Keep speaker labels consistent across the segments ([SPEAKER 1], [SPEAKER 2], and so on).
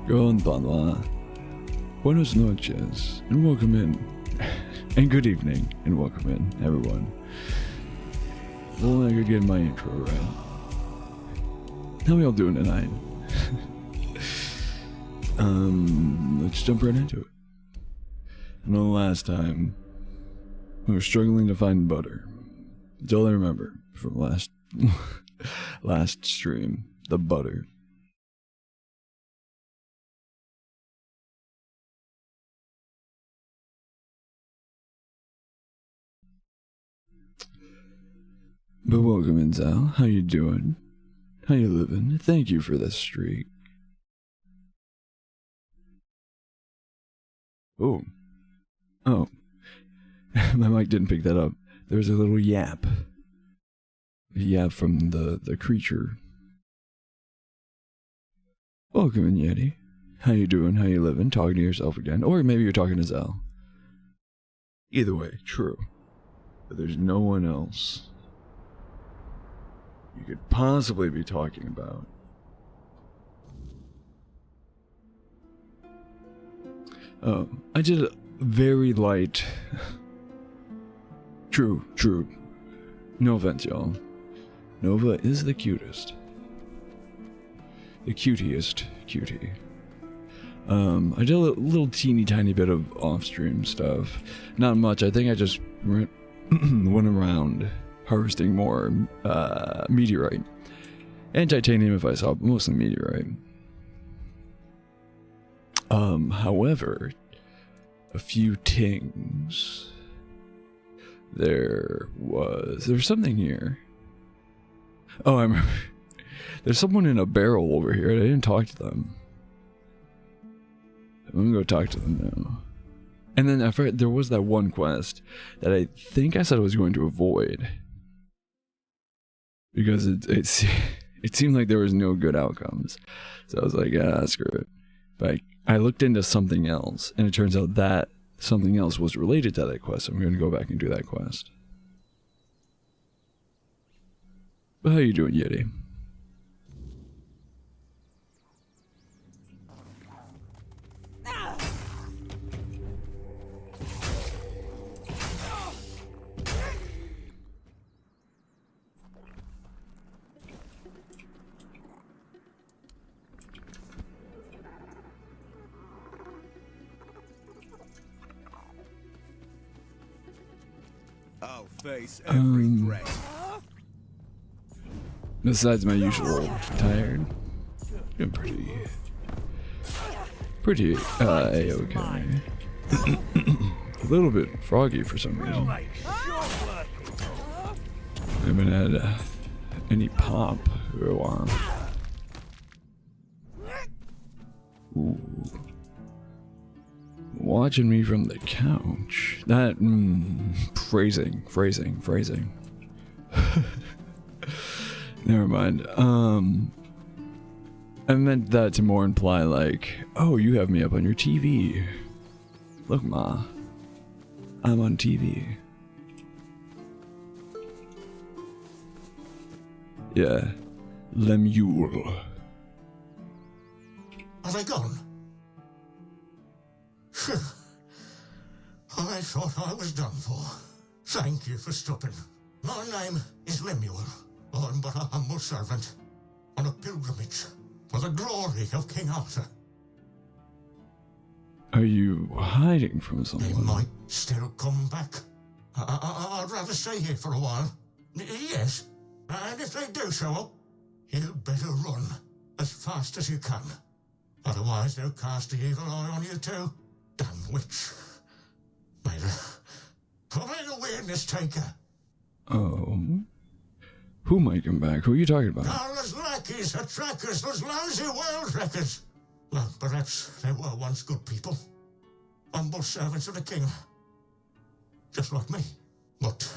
[SPEAKER 1] Konbanwa. Buenos noches, and welcome in. And good evening, and welcome in, everyone. Well, I could get my intro right. How are y'all doing tonight? Let's jump right into it. I know the last time we were struggling to find butter. That's all I remember from last stream. The butter. But welcome in, Zal. How you doing? How you living? Thank you for this streak. Oh. My mic didn't pick that up. There's a little yap. A yap from the creature. Welcome in, Yeti. How you doing? How you living? Talking to yourself again. Or maybe you're talking to Zal. Either way, true. But there's no one else you could possibly be talking about. I did a very light... True. No offense, y'all. Nova is the cutest. The cutiest cutie. I did a little teeny tiny bit of off-stream stuff. Not much. I think I just went around harvesting more meteorite. And titanium if I saw, but mostly meteorite. However, a few things. There's something here. Oh, I remember. There's someone in a barrel over here. I didn't talk to them. I'm gonna go talk to them now. And then after, there was that one quest that I think I said I was going to avoid. Because it seemed like there was no good outcomes. So I was like, screw it. But I looked into something else, and it turns out that something else was related to that quest. So I'm going to go back and do that quest. But how you doing, Yeti?
[SPEAKER 2] I'll face every threat.
[SPEAKER 1] Besides my usual tired, I'm pretty A-okay. A little bit froggy for some reason. I haven't had any pop for a while. Ooh. Watching me from the couch. That, phrasing. Never mind. I meant that to more imply like, oh, you have me up on your TV. Look, Ma. I'm on TV. Yeah. Lemuel.
[SPEAKER 3] Are they gone? I thought I was done for. Thank you for stopping. My name is Lemuel. I'm but a humble servant on a pilgrimage for the glory of King Arthur.
[SPEAKER 1] Are you hiding from
[SPEAKER 3] They
[SPEAKER 1] someone?
[SPEAKER 3] might still come back. I'd rather stay here for a while. Yes, and if they do show up, you'd better run as fast as you can. Otherwise they'll cast the evil eye on you too. Damn witch. May the weirdness taker.
[SPEAKER 1] Oh. Who might come back? Who are you talking about?
[SPEAKER 3] Carla's lackeys are trackers, those lousy world wreckers. Well, perhaps they were once good people. Humble servants of the king. Just like me. But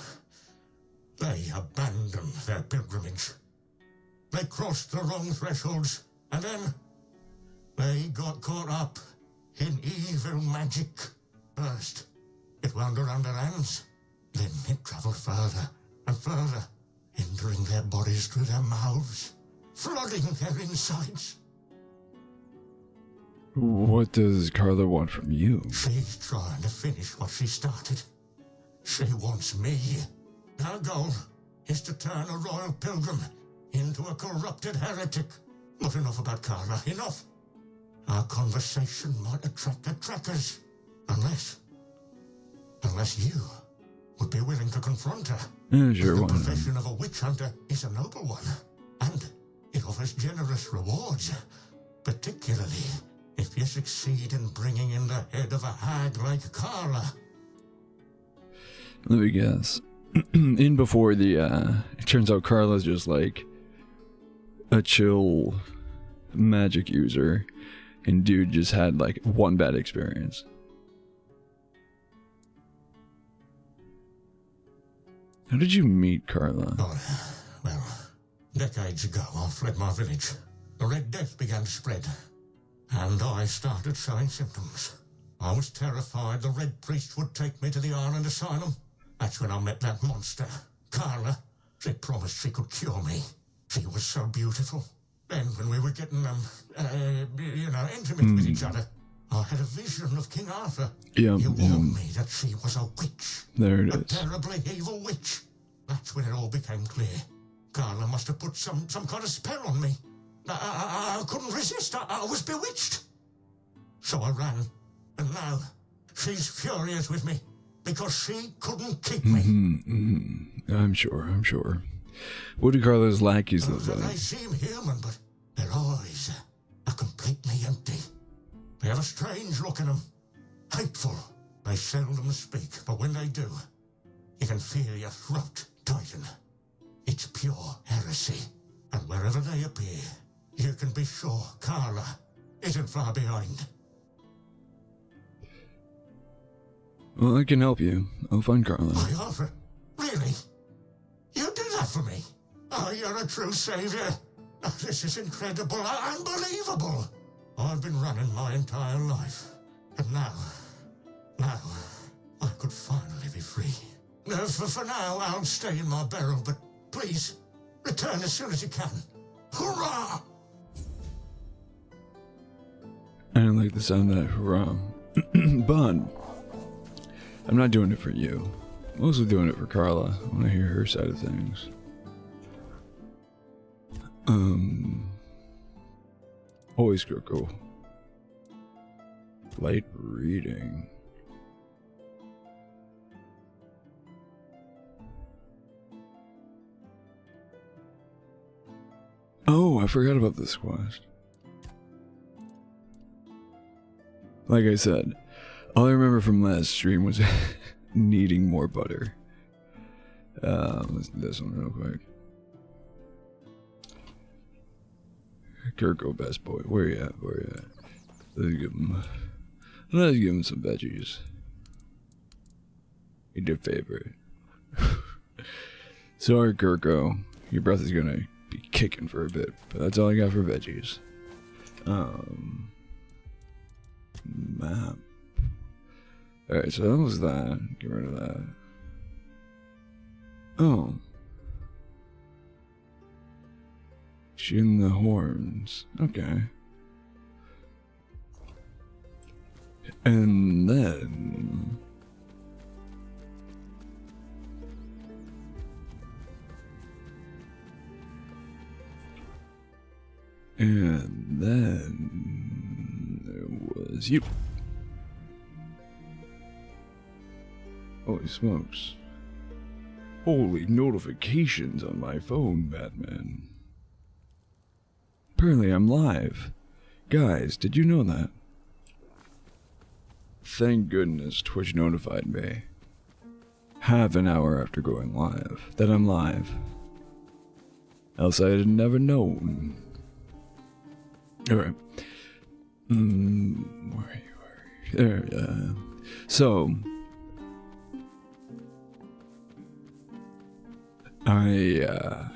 [SPEAKER 3] they abandoned their pilgrimage. They crossed the wrong thresholds, and then they got caught up in evil magic. First, it wound around their hands. Then it traveled further and further, entering their bodies through their mouths, flooding their insides.
[SPEAKER 1] What does Carla want from you?
[SPEAKER 3] She's trying to finish what she started. She wants me. Her goal is to turn a royal pilgrim into a corrupted heretic. But enough about Carla, enough. Our conversation might attract the trackers. Unless you would be willing to confront her.
[SPEAKER 1] Sure,
[SPEAKER 3] The
[SPEAKER 1] why not?
[SPEAKER 3] profession of a witch hunter is a noble one, and it offers generous rewards, particularly if you succeed in bringing in the head of a hag like Carla.
[SPEAKER 1] Let me guess. In before the, it turns out Carla's just like a chill magic user, and dude just had like one bad experience. How did you meet Carla?
[SPEAKER 3] Oh, well, decades ago I fled my village. The Red Death began to spread, and I started showing symptoms. I was terrified the Red Priest would take me to the Island Asylum. That's when I met that monster, Carla. She promised she could cure me. She was so beautiful. Then when we were getting, intimate with each other, I had a vision of King Arthur. You warned me that she was a witch.
[SPEAKER 1] There it
[SPEAKER 3] A
[SPEAKER 1] is.
[SPEAKER 3] terribly evil witch. That's when it all became clear. Carla must have put some kind of spell on me. I couldn't resist. I was bewitched. So I ran. And now she's furious with me because she couldn't keep me.
[SPEAKER 1] I'm sure. What do Carla's lackeys look
[SPEAKER 3] They
[SPEAKER 1] like?
[SPEAKER 3] seem human, but their eyes are completely empty. They have a strange look in them. Hateful. They seldom speak, but when they do, you can feel your throat tighten. It's pure heresy. And wherever they appear, you can be sure Carla isn't far behind.
[SPEAKER 1] Well, I can help you. I'll find Carla.
[SPEAKER 3] My Arthur, really? You did that for me? Oh, you're a true savior. Oh, this is incredible, unbelievable. I've been running my entire life. And now, I could finally be free. For now, I'll stay in my barrel, but please, return as soon as you can. Hurrah!
[SPEAKER 1] I don't like the sound of that hurrah. But I'm not doing it for you. I'm also doing it for Carla. I want to hear her side of things. Always cool. Light reading. Oh, I forgot about this quest. Like I said, all I remember from last stream was needing more butter. Let's do this one real quick. Kirko, best boy. Where you at? Let's give him some veggies. Eat your favorite. Sorry, Kirko. Your breath is gonna be kicking for a bit, but that's all I got for veggies. Map. Alright, so that was that. Get rid of that. Oh. Shooting the horns. Okay. And then... there was you. Holy smokes. Holy notifications on my phone, Batman. Apparently I'm live. Guys, did you know that? Thank goodness Twitch notified me. Half an hour after going live, that I'm live. Else I'd never known. Alright. Where are you? There, so... I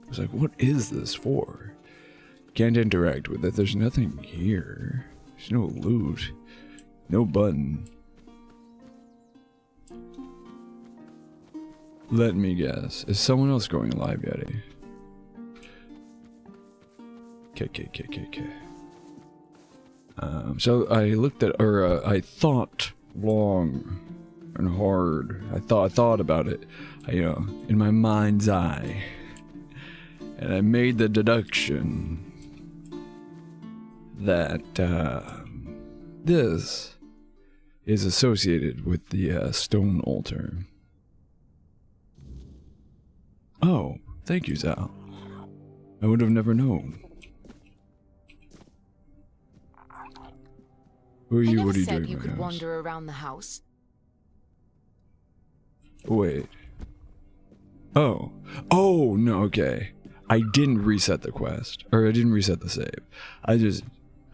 [SPEAKER 1] was like, what is this for? Can't interact with it. There's nothing here. There's no loot. No button. Let me guess. Is someone else going live, Yeti? KKKKK. So I looked at, or I thought long and hard. I thought about it, in my mind's eye, and I made the deduction that this is associated with the stone altar. Oh, thank you, Zal. I would have never known. Who are you? What are you doing?
[SPEAKER 4] I never said you could wander around the house.
[SPEAKER 1] Wait. Oh, no, okay. I didn't reset the quest, or I didn't reset the save.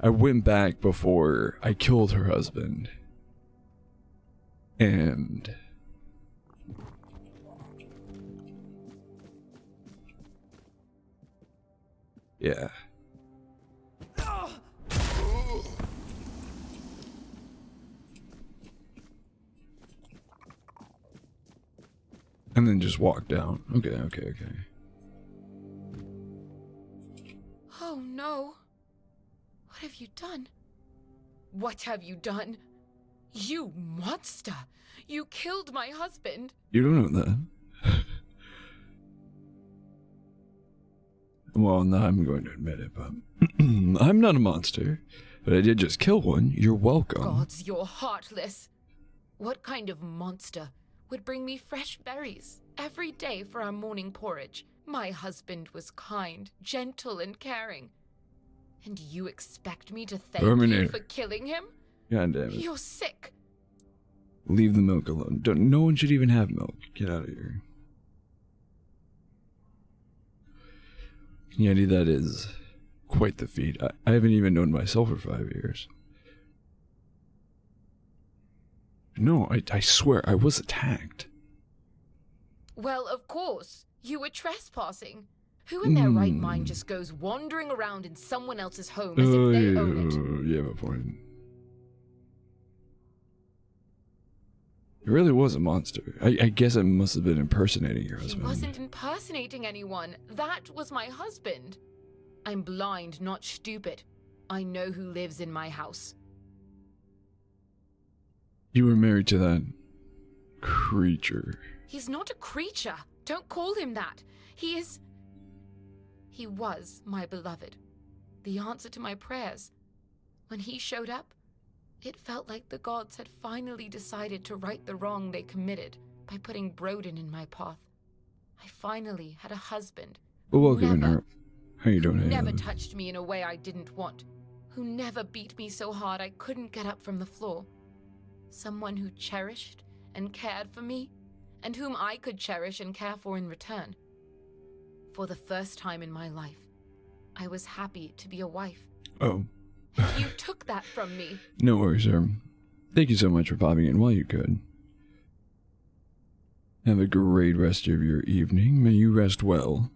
[SPEAKER 1] I went back before I killed her husband. And yeah. And then just walk down. Okay.
[SPEAKER 4] Oh no. What have you done? What have you done? You monster! You killed my husband!
[SPEAKER 1] You don't know that. Well, now I'm going to admit it, but I'm not a monster. But I did just kill one. You're welcome.
[SPEAKER 4] Gods, you're heartless. What kind of monster would bring me fresh berries every day for our morning porridge? My husband was kind, gentle, and caring. And you expect me to thank you for killing him?
[SPEAKER 1] God damn it.
[SPEAKER 4] You're sick.
[SPEAKER 1] Leave the milk alone. No one should even have milk. Get out of here. Yeti, that is quite the feat. I haven't even known myself for 5 years. No, I swear, I was attacked.
[SPEAKER 4] Well, of course. You were trespassing. Who in their right mind just goes wandering around in someone else's home as if they own it?
[SPEAKER 1] You have a point. It really was a monster. I guess it must have been impersonating your husband.
[SPEAKER 4] He wasn't impersonating anyone. That was my husband. I'm blind, not stupid. I know who lives in my house.
[SPEAKER 1] You were married to that creature.
[SPEAKER 4] He's not a creature. Don't call him that. He was my beloved. The answer to my prayers. When he showed up, it felt like the gods had finally decided to right the wrong they committed by putting Broden in my path. I finally had a husband.
[SPEAKER 1] Well, welcome, Art. How you doing?
[SPEAKER 4] Who never touched me in a way I didn't want. Who never beat me so hard I couldn't get up from the floor. Someone who cherished and cared for me, and whom I could cherish and care for in return. For the first time in my life, I was happy to be a wife.
[SPEAKER 1] Oh.
[SPEAKER 4] You took that from me.
[SPEAKER 1] No worries, sir. Thank you so much for popping in while you could. Have a great rest of your evening. May you rest well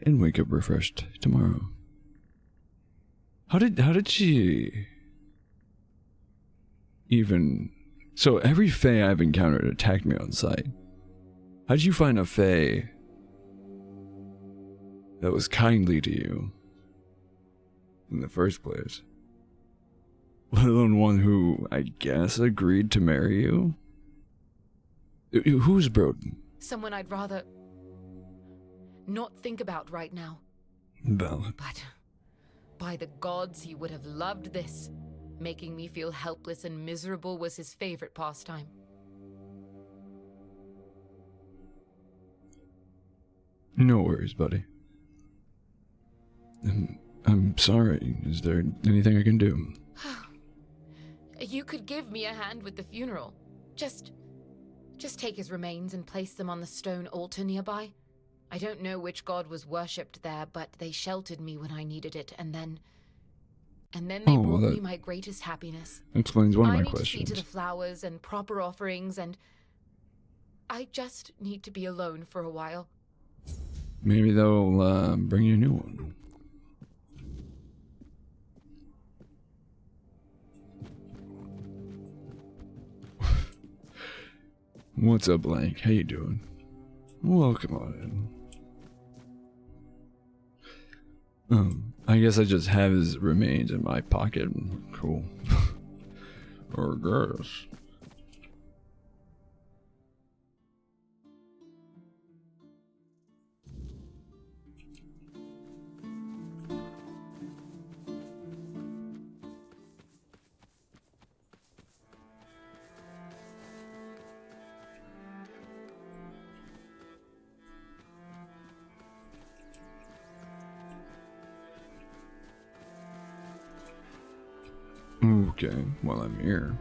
[SPEAKER 1] and wake up refreshed tomorrow. How did she even... So every fae I've encountered attacked me on sight. How did you find a fae that was kindly to you in the first place? Let alone one who, I guess, agreed to marry you? Who's Broden?
[SPEAKER 4] Someone I'd rather not think about right now.
[SPEAKER 1] Valid.
[SPEAKER 4] But by the gods, he would have loved this. Making me feel helpless and miserable was his favorite pastime.
[SPEAKER 1] No worries, buddy. I'm sorry. Is there anything I can do?
[SPEAKER 4] You could give me a hand with the funeral. Just take his remains and place them on the stone altar nearby. I don't know which god was worshipped there, but they sheltered me when I needed it, and then they brought me my greatest happiness.
[SPEAKER 1] Explains one of my
[SPEAKER 4] questions. I need to see to the flowers and proper offerings, and I just need to be alone for a while.
[SPEAKER 1] Maybe they'll bring you a new one. What's up, Blank? How you doing? Welcome on in. I guess I just have his remains in my pocket. Cool. Or gross. Okay, well, I'm here.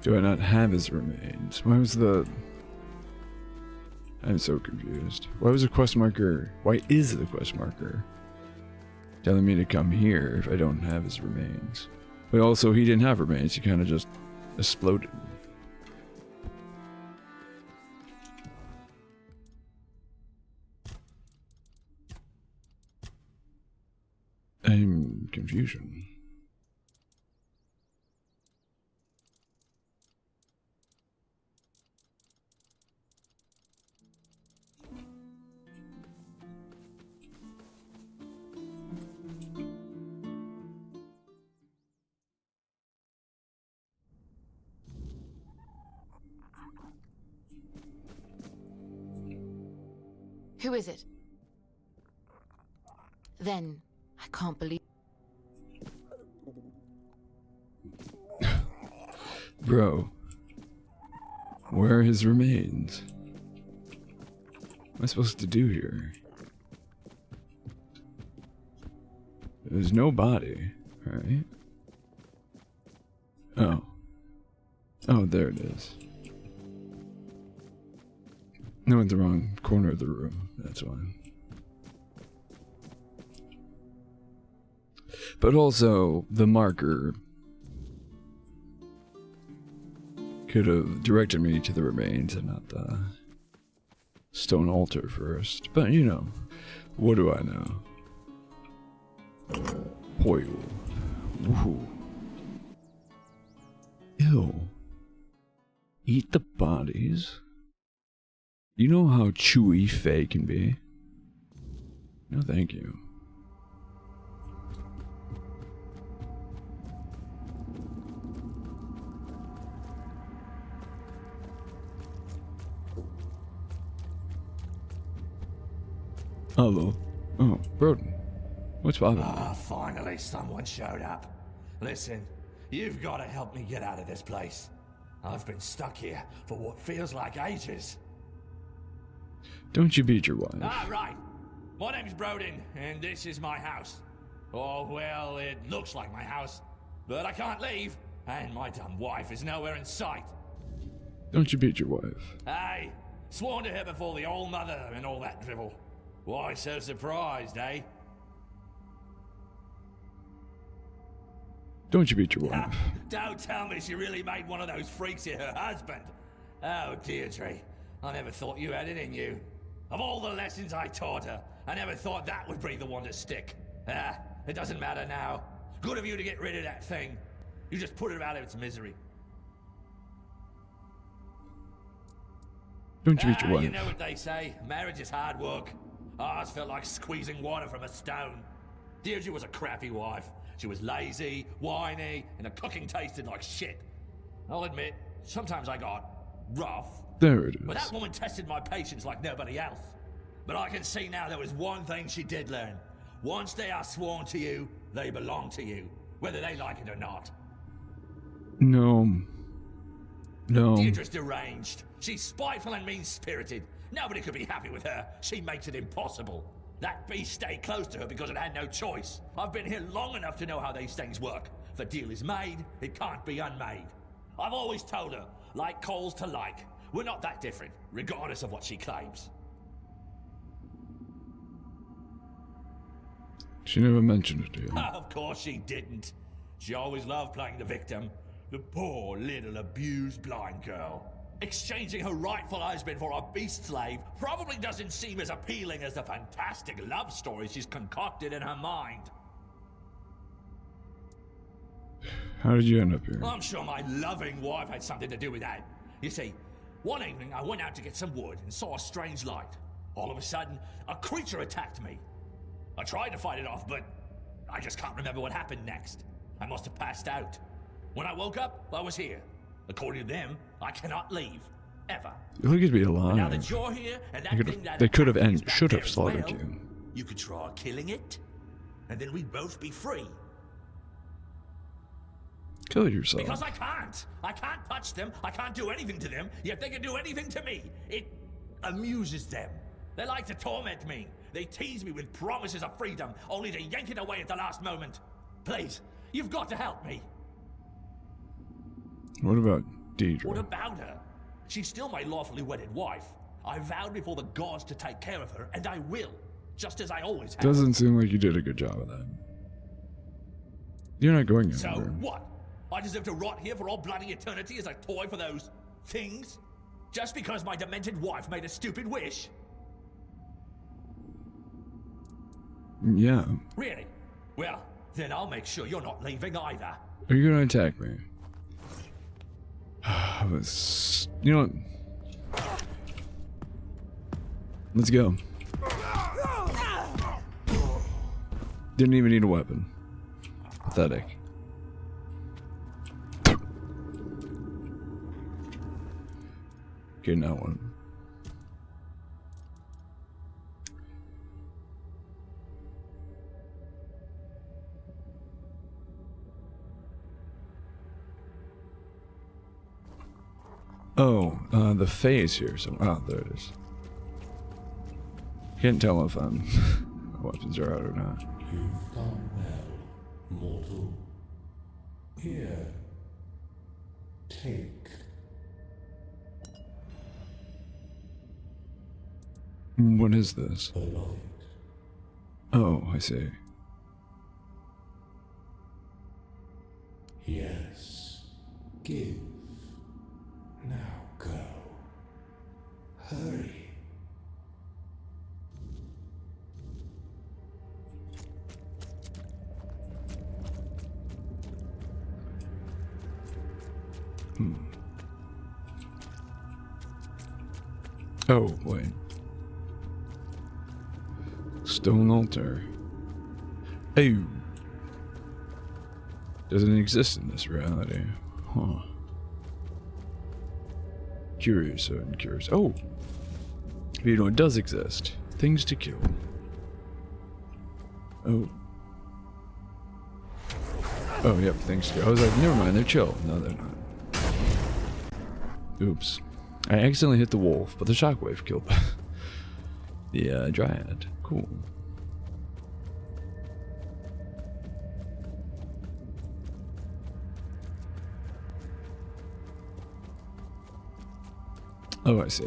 [SPEAKER 1] Do I not have his remains? Why was the... I'm so confused. Why was the quest marker... Why is the quest marker telling me to come here if I don't have his remains? But also, he didn't have remains. He kind of just exploded. I'm confusion.
[SPEAKER 4] Who is it? Then, I can't believe...
[SPEAKER 1] Bro. Where are his remains? What am I supposed to do here? There's no body, right? Oh. Oh, there it is. No, in the wrong corner of the room, that's why. But also, the marker could have directed me to the remains and not the stone altar first. But, you know, what do I know? Oil. Ooh. Ew. Eat the bodies? You know how chewy Fae can be? No, thank you. Hello. Oh, Broden. What's bothering you?
[SPEAKER 5] Ah, finally someone showed up. Listen, you've got to help me get out of this place. I've been stuck here for what feels like ages.
[SPEAKER 1] Don't you beat your wife.
[SPEAKER 5] Ah, right. My name's Broden, and this is my house. Oh, well, it looks like my house, but I can't leave, and my dumb wife is nowhere in sight.
[SPEAKER 1] Don't you beat your wife.
[SPEAKER 5] Hey, sworn to her before the old mother and all that drivel. Why so surprised, eh?
[SPEAKER 1] Don't you beat your wife.
[SPEAKER 5] Don't tell me she really made one of those freaks here her husband. Oh, Deirdre, I never thought you had it in you. Of all the lessons I taught her, I never thought that would be the one to stick. Ah, it doesn't matter now. Good of you to get rid of that thing. You just put it out of its misery.
[SPEAKER 1] Don't you beat your wife.
[SPEAKER 5] You know what they say, marriage is hard work. Ours felt like squeezing water from a stone. Deirdre was a crappy wife. She was lazy, whiny, and her cooking tasted like shit. I'll admit, sometimes I got rough.
[SPEAKER 1] There it is.
[SPEAKER 5] But that woman tested my patience like nobody else. But I can see now there was one thing she did learn. Once they are sworn to you, they belong to you, whether they like it or not.
[SPEAKER 1] No. No.
[SPEAKER 5] Deirdre's deranged. She's spiteful and mean-spirited. Nobody could be happy with her. She makes it impossible. That beast stayed close to her because it had no choice. I've been here long enough to know how these things work. If a deal is made, it can't be unmade. I've always told her, like coals to like. We're not that different, regardless of what she claims.
[SPEAKER 1] She never mentioned it to you.
[SPEAKER 5] Of course she didn't. She always loved playing the victim. The poor little abused blind girl. Exchanging her rightful husband for a beast slave probably doesn't seem as appealing as the fantastic love story she's concocted in her mind.
[SPEAKER 1] How did you end up here?
[SPEAKER 5] I'm sure my loving wife had something to do with that. You see, one evening I went out to get some wood and saw a strange light. All of a sudden, a creature attacked me. I tried to fight it off, but I just can't remember what happened next. I must have passed out. When I woke up, I was here. According to them, I cannot leave. Ever.
[SPEAKER 1] You could be alive.
[SPEAKER 5] Now that you're here, and that thing that
[SPEAKER 1] they could have
[SPEAKER 5] attacked
[SPEAKER 1] and
[SPEAKER 5] is back
[SPEAKER 1] should
[SPEAKER 5] there
[SPEAKER 1] have
[SPEAKER 5] as
[SPEAKER 1] slaughtered
[SPEAKER 5] well,
[SPEAKER 1] you.
[SPEAKER 5] You could try killing it, and then we'd both be free.
[SPEAKER 1] Kill yourself.
[SPEAKER 5] Because I can't. I can't touch them. I can't do anything to them, yet they can do anything to me. It amuses them. They like to torment me. They tease me with promises of freedom, only to yank it away at the last moment. Please, you've got to help me.
[SPEAKER 1] What about Deidre?
[SPEAKER 5] What about her? She's still my lawfully wedded wife. I vowed before the gods to take care of her, and I will. Just as I always have.
[SPEAKER 1] Doesn't seem like you did a good job of that. You're not going
[SPEAKER 5] So,
[SPEAKER 1] anywhere.
[SPEAKER 5] what? I deserve to rot here for all bloody eternity as a toy for those things? Just because my demented wife made a stupid wish?
[SPEAKER 1] Yeah.
[SPEAKER 5] Really? Well, then I'll make sure you're not leaving either.
[SPEAKER 1] Are you gonna attack me? You know what? Let's go. Didn't even need a weapon. Pathetic. Okay, now one. Oh, the phase here. So, there it is. Can't tell if weapons are out or not.
[SPEAKER 6] You've done well, mortal. Here, take.
[SPEAKER 1] What is this?
[SPEAKER 6] Beloved.
[SPEAKER 1] Oh, I see.
[SPEAKER 6] Yes. Give. Now go. Hurry.
[SPEAKER 1] Oh, wait. Stone altar. Oh. Doesn't exist in this reality. Huh. Curious and curious. Oh! You know, it does exist. Things to kill. Oh. Oh, yep, things to kill. I was like, never mind, they're chill. No, they're not. Oops. I accidentally hit the wolf, but the shockwave killed the dryad. Cool. Oh, I see.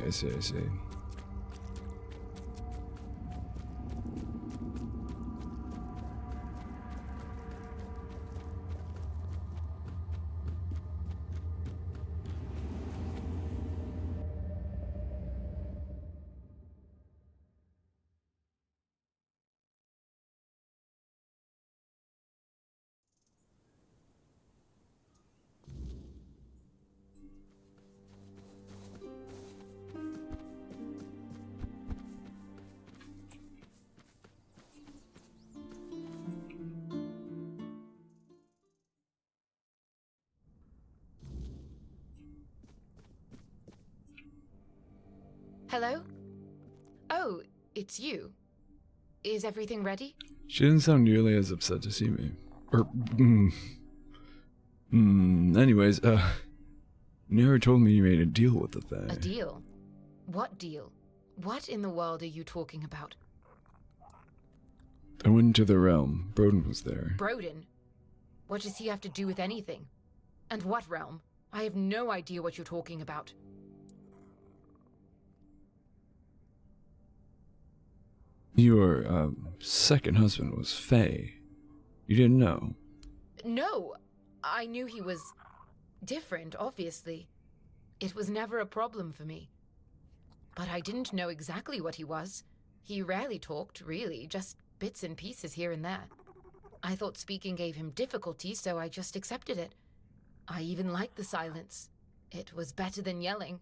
[SPEAKER 4] Hello? Oh, it's you. Is everything ready?
[SPEAKER 1] She didn't sound nearly as upset to see me. Or, anyways, you never told me you made a deal with the thing.
[SPEAKER 4] A deal? What deal? What in the world are you talking about?
[SPEAKER 1] I went into the realm. Broden was there.
[SPEAKER 4] Broden? What does he have to do with anything? And what realm? I have no idea what you're talking about.
[SPEAKER 1] Your, second husband was Faye. You didn't know?
[SPEAKER 4] No, I knew he was different, obviously. It was never a problem for me. But I didn't know exactly what he was. He rarely talked, really, just bits and pieces here and there. I thought speaking gave him difficulty, so I just accepted it. I even liked the silence. It was better than yelling.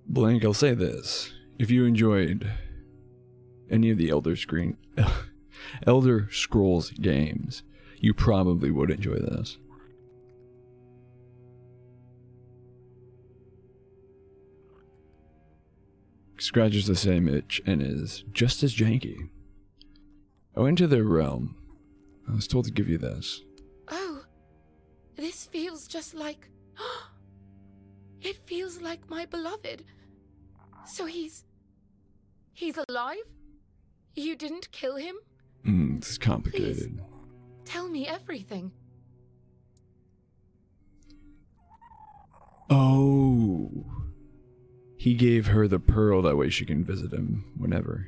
[SPEAKER 1] Blank, I'll say this. If you enjoyed any of the Elder Scrolls games, you probably would enjoy this. Scratches the same itch and is just as janky. I went to their realm. I was told to give you this.
[SPEAKER 4] Oh, this feels just like... It feels like my beloved. So he's alive? You didn't kill him?
[SPEAKER 1] It's complicated.
[SPEAKER 4] Please, tell me everything.
[SPEAKER 1] Oh. He gave her the pearl, that way she can visit him whenever.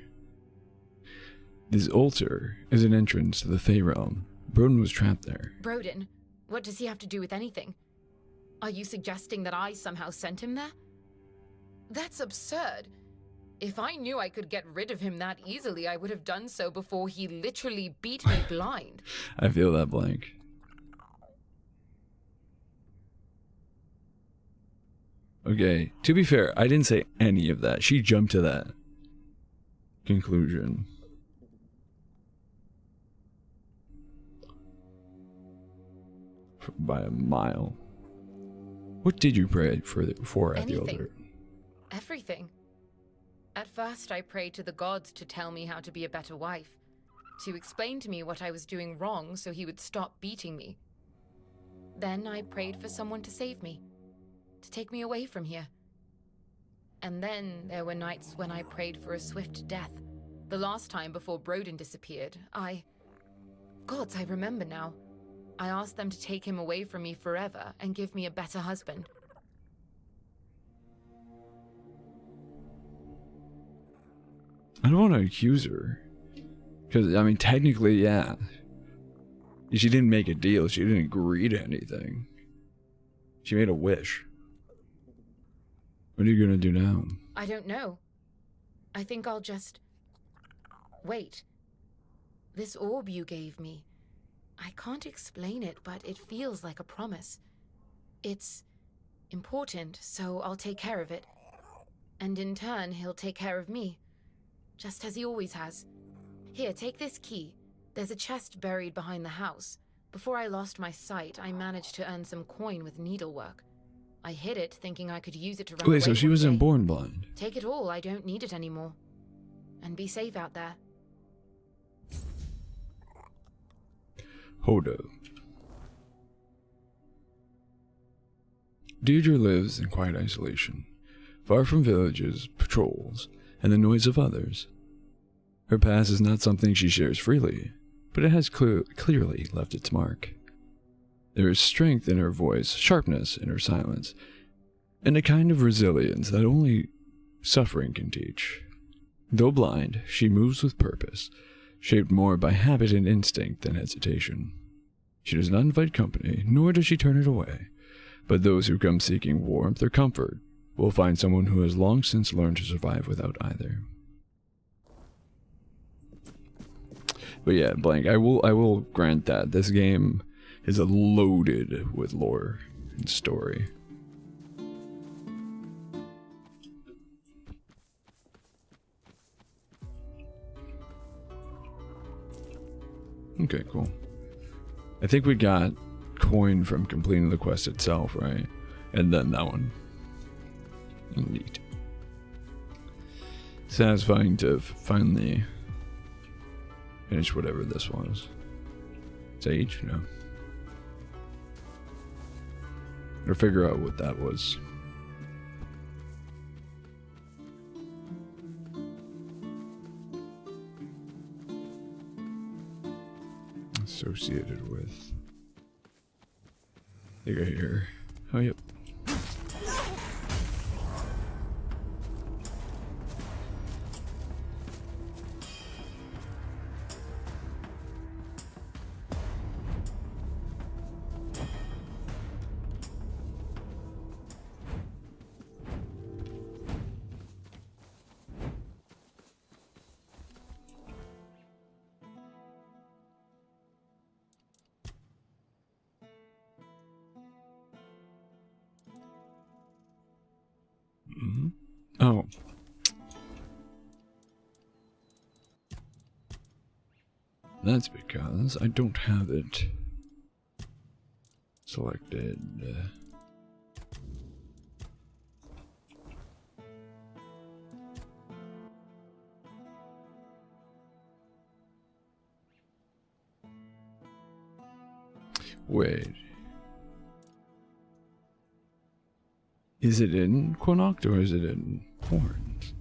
[SPEAKER 1] This altar is an entrance to the Fey realm. Broden was trapped there.
[SPEAKER 4] Broden? What does he have to do with anything? Are you suggesting that I somehow sent him there? That's absurd. If I knew I could get rid of him that easily, I would have done so before he literally beat me blind.
[SPEAKER 1] I feel that, Blank. Okay, to be fair, I didn't say any of that. She jumped to that conclusion. By a mile. What did you pray for at the altar?
[SPEAKER 4] Everything. At first, I prayed to the gods to tell me how to be a better wife, to explain to me what I was doing wrong so he would stop beating me. Then I prayed for someone to save me, to take me away from here. And then there were nights when I prayed for a swift death. The last time before Broden disappeared, Gods, I remember now. I asked them to take him away from me forever and give me a better husband.
[SPEAKER 1] I don't want to accuse her. Because, I mean, technically, yeah. She didn't make a deal. She didn't agree to anything. She made a wish. What are you going to do now?
[SPEAKER 4] I don't know. I think I'll just... wait. This orb you gave me. I can't explain it, but it feels like a promise. It's important, so I'll take care of it. And in turn, he'll take care of me. Just as he always has. Here, take this key. There's a chest buried behind the house. Before I lost my sight, I managed to earn some coin with needlework. I hid it, thinking I could use it to run away.
[SPEAKER 1] Wait, so she wasn't born blind?
[SPEAKER 4] Take it all, I don't need it anymore. And be safe out there.
[SPEAKER 1] Hodo. Deirdre lives in quiet isolation, far from villages, patrols, and the noise of others. Her past is not something she shares freely, but it has clearly left its mark. There is strength in her voice, sharpness in her silence, and a kind of resilience that only suffering can teach. Though blind, she moves with purpose, shaped more by habit and instinct than hesitation. She does not invite company, nor does she turn it away, but those who come seeking warmth or comfort will find someone who has long since learned to survive without either. But yeah, Blank, I will grant that this game is loaded with lore and story. Okay, cool. I think we got coin from completing the quest itself, right? And then that one. Neat. Satisfying to finally finish whatever this was. Sage? No. Or figure out what that was. Associated with. I think I hear. Oh, yep. That's because I don't have it selected. Wait. Is it in Connacht or is it in Horns?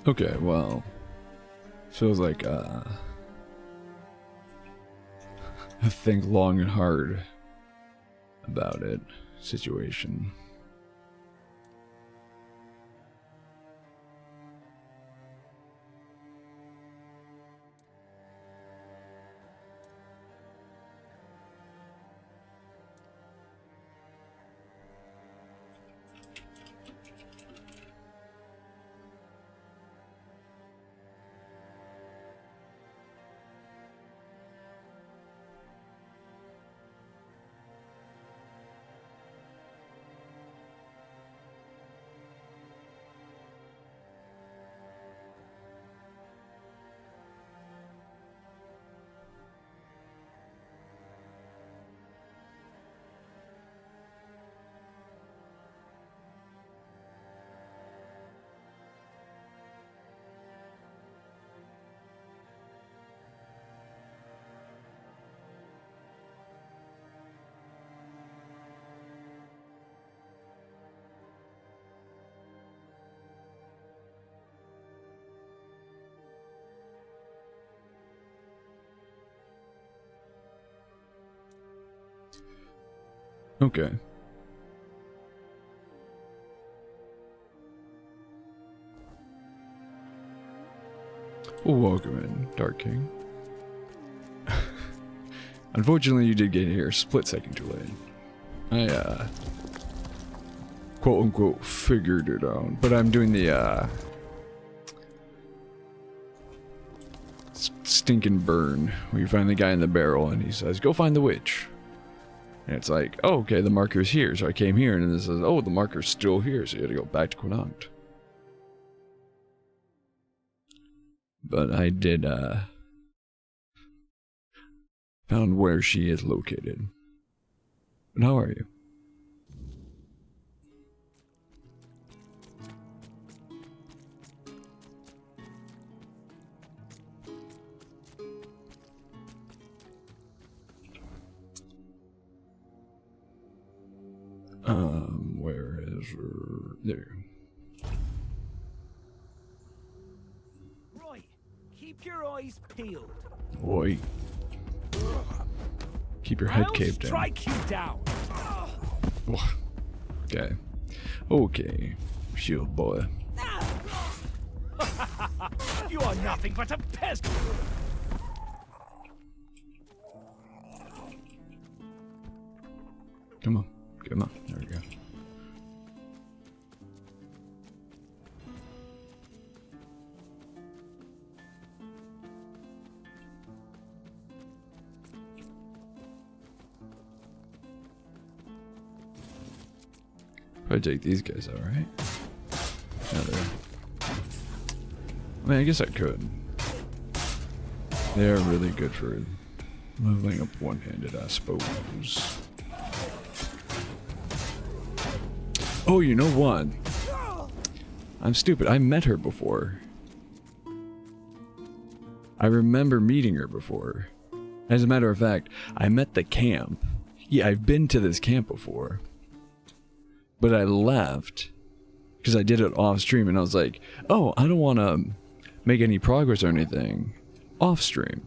[SPEAKER 1] Okay, well, feels like I think long and hard about it situation. Okay. Well, welcome in, Dark King. Unfortunately, you did get here a split second too late. I, quote-unquote, figured it out. But I'm doing the, stinking burn, where you find the guy in the barrel, and he says, go find the witch. And it's like, oh, okay, the marker's here, so I came here, and then it says, oh, the marker's still here, so you gotta go back to Connacht. But I did, found where she is located. But how are you? Where is her? There.
[SPEAKER 7] Right. Keep your eyes peeled.
[SPEAKER 1] Oi. Keep your head
[SPEAKER 7] I'll
[SPEAKER 1] caved in.
[SPEAKER 7] strike you down.
[SPEAKER 1] Okay. Okay. Shield boy.
[SPEAKER 7] You are nothing but a peasant.
[SPEAKER 1] Come on. Come on. There we go. Probably take these guys out, right? I mean, I guess I could. They're really good for leveling up one-handed, I suppose. Oh, you know what? I'm stupid. I met her before. I remember meeting her before. As a matter of fact, I met the camp. Yeah, I've been to this camp before. But I left because I did it off stream and I was like, oh, I don't want to make any progress or anything off stream.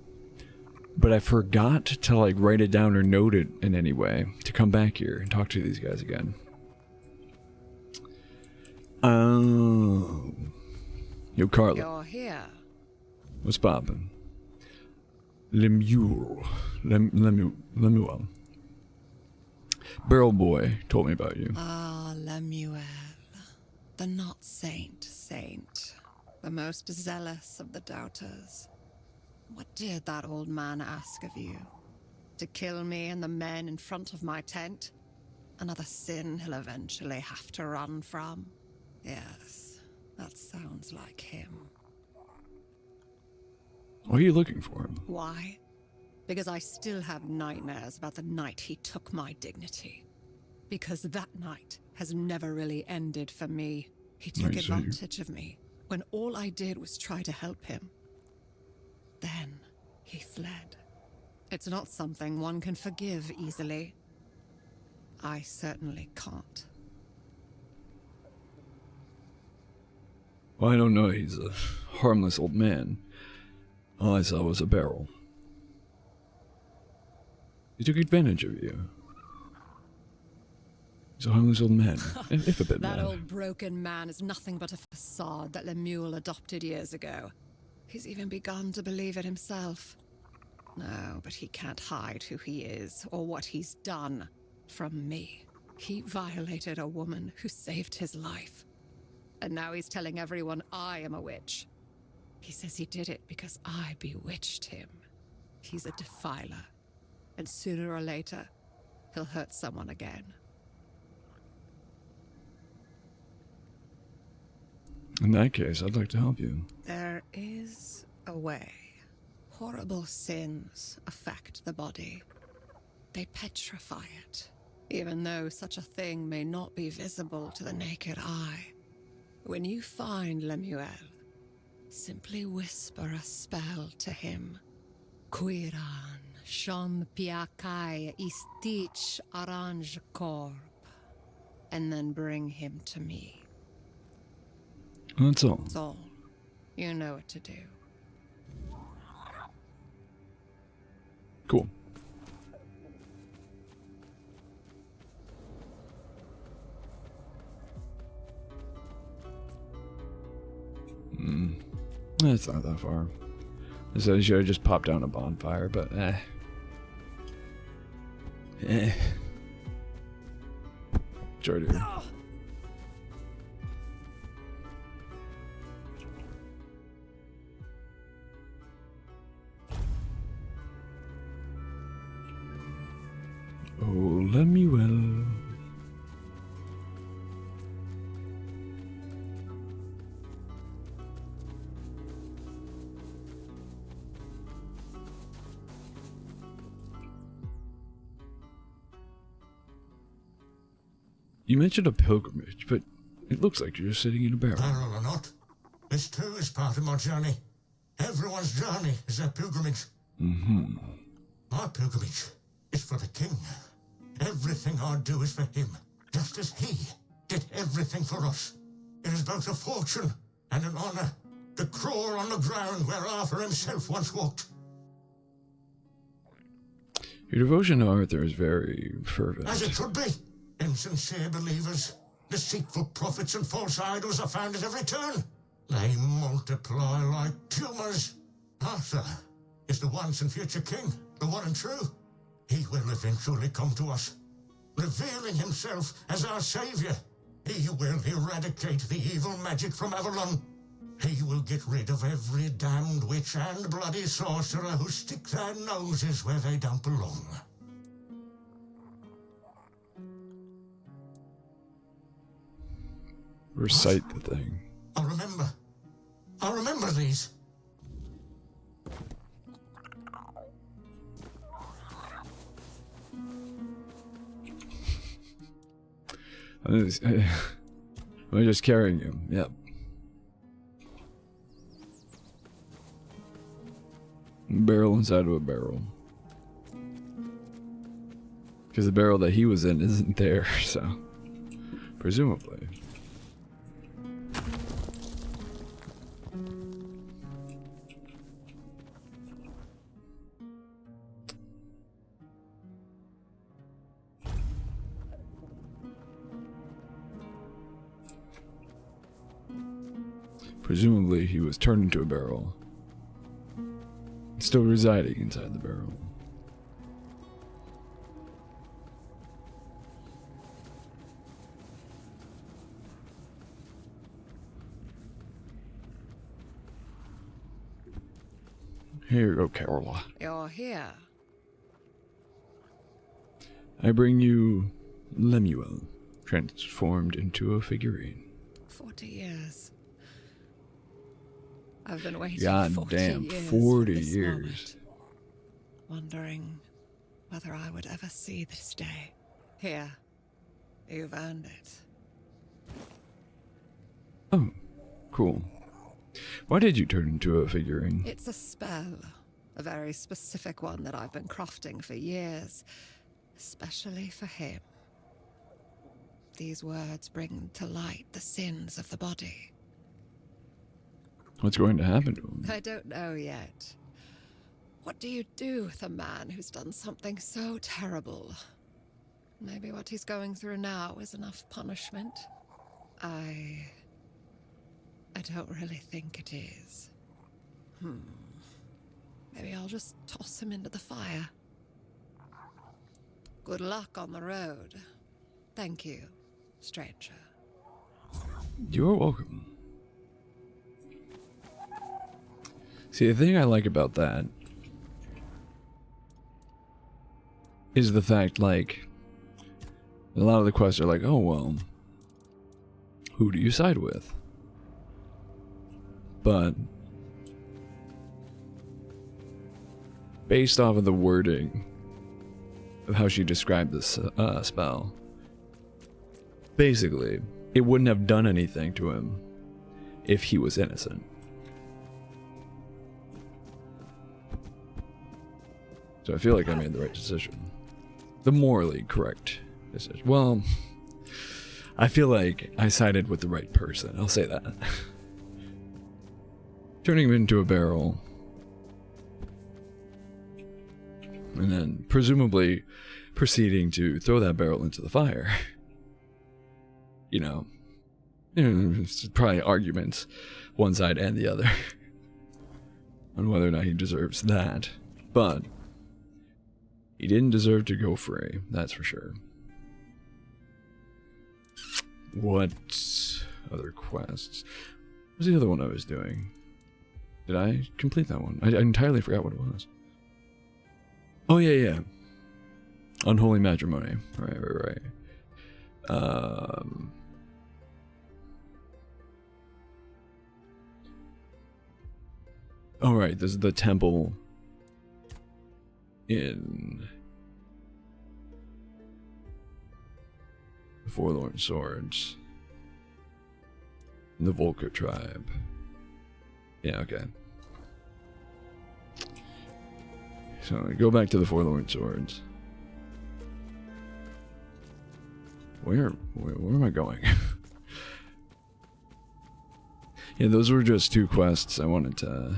[SPEAKER 1] But I forgot to like write it down or note it in any way to come back here and talk to these guys again. Yo, Carla.
[SPEAKER 8] You're here.
[SPEAKER 1] What's poppin'? Lemuel. Lemuel. Barrel Boy told me about you.
[SPEAKER 8] Ah, Lemuel. The not saint, the most zealous of the doubters. What did that old man ask of you? To kill me and the men in front of my tent? Another sin he'll eventually have to run from? Yes, that sounds like him.
[SPEAKER 1] Why are you looking for him?
[SPEAKER 8] Why? Because I still have nightmares about the night he took my dignity. Because that night has never really ended for me. He took advantage of me when all I did was try to help him. Then he fled. It's not something one can forgive easily. I certainly can't.
[SPEAKER 1] Well, I don't know. He's a harmless old man. All I saw was a barrel. He took advantage of you. He's a harmless old man, if a bit
[SPEAKER 8] That
[SPEAKER 1] mad.
[SPEAKER 8] old broken man is nothing but a facade that Lemuel adopted years ago. He's even begun to believe it himself. No, but he can't hide who he is or what he's done from me. He violated a woman who saved his life. And now he's telling everyone I am a witch. He says he did it because I bewitched him. He's a defiler. And sooner or later, he'll hurt someone again.
[SPEAKER 1] In that case, I'd like to help you.
[SPEAKER 8] There is a way. Horrible sins affect the body. They petrify it, even though such a thing may not be visible to the naked eye. When you find Lemuel, simply whisper a spell to him. Quiran, shon piakai istich aranj korb. And then bring him to me.
[SPEAKER 1] That's all.
[SPEAKER 8] That's all. You know what to do.
[SPEAKER 1] Cool. That's not that far. So I should have just popped down a bonfire, but Sure do. Oh, Lemuel. You mentioned a pilgrimage, but it looks like you're just sitting in a barrel.
[SPEAKER 3] Barrel or not, this too is part of my journey. Everyone's journey is a pilgrimage.
[SPEAKER 1] Mm-hmm.
[SPEAKER 3] My pilgrimage is for the king. Everything I do is for him, just as he did everything for us. It is both a fortune and an honor to crawl on the ground where Arthur himself once walked.
[SPEAKER 1] Your devotion to Arthur is very fervent.
[SPEAKER 3] As it should be. Insincere believers, deceitful prophets and false idols are found at every turn. They multiply like tumors. Arthur is the once and future king, the one and true. He will eventually come to us, revealing himself as our savior. He will eradicate the evil magic from Avalon. He will get rid of every damned witch and bloody sorcerer who stick their noses where they don't belong.
[SPEAKER 1] Recite the thing.
[SPEAKER 3] I remember these.
[SPEAKER 1] I'm just carrying him. Yep. Barrel inside of a barrel. Because the barrel that he was in isn't there, so presumably. Presumably he was turned into a barrel, still residing inside the barrel. Here you go, Carola.
[SPEAKER 8] You're here.
[SPEAKER 1] I bring you Lemuel, transformed into a figurine.
[SPEAKER 8] 40 years. I've been waiting
[SPEAKER 1] God
[SPEAKER 8] 40
[SPEAKER 1] damn,
[SPEAKER 8] years
[SPEAKER 1] 40
[SPEAKER 8] for this
[SPEAKER 1] years.
[SPEAKER 8] moment, wondering whether I would ever see this day. Here, you've earned it.
[SPEAKER 1] Oh, cool. Why did you turn into a figurine?
[SPEAKER 8] It's a spell, a very specific one that I've been crafting for years, especially for him. These words bring to light the sins of the body.
[SPEAKER 1] What's going to happen to him?
[SPEAKER 8] I don't know yet. What do you do with a man who's done something so terrible? Maybe what he's going through now is enough punishment. I don't really think it is. Maybe I'll just toss him into the fire. Good luck on the road. Thank you, stranger.
[SPEAKER 1] You're welcome. See, the thing I like about that is the fact, like, a lot of the quests are like, oh, well, who do you side with? But based off of the wording of how she described this spell, basically, it wouldn't have done anything to him if he was innocent. So I feel like I made the right decision. The morally correct decision. Well, I feel like I sided with the right person. I'll say that. Turning him into a barrel. And then presumably proceeding to throw that barrel into the fire. You know, it's probably arguments, one side and the other, on whether or not he deserves that. But he didn't deserve to go free, that's for sure. What other quests? What was the other one I was doing? Did I complete that one? I entirely forgot what it was. Oh, yeah. Unholy matrimony. Right. Oh, right, this is the temple in the Forlorn Swords. The Volker tribe. Yeah, okay. So go back to the Forlorn Swords. Where am I going? Yeah, those were just two quests I wanted to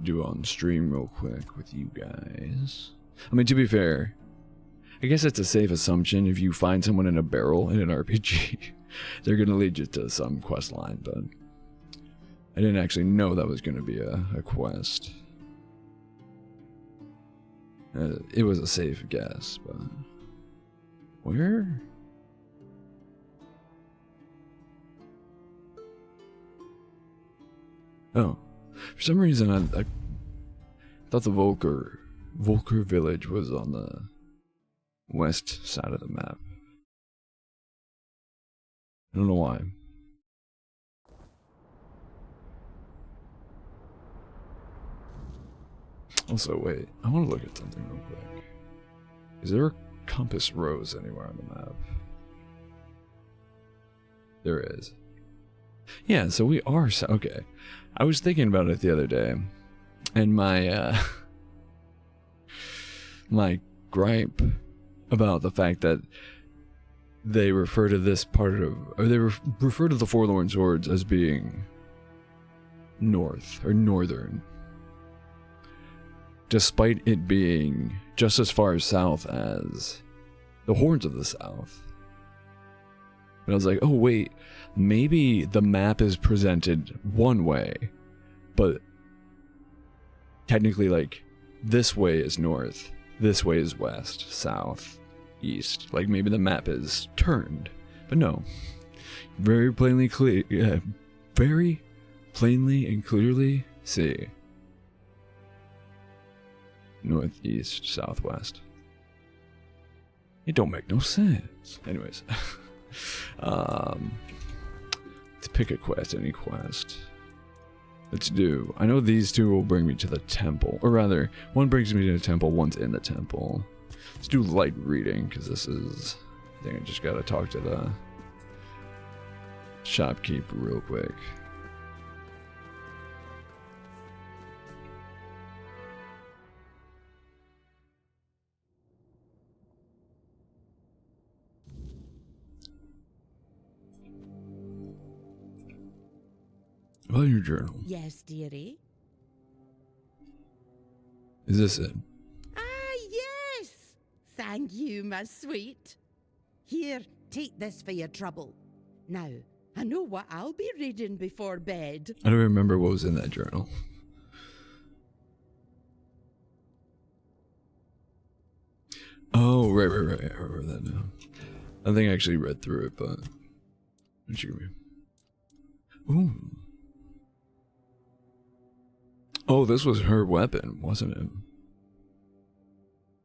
[SPEAKER 1] do on stream real quick with you guys. I mean, to be fair, I guess it's a safe assumption if you find someone in a barrel in an RPG, they're gonna lead you to some quest line, but I didn't actually know that was gonna be a quest. It was a safe guess, but where? Oh, for some reason I thought the Volker village was on the west side of the map. I don't know why. Also, wait, I want to look at something real quick. Is there a compass rose anywhere on the map? There is. Yeah, so we are okay. I was thinking about it the other day, and my my gripe about the fact that they refer to this part of, or they refer to the Forlorn Swords as being north or northern, despite it being just as far south as the Horns of the South. And I was like, oh wait, maybe the map is presented one way, but technically, like, this way is north, this way is west, south, east. Like, maybe the map is turned, but no. Very plainly very plainly and clearly see northeast, southwest. It don't make no sense. Anyways, let's pick a quest, any quest. Let's do, I know these two will bring me to the temple, or rather, one brings me to the temple, one's in the temple. Let's do light reading, because this is, I think I just gotta talk to the shopkeep real quick. About your journal.
[SPEAKER 9] Yes, dearie.
[SPEAKER 1] Is this it?
[SPEAKER 9] Ah, yes! Thank you, my sweet. Here, take this for your trouble. Now, I know what I'll be reading before bed.
[SPEAKER 1] I don't remember what was in that journal. Oh, right. I remember that now. I think I actually read through it, but... What you give me? Ooh. Oh, this was her weapon, wasn't it?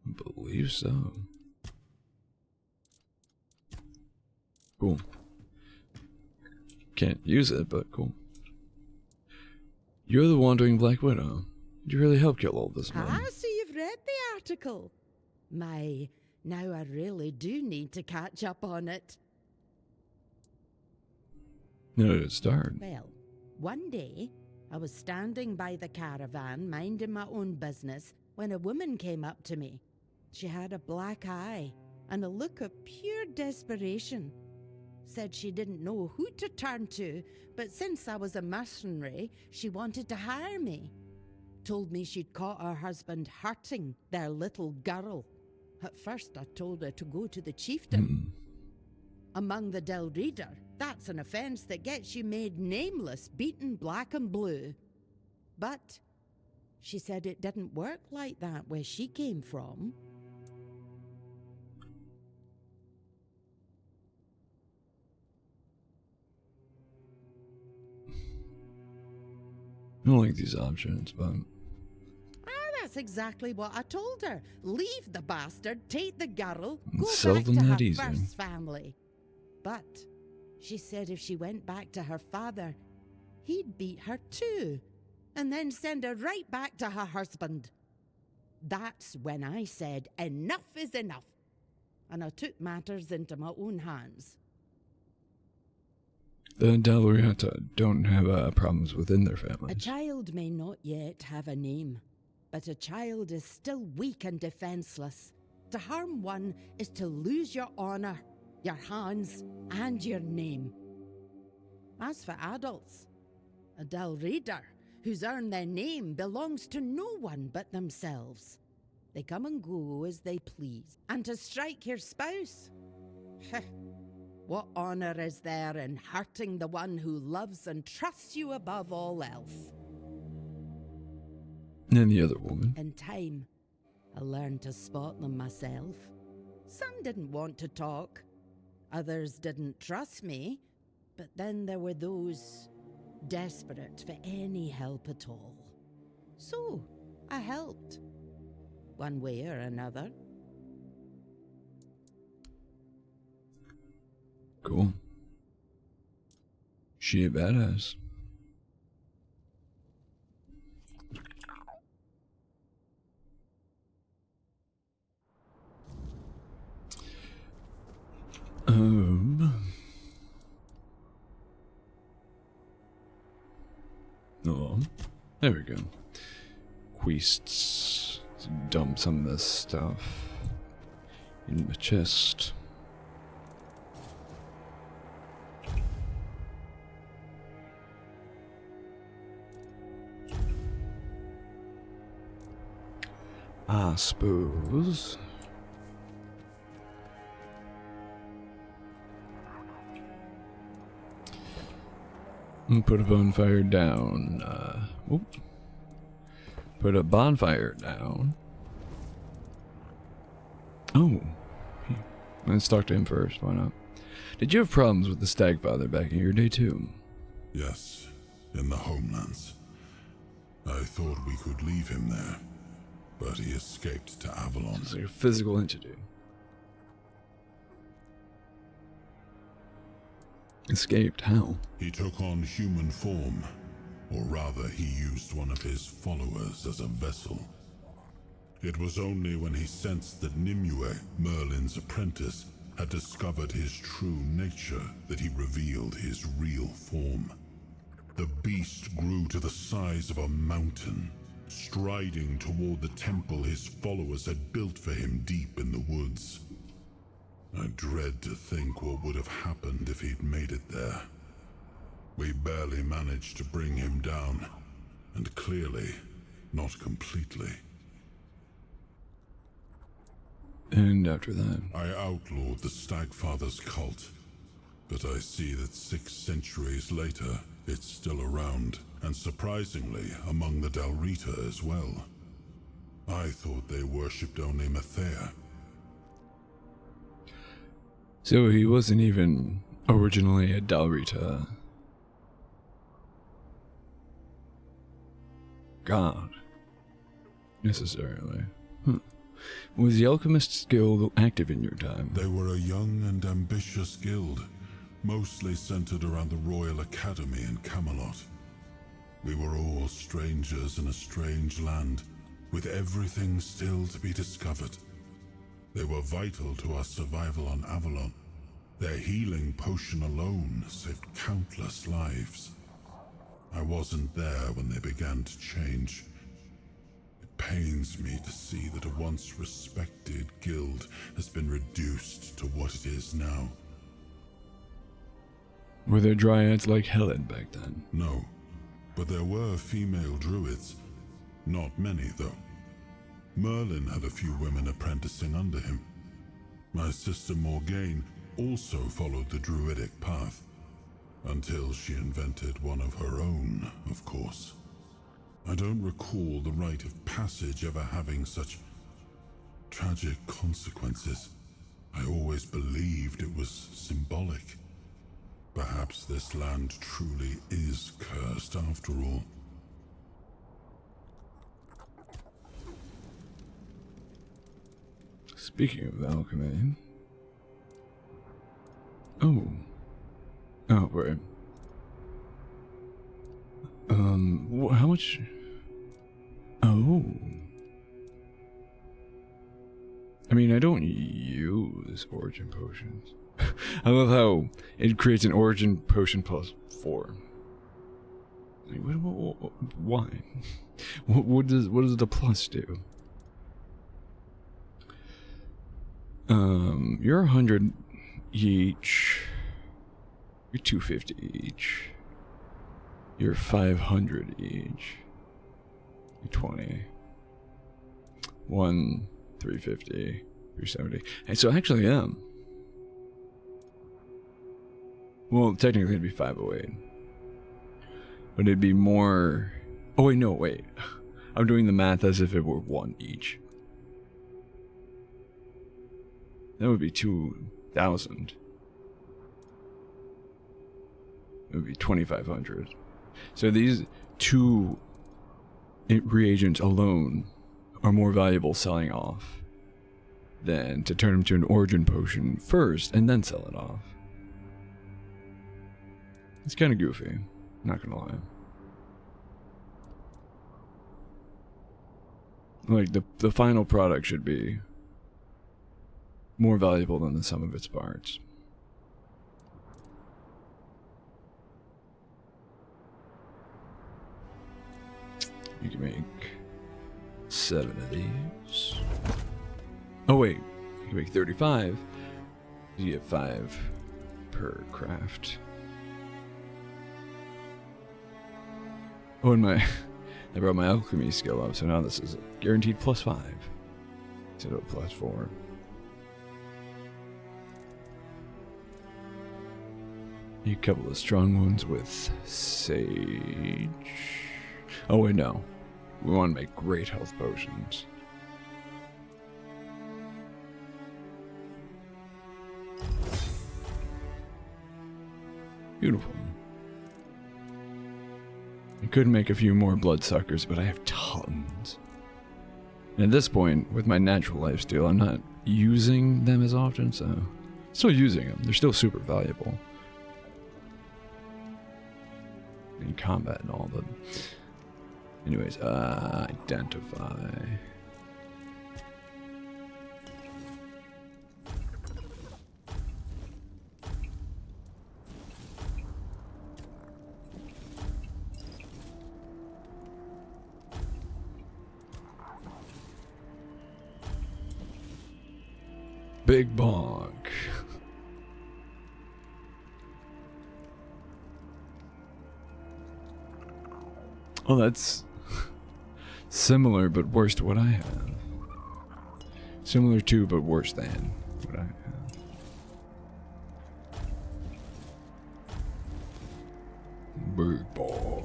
[SPEAKER 1] I believe so. Cool. Can't use it, but cool. You're the Wandering Black Widow. Did you really help kill all this men?
[SPEAKER 9] Ah, so you've read the article. My, now I really do need to catch up on it.
[SPEAKER 1] No, it started.
[SPEAKER 9] Well, one day, I was standing by the caravan, minding my own business, when a woman came up to me. She had a black eye and a look of pure desperation. Said she didn't know who to turn to, but since I was a mercenary, she wanted to hire me. Told me she'd caught her husband hurting their little girl. At first I told her to go to the chieftain. Among the Dál Riat-nah, that's an offence that gets you made nameless, beaten black and blue. But she said it didn't work like that where she came from.
[SPEAKER 1] I don't like these options, but...
[SPEAKER 9] That's exactly what I told her. Leave the bastard, take the girl, go
[SPEAKER 1] Sell
[SPEAKER 9] back
[SPEAKER 1] them
[SPEAKER 9] to her
[SPEAKER 1] that easy.
[SPEAKER 9] first family. But she said if she went back to her father, he'd beat her too, and then send her right back to her husband. That's when I said, enough is enough, and I took matters into my own hands.
[SPEAKER 1] The Dál Riat-nah don't have problems within their families.
[SPEAKER 9] A child may not yet have a name, but a child is still weak and defenseless. To harm one is to lose your honor, your hands, and your name. As for adults, a Dál Riat-nah who's earned their name belongs to no one but themselves. They come and go as they please. And to strike your spouse? What honor is there in hurting the one who loves and trusts you above all else?
[SPEAKER 1] And the other woman.
[SPEAKER 9] In time, I learned to spot them myself. Some didn't want to talk. Others didn't trust me. But then there were those desperate for any help at all. So, I helped. One way or another.
[SPEAKER 1] Cool. She a badass. Oh, there we go. Quests. Let's dump some of this stuff. In the chest. I suppose. Put a bonfire down. Put a bonfire down. Oh. Let's talk to him first. Why not? Did you have problems with the Stagfather back in your day, too?
[SPEAKER 6] Yes, in the homelands. I thought we could leave him there, but he escaped to Avalon.
[SPEAKER 1] It's like a physical entity. Escaped? How?
[SPEAKER 6] He took on human form, or rather, he used one of his followers as a vessel. It was only when he sensed that Nimue, Merlin's apprentice, had discovered his true nature that he revealed his real form. The beast grew to the size of a mountain, striding toward the temple his followers had built for him deep in the woods. I dread to think what would have happened if he'd made it there. We barely managed to bring him down, and clearly, not completely.
[SPEAKER 1] And after that?
[SPEAKER 6] I outlawed the Stagfather's cult, but I see that 6 centuries later, it's still around, and surprisingly, among the Dál Riat-nah as well. I thought they worshipped only Mathea.
[SPEAKER 1] So he wasn't even originally a Dál Riat-nah god, necessarily. Was the Alchemist's Guild active in your time?
[SPEAKER 6] They were a young and ambitious guild, mostly centered around the Royal Academy in Camelot. We were all strangers in a strange land, with everything still to be discovered. They were vital to our survival on Avalon. Their healing potion alone saved countless lives. I wasn't there when they began to change. It pains me to see that a once respected guild has been reduced to what it is now.
[SPEAKER 1] Were there dryads like Helen back then?
[SPEAKER 6] No, but there were female druids. Not many, though. Merlin had a few women apprenticing under him. My sister Morgaine also followed the druidic path, until she invented one of her own, of course. I don't recall the rite of passage ever having such tragic consequences. I always believed it was symbolic. Perhaps this land truly is cursed after all.
[SPEAKER 1] Speaking of alchemy... Oh, right. How much... Oh. I mean, I don't use origin potions. I love how it creates an origin potion plus 4. Like, why? What does the plus do? You're 100 each. You're 250 each. You're 500 each. You're 20. 350. 370. And so actually, well, technically it'd be 508. But it'd be more... Oh, wait, no, wait. I'm doing the math as if it were 1 each. That would be 2,000. It would be 2,500. So these 2 reagents alone are more valuable selling off than to turn them to an origin potion first and then sell it off. It's kind of goofy, not gonna lie. Like, the final product should be more valuable than the sum of its parts. You can make 7 of these. Oh wait, You can make 35. You get 5 per craft. Oh, and I brought my alchemy skill up, so now this is guaranteed +5 instead of +4. A couple of strong ones with sage. Oh wait, no. We want to make great health potions. Beautiful. I could make a few more bloodsuckers, but I have tons. And at this point, with my natural lifesteal, I'm not using them as often, so still using them. They're still super valuable in combat and all, but anyways, identify. Big bonk. Oh, that's similar but worse to what I have. Similar to but worse than what I have. Big bonk.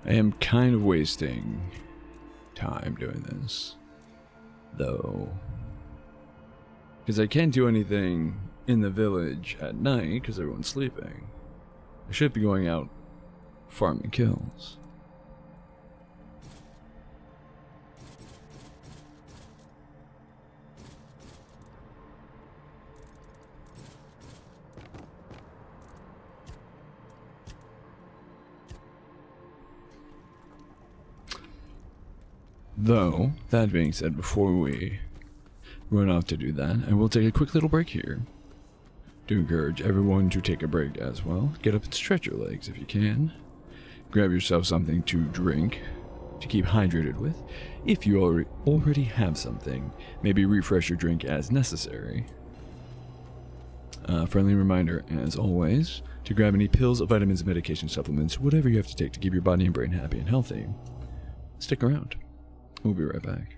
[SPEAKER 1] I am kind of wasting time doing this, though, because I can't do anything in the village at night because everyone's sleeping. I should be going out farming kills. Though, that being said, before we run off to do that, I will take a quick little break here to encourage everyone to take a break as well. Get up and stretch your legs if you can. Grab yourself something to drink to keep hydrated with. If you already have something, maybe refresh your drink as necessary. Friendly reminder, as always, to grab any pills, vitamins, medication, supplements, whatever you have to take to keep your body and brain happy and healthy. Stick around. We'll be right back.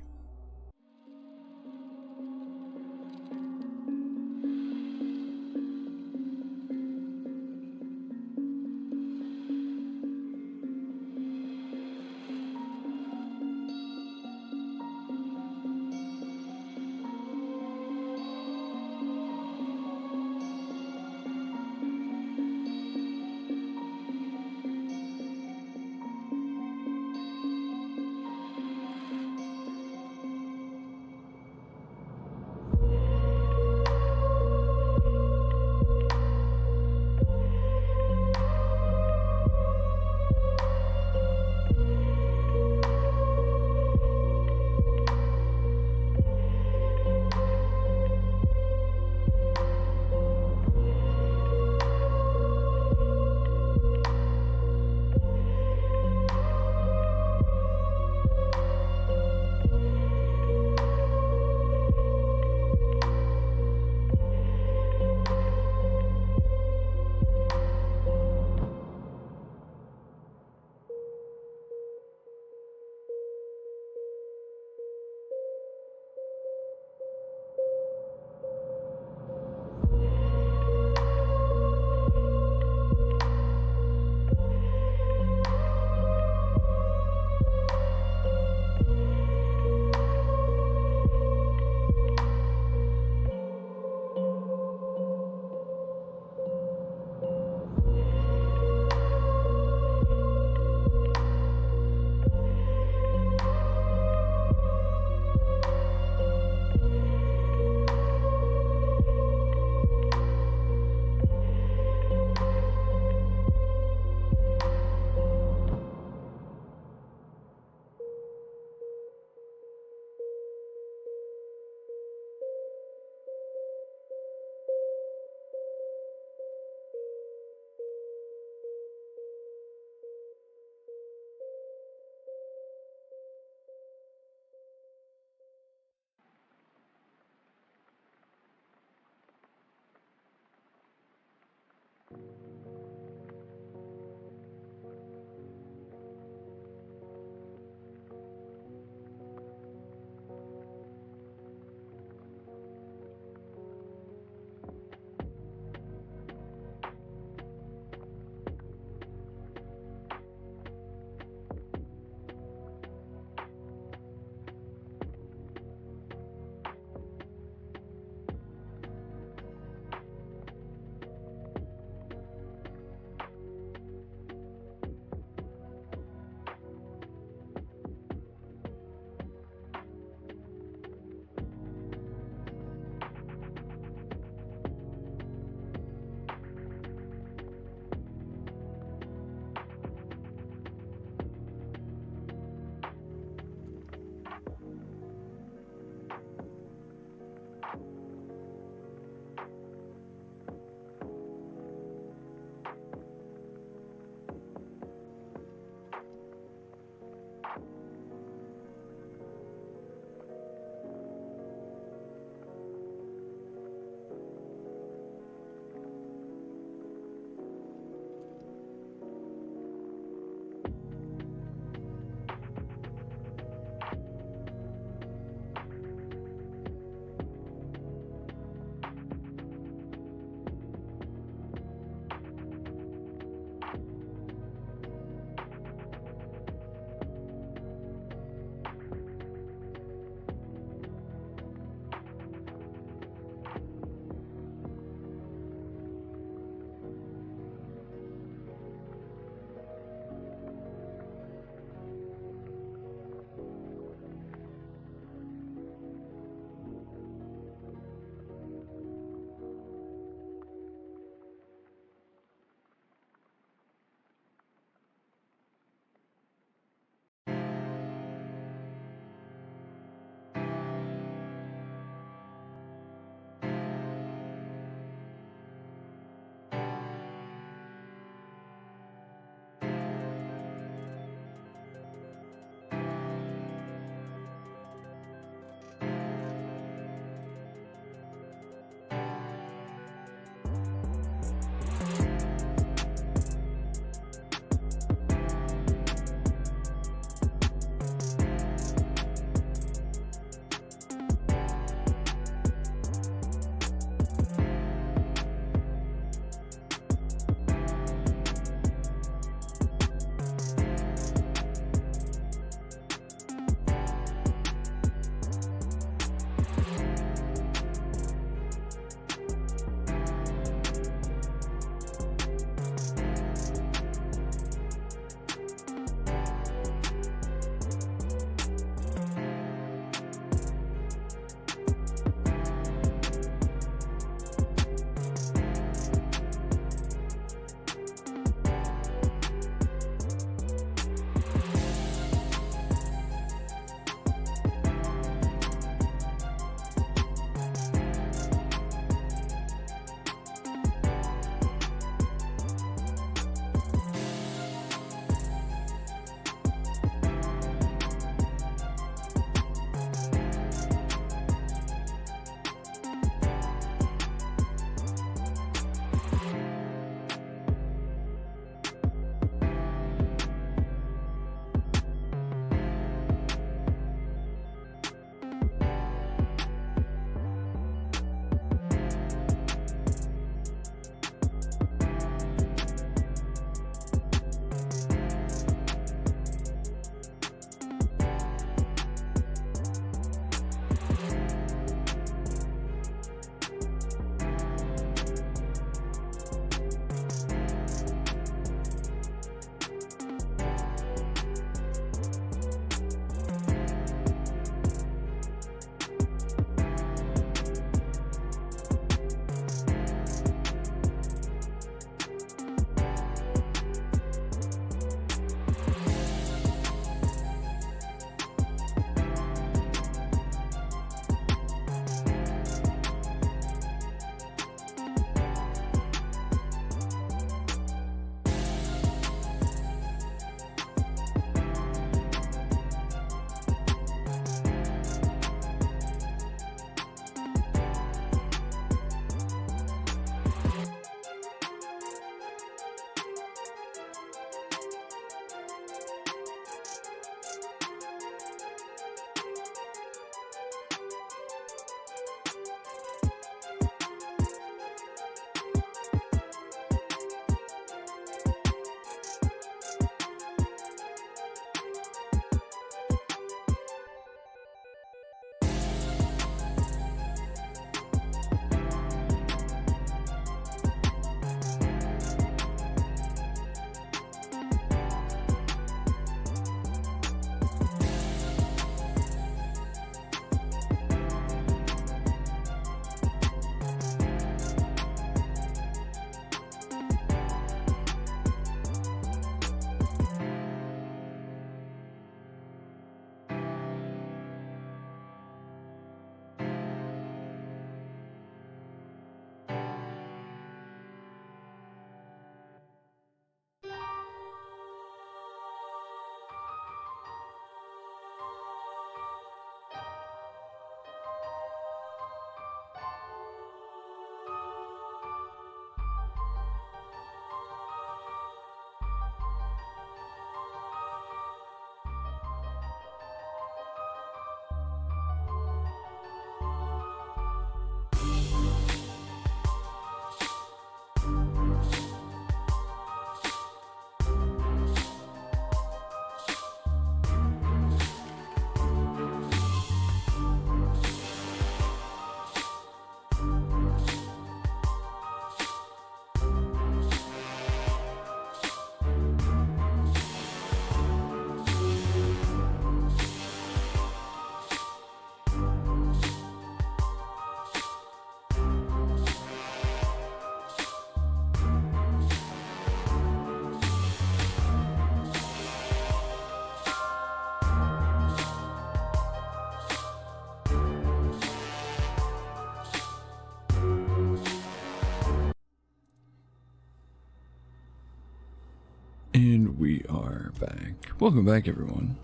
[SPEAKER 1] And we are back. Welcome back, everyone.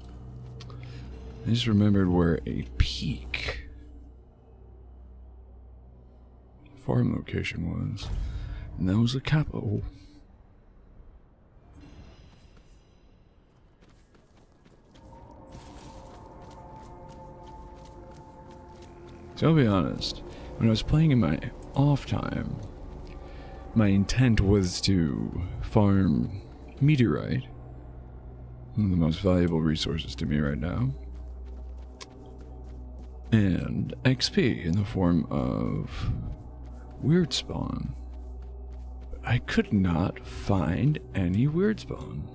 [SPEAKER 1] I just remembered where a peak farm location was. And that was a capo. So I'll be honest, when I was playing in my off time, my intent was to farm meteorite, one of the most valuable resources to me right now, and XP in the form of weird spawn. I could not find any weird spawn.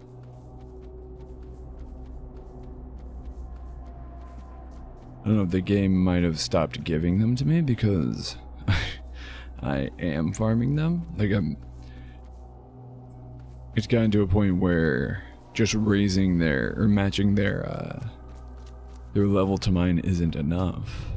[SPEAKER 1] I don't know if the game might have stopped giving them to me because I am farming them. Like it's gotten to a point where just raising their or matching their level to mine isn't enough.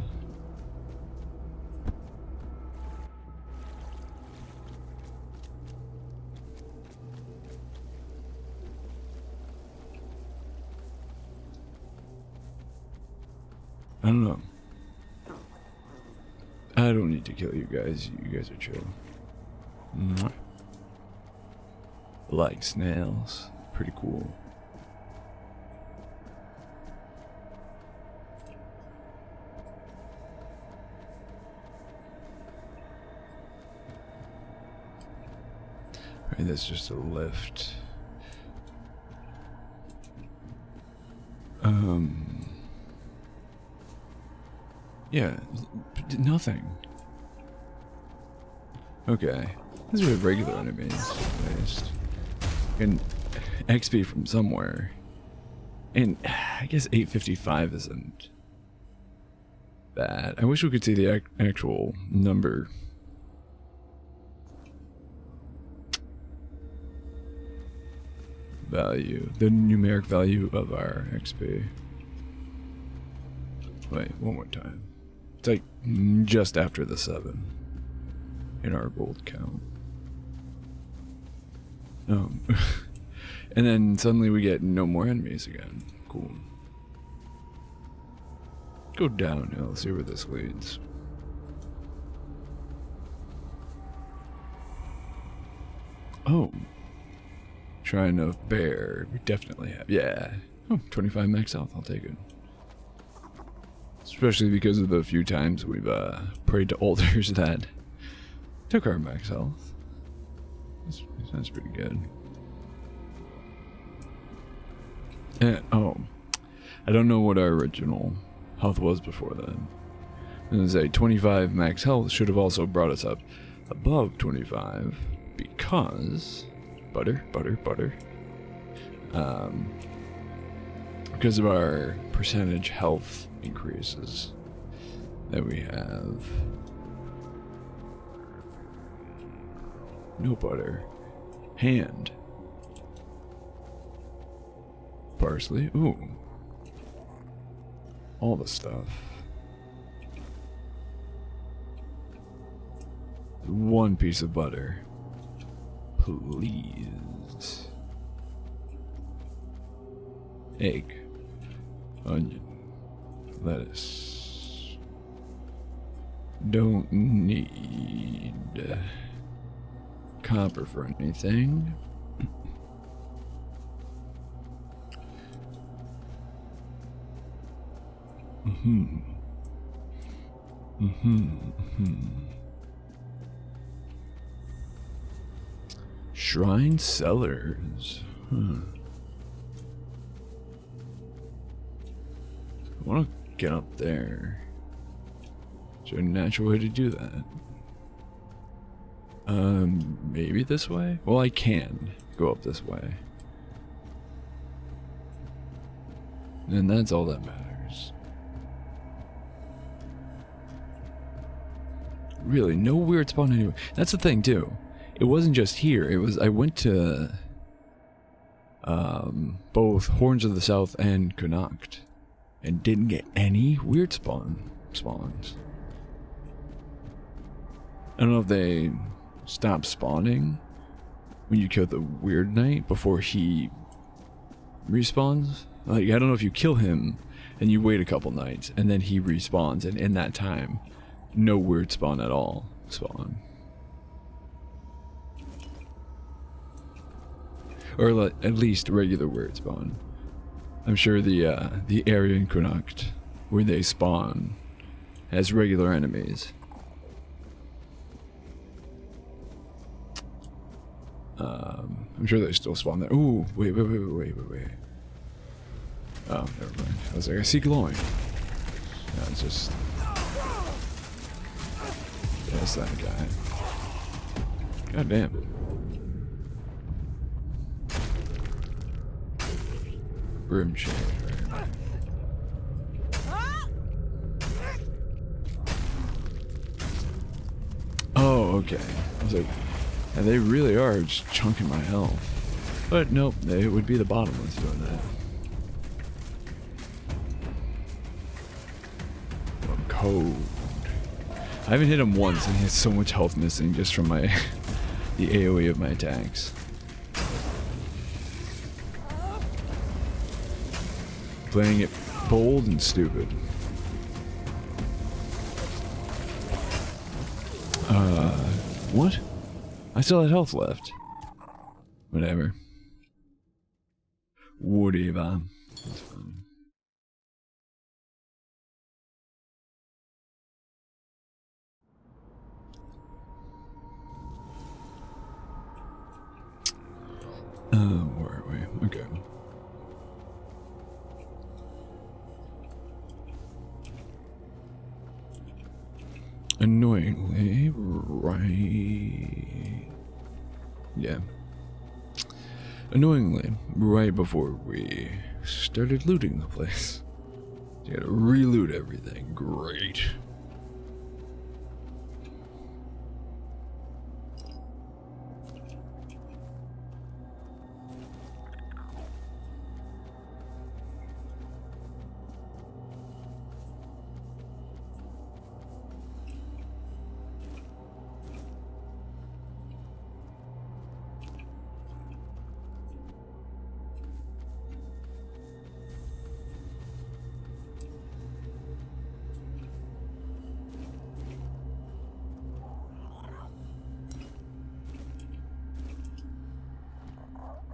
[SPEAKER 1] I don't know. I don't need to kill you guys. You guys are chill. Mwah. Like snails. Pretty cool. Alright, that's just a lift. Yeah, nothing. Okay. These are regular enemies, at least. And XP from somewhere. And I guess 855 isn't bad. I wish we could see the actual number. Value. The numeric value of our XP. Wait, one more time. It's like just after the 7 in our gold count. And then suddenly we get no more enemies again. Cool. Go downhill, see where this leads. Oh. Shrine of Bear. We definitely have. Yeah. Oh, 25 max health. I'll take it. Especially because of the few times we've prayed to altars that took our max health. That's pretty good. And, oh, I don't know what our original health was before then. I'm gonna say 25 max health should have also brought us up above 25 because butter. Because of our percentage health increases that we have. No butter. Hand. Parsley. Ooh. All the stuff. One piece of butter. Please. Egg. Onion. Lettuce. Don't need copper for anything. Shrine cellars. I want to get up there. Is there a natural way to do that? Maybe this way? Well, I can go up this way. And that's all that matters. Really, no weird spawn anywhere. That's the thing, too. It wasn't just here. It was, I went to both Horns of the South and Connacht and didn't get any weird spawns. I don't know if they stopped spawning when you killed the Weird Knight before he respawns. Like, I don't know if you kill him and you wait a couple nights and then he respawns, and in that time, no weird spawn at all spawn. Or at least regular weird spawn. I'm sure the Aryan Connacht, where they spawn, has regular enemies. I'm sure they still spawn there. Ooh, wait. Oh, never mind. I was like, I see glowing. No, it's just... That's that guy. God damn. Brim shade, right? Oh, okay. I was like, yeah, they really are just chunking my health. But nope, it would be the bottomless doing that. I'm cold. I haven't hit him once and he has so much health missing just from my the AoE of my attacks. Playing it bold and stupid. What? I still had health left. Whatever. Whatever. That's fine. Where are we? Okay. Annoyingly, right... Yeah. Annoyingly, right before we started looting the place. You gotta re-loot everything. Great.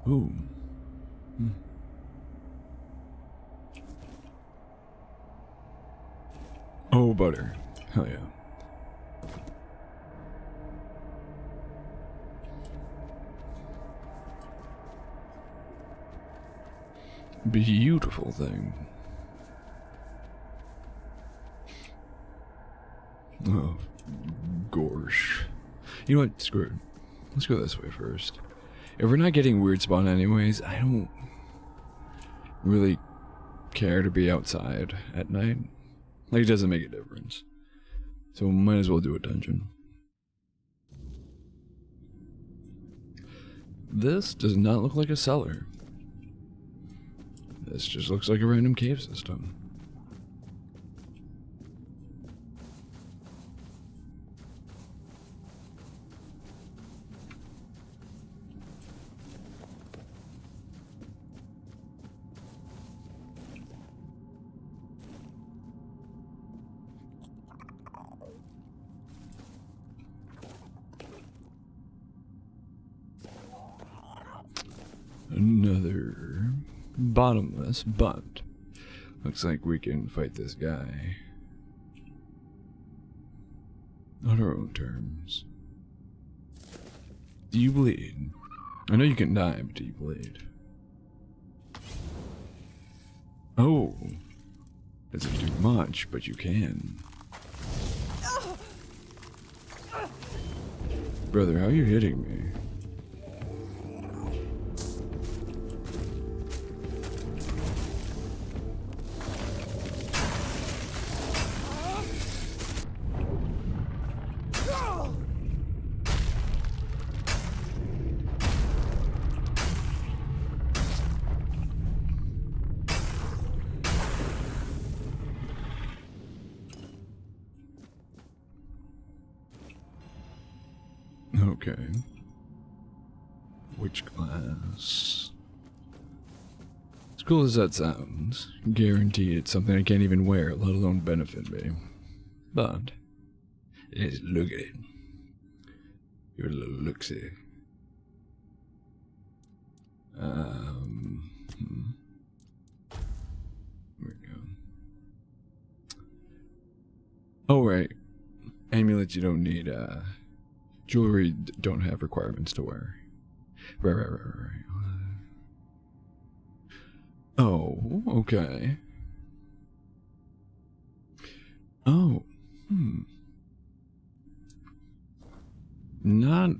[SPEAKER 1] Ooh. Oh, butter. Hell yeah. Beautiful thing. Oh, gorsh. You know what? Screw it. Let's go this way first. If we're not getting weird spawn anyways, I don't really care to be outside at night. Like, it doesn't make a difference. So might as well do a dungeon. This does not look like a cellar. This just looks like a random cave system. Another bottomless, but looks like we can fight this guy on our own terms. Do you bleed? I know you can die, but do you bleed? Oh, doesn't do much, but you can. Brother, how are you hitting me? Okay. Which class? As cool as that sounds, guaranteed it's something I can't even wear, let alone benefit me. But, let's look at it. Give it a little look-see. There we go. Oh, right. Amulets you don't need, jewelry don't have requirements to wear. Right. Oh, okay. Oh, Not...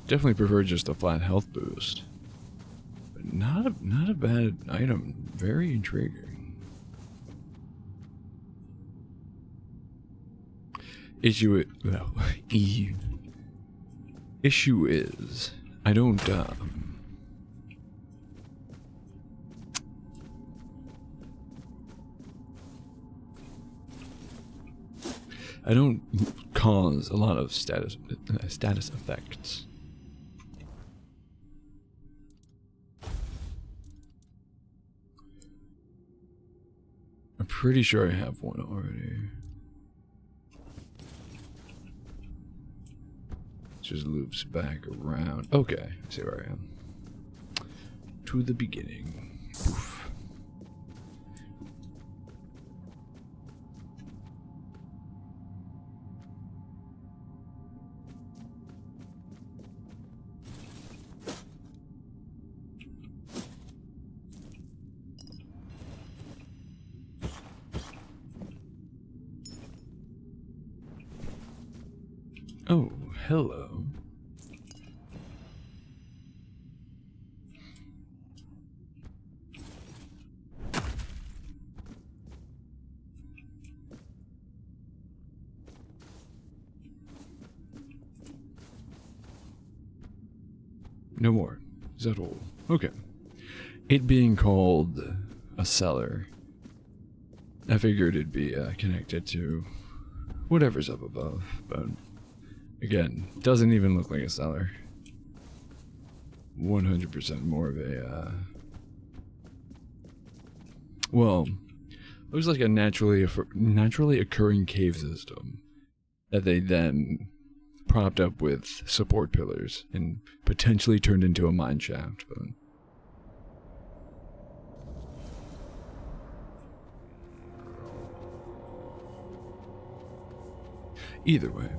[SPEAKER 1] Definitely prefer just a flat health boost. But not a bad item. Very intriguing. Issue is, I don't, I don't cause a lot of status effects. I'm pretty sure I have one already. Just loops back around. Okay, I see where I am. To the beginning. Oof. Oh, hello. No more. Is that all? Okay. It being called a cellar, I figured it'd be connected to whatever's up above, but again, doesn't even look like a cellar. 100% more of a, well, looks like a naturally occurring cave system that they then propped up with support pillars and potentially turned into a mine shaft, but either way.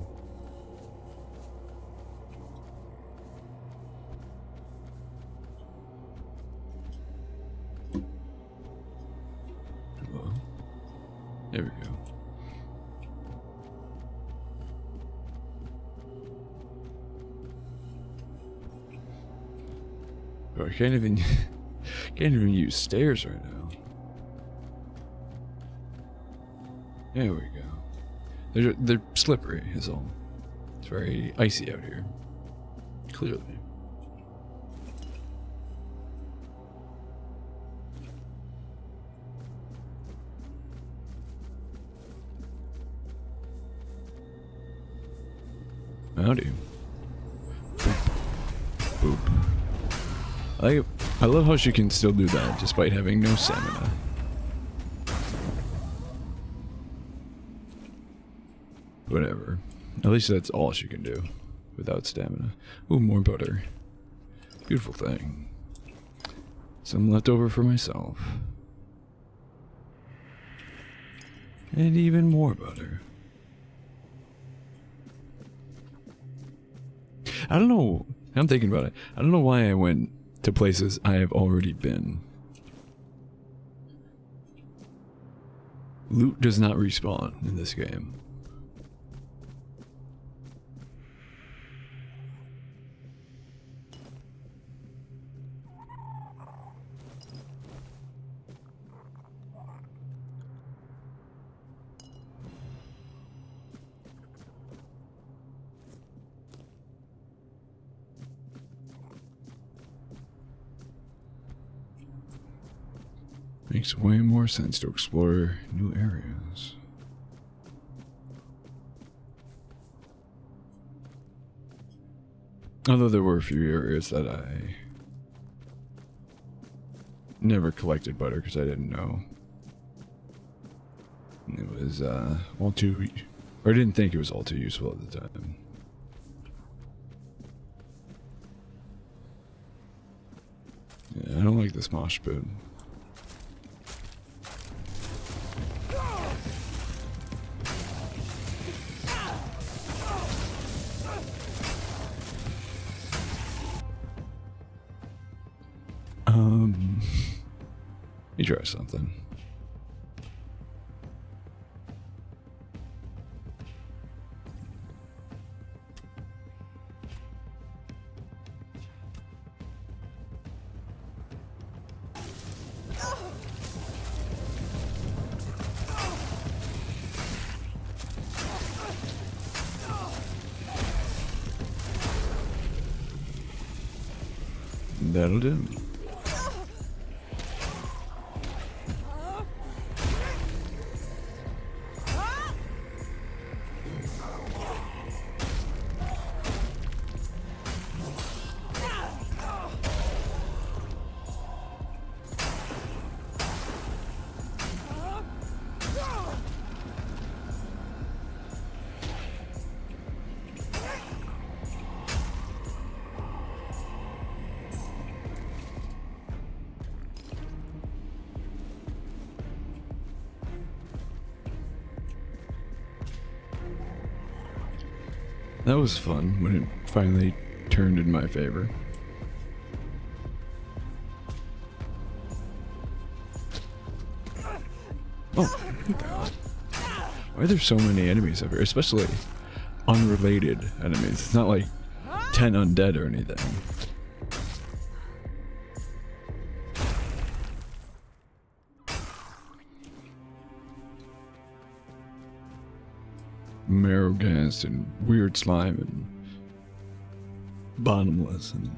[SPEAKER 1] Well, there we go. Oh, I can't even use stairs right now. There we go. They're slippery is all. It's very icy out here. Clearly. Howdy. Boop. Boop. I love how she can still do that despite having no stamina. Whatever. At least that's all she can do without stamina. Ooh, more butter. Beautiful thing. Some left over for myself. And even more butter. I don't know. I'm thinking about it. I don't know why I went to places I have already been. Loot does not respawn in this game. Makes way more sense to explore new areas. Although there were a few areas that I never collected butter because I didn't know. It was all too, or I didn't think it was all too useful at the time. Yeah, I don't like this mosh pit. Let me try something. That'll do. That was fun when it finally turned in my favor. Oh, what the hell? Why are there so many enemies up here? Especially unrelated enemies. It's not like 10 undead or anything. Marrow gas and weird slime and bottomless and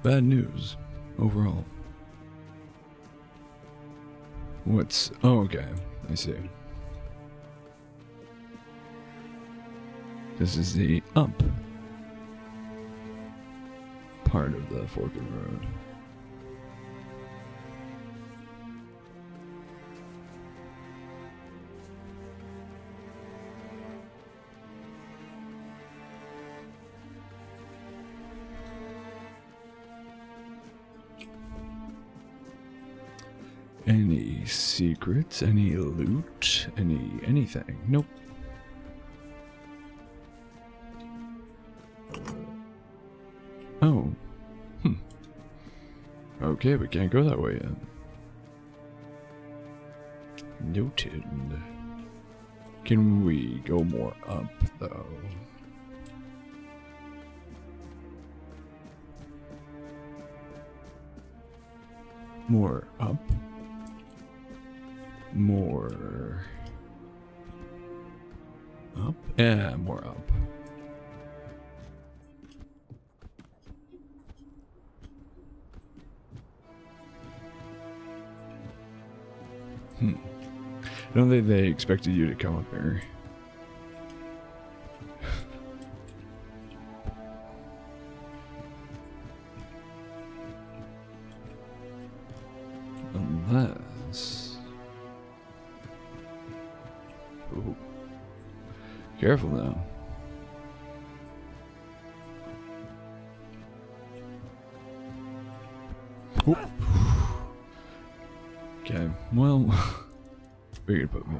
[SPEAKER 1] bad news overall. What's... oh, okay, I see. This is the up part of the fork of the road. Any secrets? Any loot? Anything? Nope. Oh. Okay, we can't go that way yet. Noted. Can we go more up, though? More up? More up? Yeah, more up. I don't think they expected you to come up here. Unless... ooh. Careful now. Oop. Okay, well, where you gonna put me?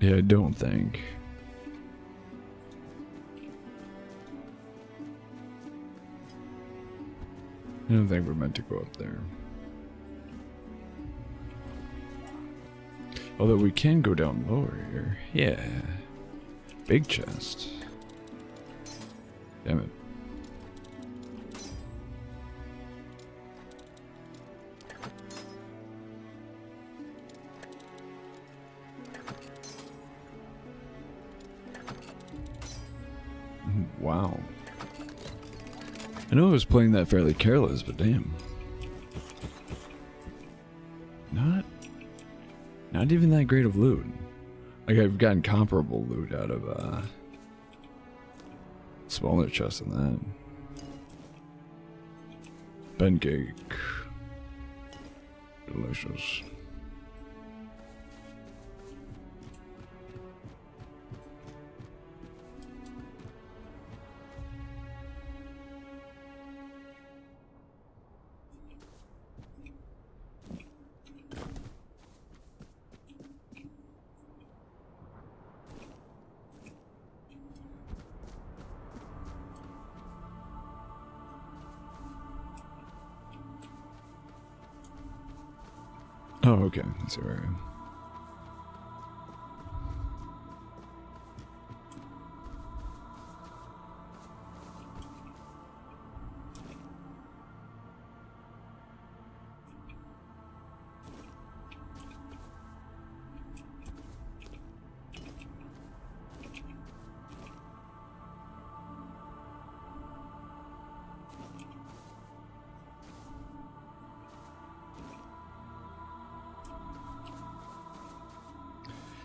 [SPEAKER 1] Yeah, I don't think. I don't think we're meant to go up there. Although we can go down lower here. Yeah. Big chest. Damn it. Wow. I know I was playing that fairly careless, but damn. not even that great of loot. Like, I've gotten comparable loot out of, smaller chests than that. Pancake. Delicious. Oh, okay. That's where I am.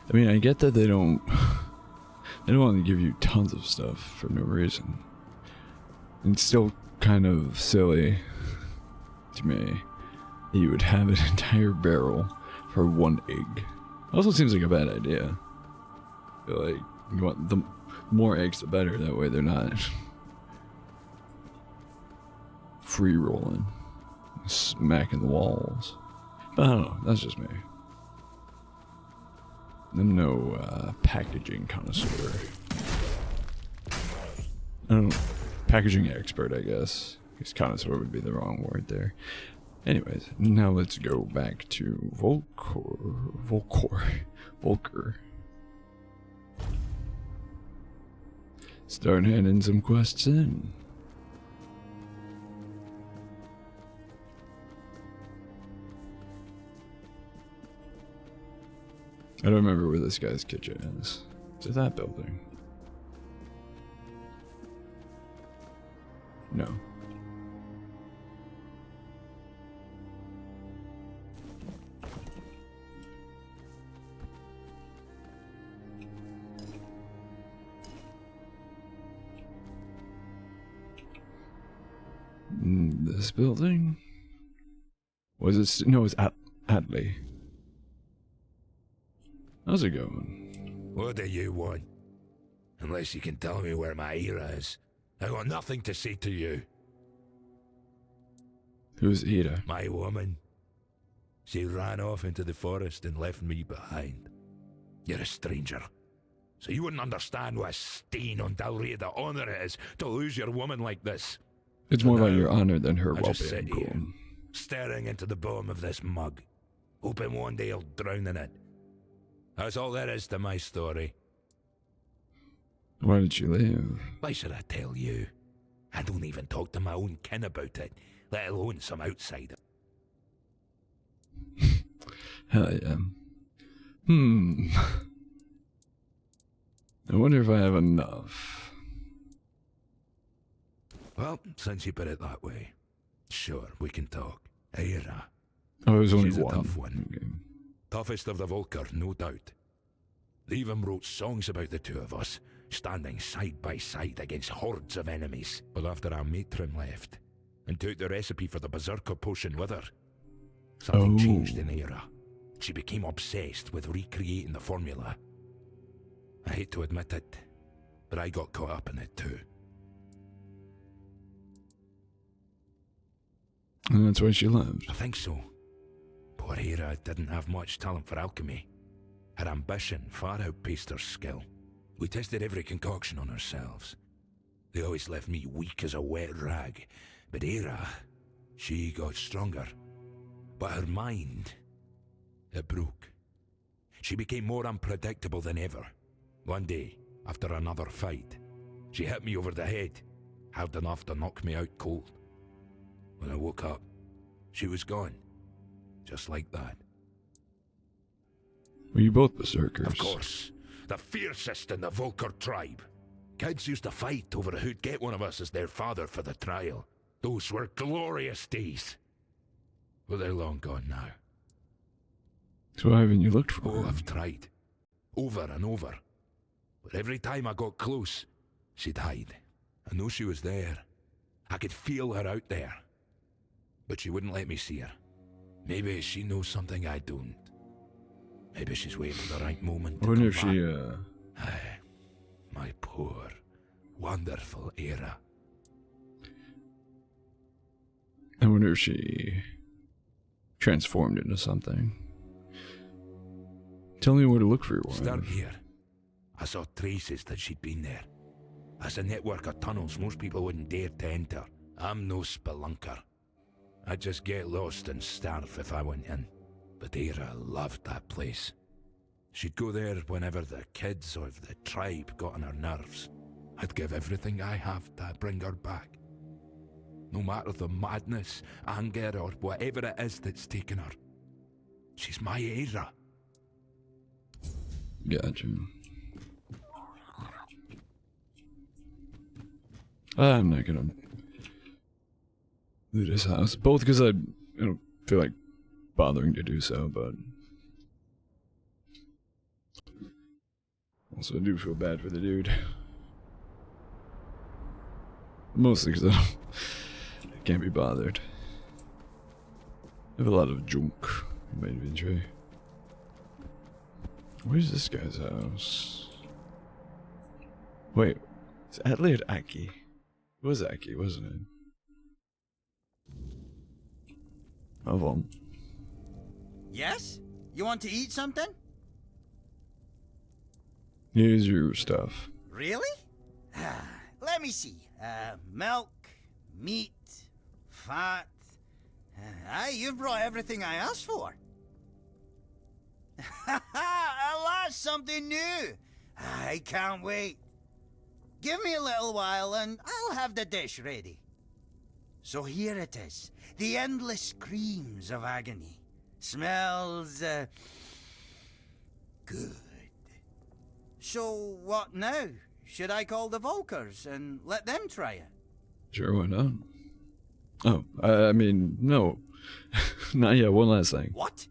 [SPEAKER 1] I mean, I get that they don't want to give you tons of stuff for no reason. It's still kind of silly to me that you would have an entire barrel for one egg. Also seems like a bad idea. Like, you want the more eggs the better, that way they're not free rolling, smacking the walls. But I don't know, that's just me. I'm no packaging connoisseur. I don't know, packaging expert, I guess. Because connoisseur would be the wrong word there. Anyways, now let's go back to Volker. Start handing some quests in. I don't remember where this guy's kitchen is. Is it that building? No. This building? Was it? No, it's Atlee. How's it going?
[SPEAKER 10] What do you want? Unless you can tell me where my Ira is, I got nothing to say to you.
[SPEAKER 1] Who's Ira?
[SPEAKER 10] My woman. She ran off into the forest and left me behind. You're a stranger, so you wouldn't understand what a stain on Dál Riat-nah's honor it is to lose your woman like this.
[SPEAKER 1] It's more about your honor than her
[SPEAKER 10] I just sit
[SPEAKER 1] well-being.
[SPEAKER 10] here,
[SPEAKER 1] Cool.
[SPEAKER 10] staring into the bottom of this mug, hoping one day I'll drown in it. That's all there is to my story.
[SPEAKER 1] Why did she leave?
[SPEAKER 10] Why should I tell you? I don't even talk to my own kin about it, let alone some outsider.
[SPEAKER 1] Hell yeah. I wonder if I have enough.
[SPEAKER 10] Well, since you put it that way, sure, we can talk. Ira.
[SPEAKER 1] Oh, it was only
[SPEAKER 10] She's
[SPEAKER 1] one.
[SPEAKER 10] a tough one.
[SPEAKER 1] Okay.
[SPEAKER 10] Toughest of the Volker, no doubt. They even wrote songs about the two of us, standing side by side against hordes of enemies. But after our matron left, and took the recipe for the Berserker potion with her, something changed in Ira. She became obsessed with recreating the formula. I hate to admit it, but I got caught up in it too.
[SPEAKER 1] And that's why she left.
[SPEAKER 10] I think so. Poor Ira didn't have much talent for alchemy. Her ambition far outpaced her skill. We tested every concoction on ourselves. They always left me weak as a wet rag. But Ira, she got stronger. But her mind, it broke. She became more unpredictable than ever. One day, after another fight, she hit me over the head, hard enough to knock me out cold. When I woke up, she was gone. Just like that.
[SPEAKER 1] Were you both berserkers?
[SPEAKER 10] Of course. The fiercest in the Volker tribe. Kids used to fight over who'd get one of us as their father for the trial. Those were glorious days. But they're long gone now.
[SPEAKER 1] So why haven't you looked for
[SPEAKER 10] Oh,
[SPEAKER 1] her?
[SPEAKER 10] I've tried. Over and over. But every time I got close, she'd hide. I know she was there. I could feel her out there. But she wouldn't let me see her. Maybe she knows something I don't. Maybe she's waiting for the right moment
[SPEAKER 1] I
[SPEAKER 10] to
[SPEAKER 1] wonder
[SPEAKER 10] come
[SPEAKER 1] if she,
[SPEAKER 10] back. Aye, my poor, wonderful Era.
[SPEAKER 1] I wonder if she transformed into something. Tell me where to look for your wife.
[SPEAKER 10] Start here. I saw traces that she'd been there. That's a network of tunnels most people wouldn't dare to enter. I'm no spelunker. I'd just get lost and starve if I went in. But Era loved that place. She'd go there whenever the kids or the tribe got on her nerves. I'd give everything I have to bring her back. No matter the madness, anger, or whatever it is that's taken her. She's my Era.
[SPEAKER 1] Gotcha. I'm not gonna do this house. Both because I don't feel like bothering to do so, but also I do feel bad for the dude. Mostly because I can't be bothered. I have a lot of junk in my inventory. Where's this guy's house? Wait, it's Adelaide Aki. It was Aki, wasn't it? Oh well.
[SPEAKER 11] Yes? You want to eat something?
[SPEAKER 1] Here's your stuff.
[SPEAKER 11] Really? Let me see. Milk, meat, fat. Aye, you've brought everything I asked for. Alas, something new. I can't wait. Give me a little while and I'll have the dish ready. So here it is. The endless screams of agony. Smells, good. So what now? Should I call the Volkers and let them try it?
[SPEAKER 1] Sure, why not? Oh, I mean, no. Not yet, one last thing.
[SPEAKER 11] What?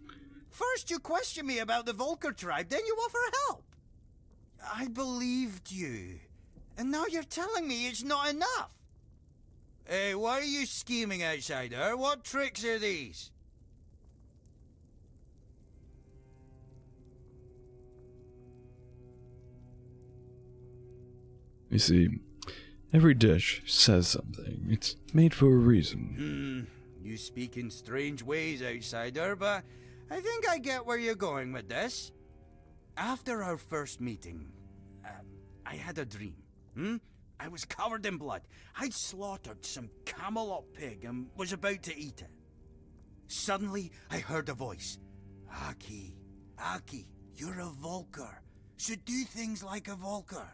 [SPEAKER 11] First you question me about the Volker tribe, then you offer help. I believed you. And now you're telling me it's not enough. Hey, why are you scheming, outsider? What tricks are these?
[SPEAKER 1] You see, every dish says something. It's made for a reason.
[SPEAKER 11] You speak in strange ways, outsider, but I think I get where you're going with this. After our first meeting, I had a dream. I was covered in blood. I'd slaughtered some Camelot pig and was about to eat it. Suddenly, I heard a voice. Aki, you're a Volker. Should do things like a Volker.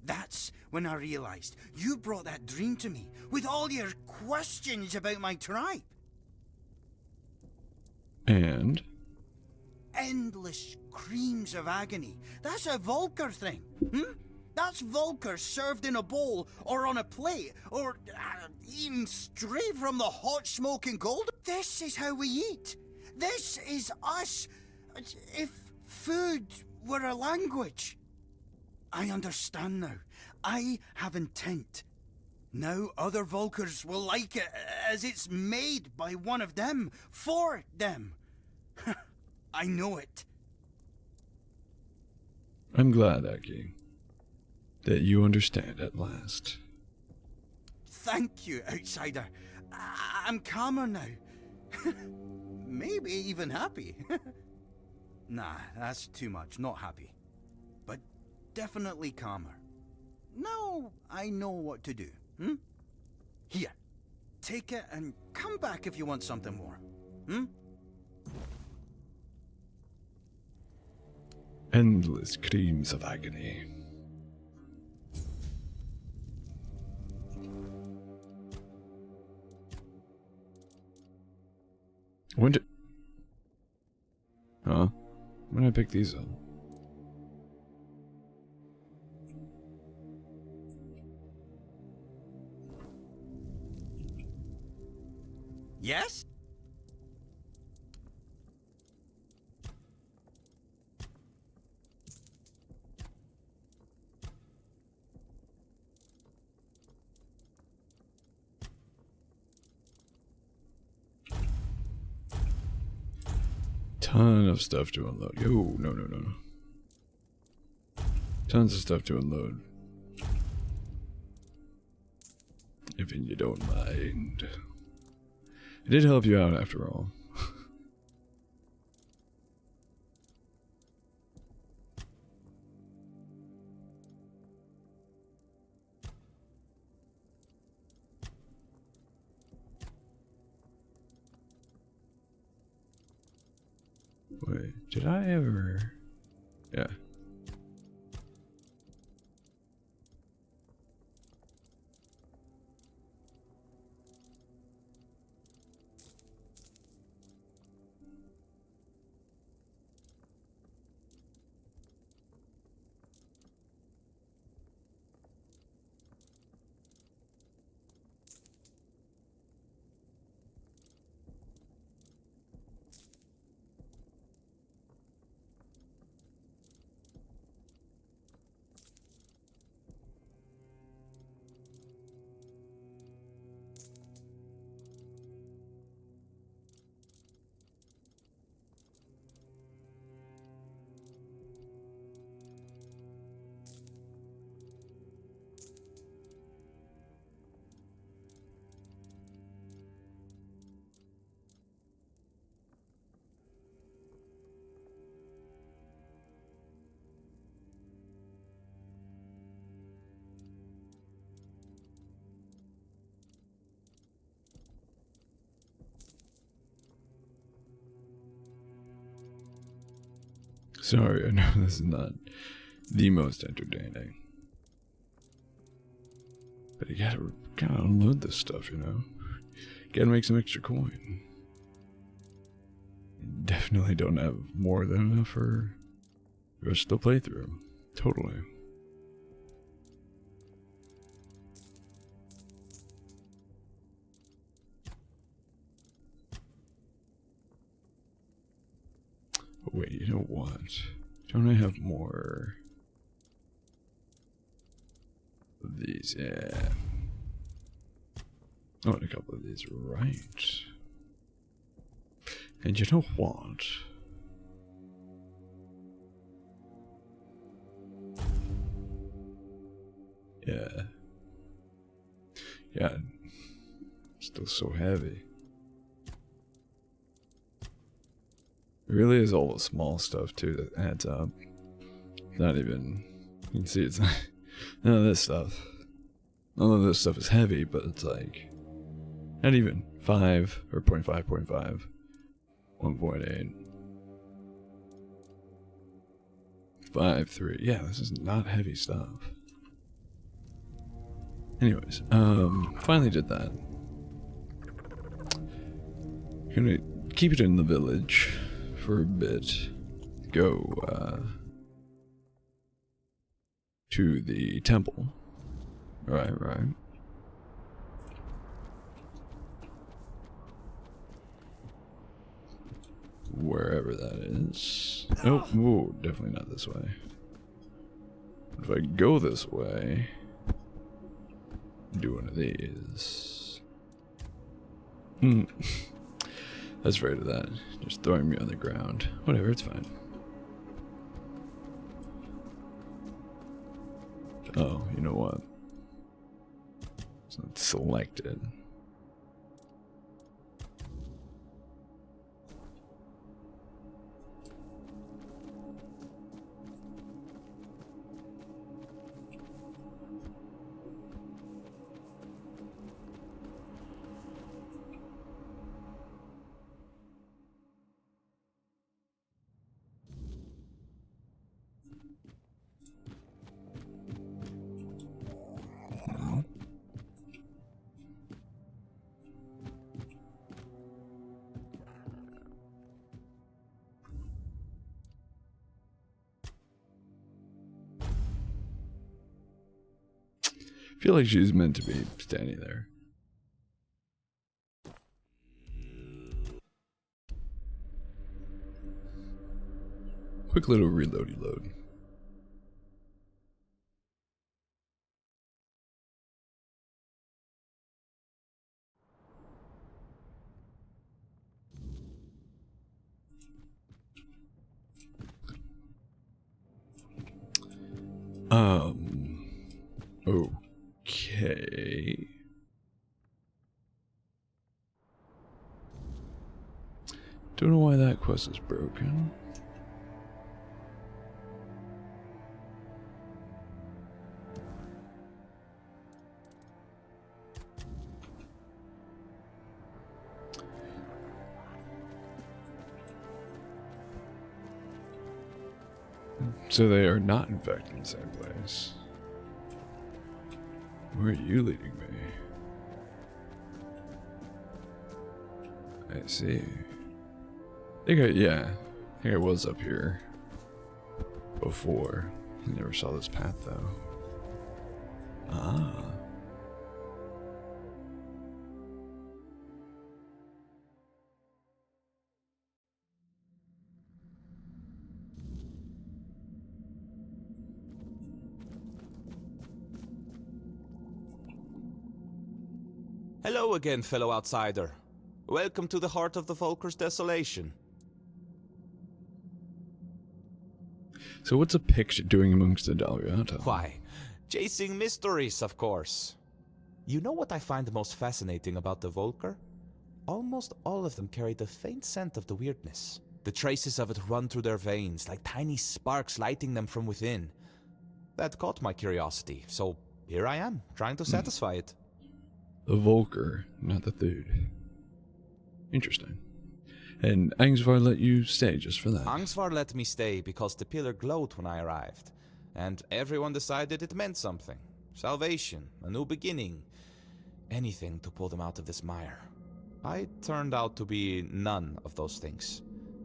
[SPEAKER 11] That's when I realized you brought that dream to me with all your questions about my tribe.
[SPEAKER 1] And?
[SPEAKER 11] Endless screams of agony. That's a Volker thing. That's Volker served in a bowl or on a plate or eaten straight from the hot smoking cold. This is how we eat. This is us. If food were a language. I understand now. I have intent. Now other Volkers will like it as it's made by one of them, for them. I know it.
[SPEAKER 1] I'm glad, Aki, that you understand at last.
[SPEAKER 11] Thank you, outsider. I'm calmer now. Maybe even happy. Nah, that's too much. Not happy. But definitely calmer. Now I know what to do. Here, take it and come back if you want something more.
[SPEAKER 1] Endless screams of agony. When did... Huh? When did I pick these up?
[SPEAKER 11] Yes?
[SPEAKER 1] enough stuff to unload. Oh, no, no, no. Tons of stuff to unload. If you don't mind. It did help you out after all. Wait, did I ever? Yeah. Sorry, I know this is not the most entertaining. But you gotta unload this stuff, you know? Gotta make some extra coin. You definitely don't have more than enough for the rest of the playthrough. Totally. But wait, you know what? Don't I have more of these? Yeah. Oh, and a couple of these, right. And you know what? Yeah. Yeah. Still so heavy. It really is all the small stuff too that adds up. Not even, you can see it's not, none of this stuff. None of this stuff is heavy, but it's like, not even 5 or 0.5, 0.5, 1.8, 5, 3. Yeah, this is not heavy stuff. Anyways, finally did that. Gonna keep it in the village for a bit. Go, to the temple. Right. Wherever that is. Oh, whoa, definitely not this way. If I go this way, do one of these. I was afraid of that. Just throwing me on the ground. Whatever, it's fine. Oh, you know what? It's not selected. I feel like she's meant to be standing there. Quick little reloady load. Okay. Don't know why that quest is broken. So they are not in fact in the same place. Where are you leading me? I see. I think I was up here before. I never saw this path though. Ah.
[SPEAKER 12] Hello again, fellow outsider. Welcome to the heart of the Volker's desolation.
[SPEAKER 1] So what's a Pict doing amongst the Dál Riat-nah?
[SPEAKER 12] Why, chasing mysteries, of course. You know what I find most fascinating about the Volker? Almost all of them carry the faint scent of the weirdness. The traces of it run through their veins, like tiny sparks lighting them from within. That caught my curiosity, so here I am, trying to satisfy it.
[SPEAKER 1] The Volker, not the dude. Interesting. And Angsvar let you stay just for that?
[SPEAKER 12] Angsvar let me stay because the pillar glowed when I arrived, and everyone decided it meant something. Salvation, a new beginning, anything to pull them out of this mire. I turned out to be none of those things.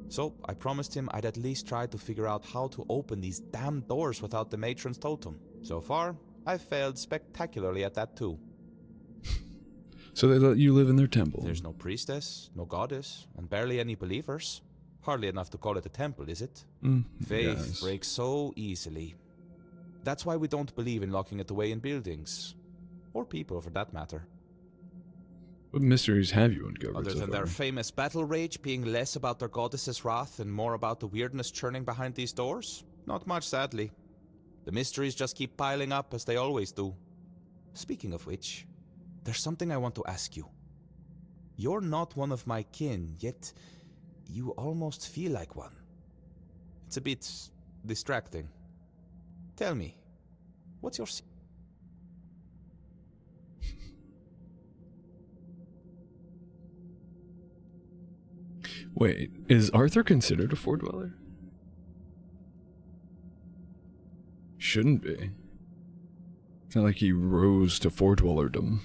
[SPEAKER 12] So I promised him I'd at least try to figure out how to open these damn doors without the matron's totem. So far, I've failed spectacularly at that too.
[SPEAKER 1] So they let you live in their temple?
[SPEAKER 12] There's no priestess, no goddess, and barely any believers. Hardly enough to call it a temple, is it? Faith breaks so easily. That's why we don't believe in locking it away in buildings. Or people, for that matter.
[SPEAKER 1] What mysteries have you uncovered
[SPEAKER 12] Other
[SPEAKER 1] so
[SPEAKER 12] than
[SPEAKER 1] far?
[SPEAKER 12] their famous battle rage being less about their goddess's wrath and more about the weirdness churning behind these doors? Not much, sadly. The mysteries just keep piling up, as they always do. Speaking of which, there's something I want to ask you. You're not one of my kin, yet you almost feel like one. It's a bit distracting. Tell me, what's your...
[SPEAKER 1] Wait, is Arthur considered a Fort Dweller? Shouldn't be. It's not like he rose to Fort Dwellerdom.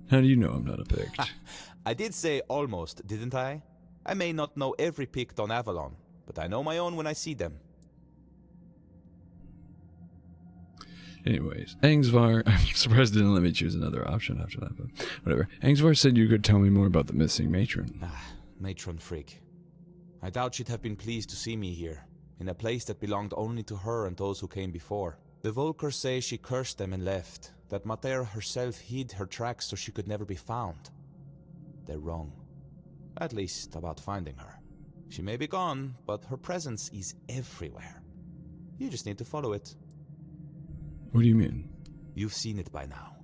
[SPEAKER 1] How do you know I'm not a Pict?
[SPEAKER 12] I did say almost, didn't I? I may not know every Pict on Avalon, but I know my own when I see them.
[SPEAKER 1] Anyways, Angsvar, I'm surprised it didn't let me choose another option after that, but whatever. Angsvar said you could tell me more about the missing matron.
[SPEAKER 12] Matron freak. I doubt she'd have been pleased to see me here, in a place that belonged only to her and those who came before. The Volkers say she cursed them and left, that Mater herself hid her tracks so she could never be found. They're wrong. At least about finding her. She may be gone, but her presence is everywhere. You just need to follow it.
[SPEAKER 1] What do you mean?
[SPEAKER 12] You've seen it by now.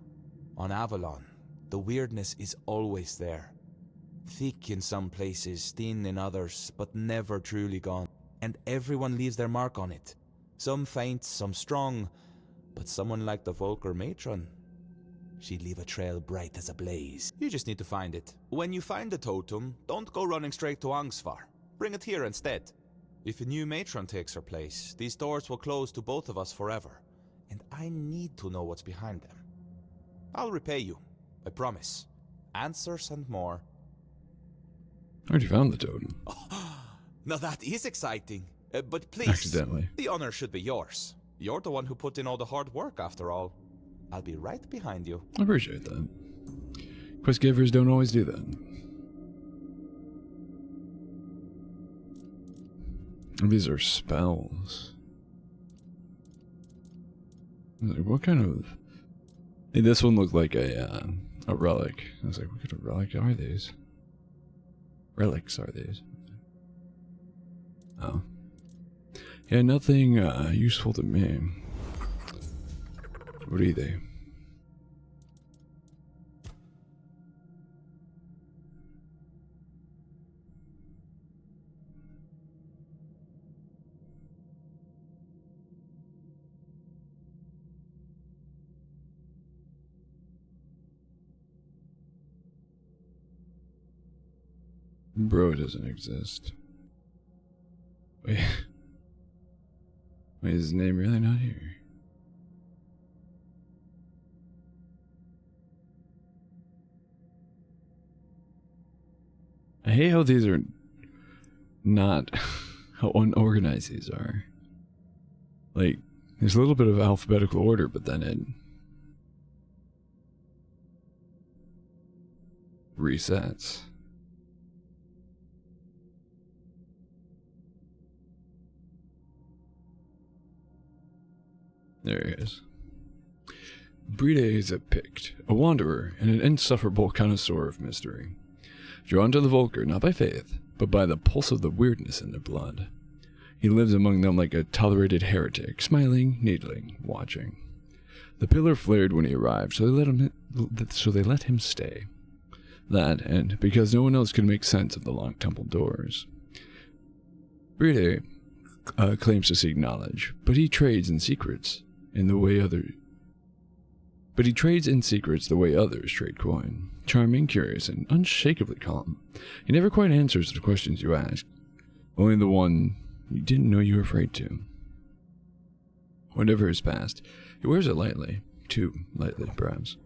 [SPEAKER 12] On Avalon, the weirdness is always there. Thick in some places, thin in others, but never truly gone. And everyone leaves their mark on it. Some faint, some strong, but someone like the Volker matron, she'd leave a trail bright as a blaze. You just need to find it. When you find the totem, don't go running straight to Angsvar. Bring it here instead. If a new matron takes her place, these doors will close to both of us forever. And I need to know what's behind them. I'll repay you, I promise. Answers and more.
[SPEAKER 1] I already found the totem.
[SPEAKER 12] Now that is exciting. But please,
[SPEAKER 1] Accidentally.
[SPEAKER 12] the honor should be yours. You're the one who put in all the hard work, after all. I'll be right behind you.
[SPEAKER 1] I appreciate that. Quest givers don't always do that. These are spells. What kind of... Hey, this one looked like a relic. I was like, what kind of relic are these? Relics are these? Oh. Yeah, nothing useful to me. What are they? Bro doesn't exist. Wait. Wait, is his name really not here? I hate how these are not how unorganized these are. Like, there's a little bit of alphabetical order, but then it resets. There he is. Bride is a Pict, a wanderer, and an insufferable connoisseur of mystery. Drawn to the Volker not by faith, but by the pulse of the weirdness in their blood. He lives among them like a tolerated heretic, smiling, needling, watching. The pillar flared when he arrived, so they let him stay. That, and because no one else could make sense of the locked temple doors. Bride claims to seek knowledge, but he trades in secrets the way others trade coin. Charming, curious, and unshakably calm. He never quite answers the questions you ask, only the one you didn't know you were afraid to. Whatever is past, he wears it lightly, too lightly, perhaps.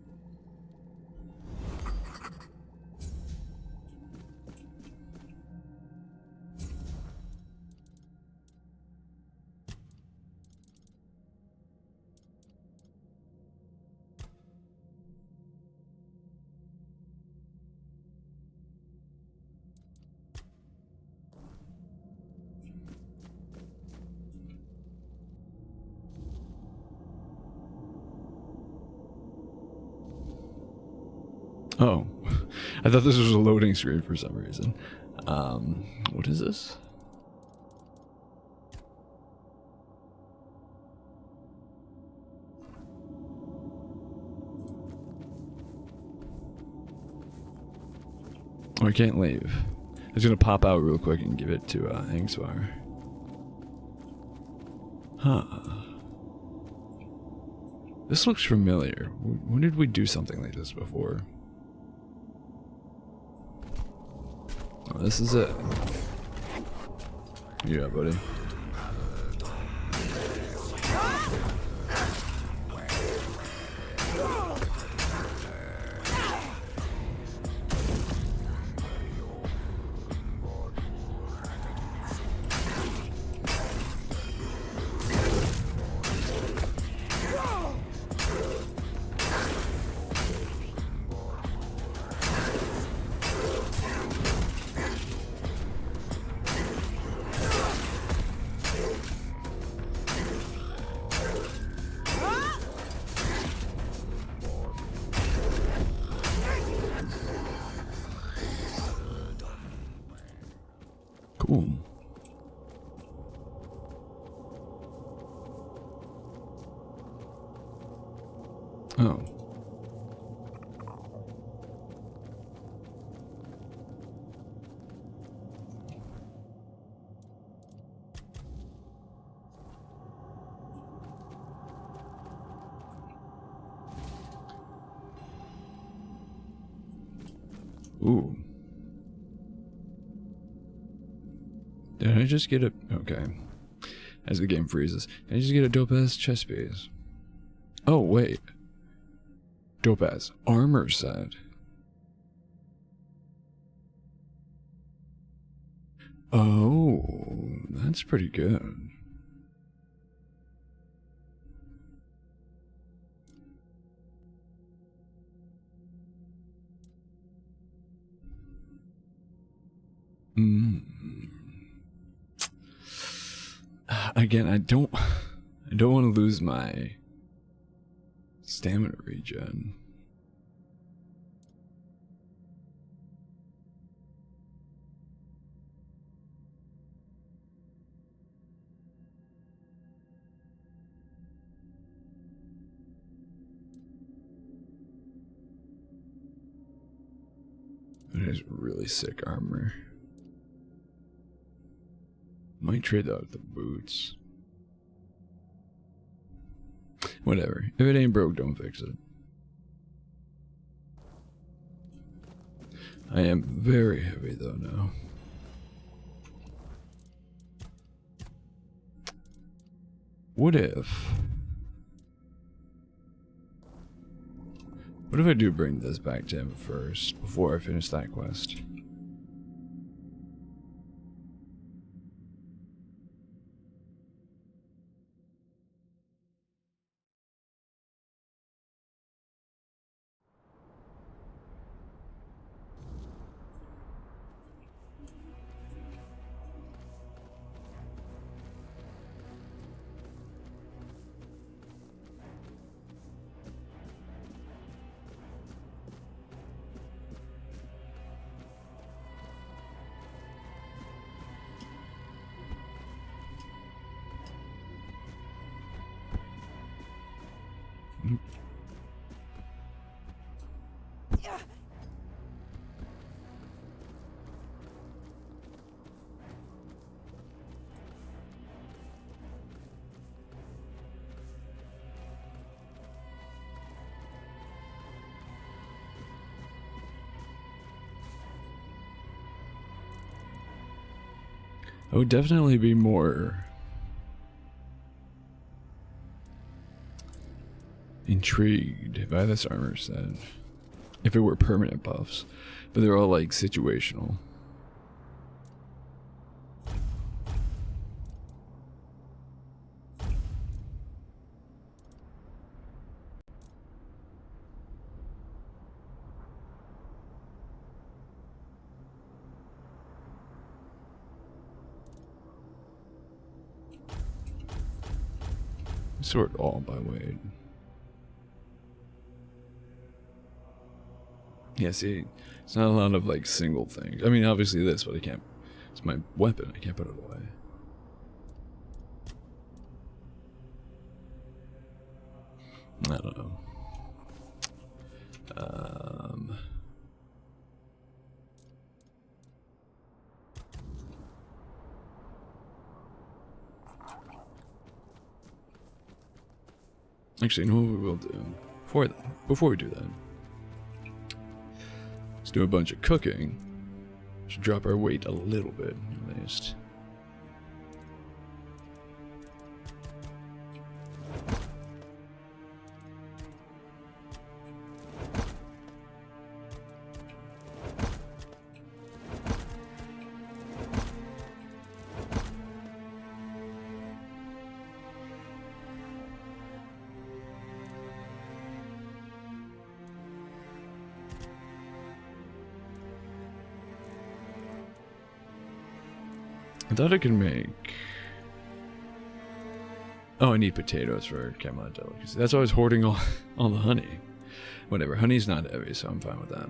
[SPEAKER 1] Oh, I thought this was a loading screen for some reason. What is this? Oh, I can't leave. I was gonna pop out real quick and give it to Angsvar. Huh. This looks familiar. When did we do something like this before? Oh, this is it. Yeah, buddy. Cool. Oh. Ooh. Did I just get a... Okay. As the game freezes. Did I just get a dope-ass chest piece? Oh, wait. Dope-ass armor set. Oh, that's pretty good. Again, I don't want to lose my stamina regen. That is really sick armor. Might trade out the boots. Whatever. If it ain't broke, don't fix it. I am very heavy though now. What if I do bring this back to him first before I finish that quest? I would definitely be more intrigued by this armor set if it were permanent buffs, but they're all like situational. Sort all by weight. Yeah, see, it's not a lot of like single things. I mean, obviously this, but I can't. It's my weapon. I can't put it away. I don't know. Actually, you know what we will do? Before we do that, let's do a bunch of cooking. Should drop our weight a little bit, at least. I thought I could make... Oh, I need potatoes for Camelot delicacy. That's why I was hoarding all the honey. Whatever, honey's not heavy, so I'm fine with that.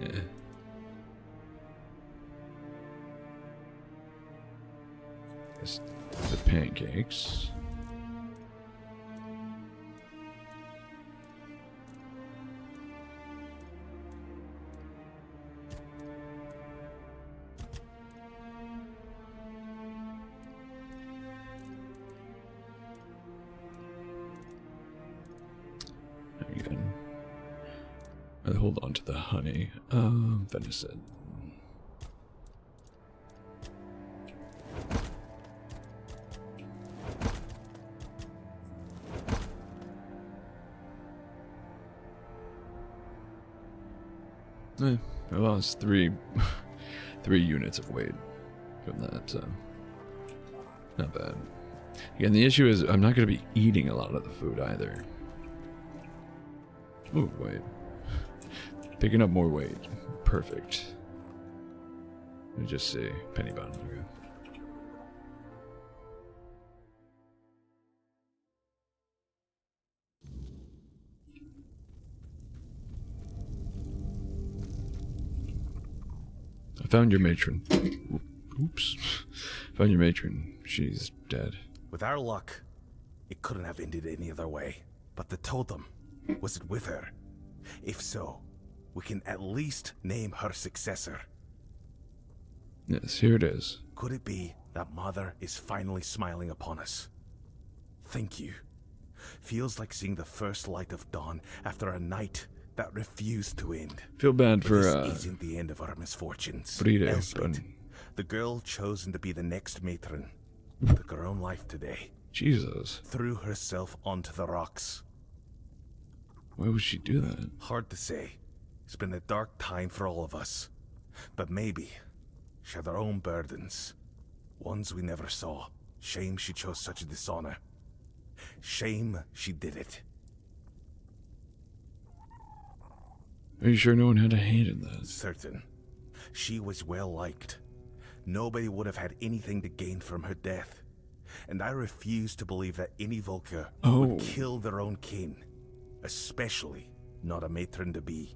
[SPEAKER 1] Yeah. Just the pancakes. Hold on to the honey. Venison. I lost three units of weight from that, so not bad. Again, the issue is I'm not going to be eating a lot of the food either. Oh, wait. Picking up more weight. Perfect. Let me just see. Penny bun. Okay. I found your matron. Oops. Found your matron. She's dead.
[SPEAKER 13] With our luck, it It couldn't have ended any other way. But the totem, was it with her? If so, we can at least name her successor.
[SPEAKER 1] Yes, here it is.
[SPEAKER 13] Could it be that Mother is finally smiling upon us? Thank you. Feels like seeing the first light of dawn after a night that refused to end.
[SPEAKER 1] Feel bad
[SPEAKER 13] But
[SPEAKER 1] for
[SPEAKER 13] this isn't the end of our misfortunes.
[SPEAKER 1] Frida,
[SPEAKER 13] Elspeth, the girl chosen to be the next matron, took her own life today.
[SPEAKER 1] Jesus.
[SPEAKER 13] Threw herself onto the rocks.
[SPEAKER 1] Why would she do that?
[SPEAKER 13] Hard to say. It's been a dark time for all of us. But maybe she had her own burdens. Ones we never saw. Shame she chose such a dishonor. Shame she did it.
[SPEAKER 1] Are you sure no one had a hand in that?
[SPEAKER 13] Certain. She was well liked. Nobody would have had anything to gain from her death. And I refuse to believe that any Volker would kill their own kin. Especially not a matron-to-be.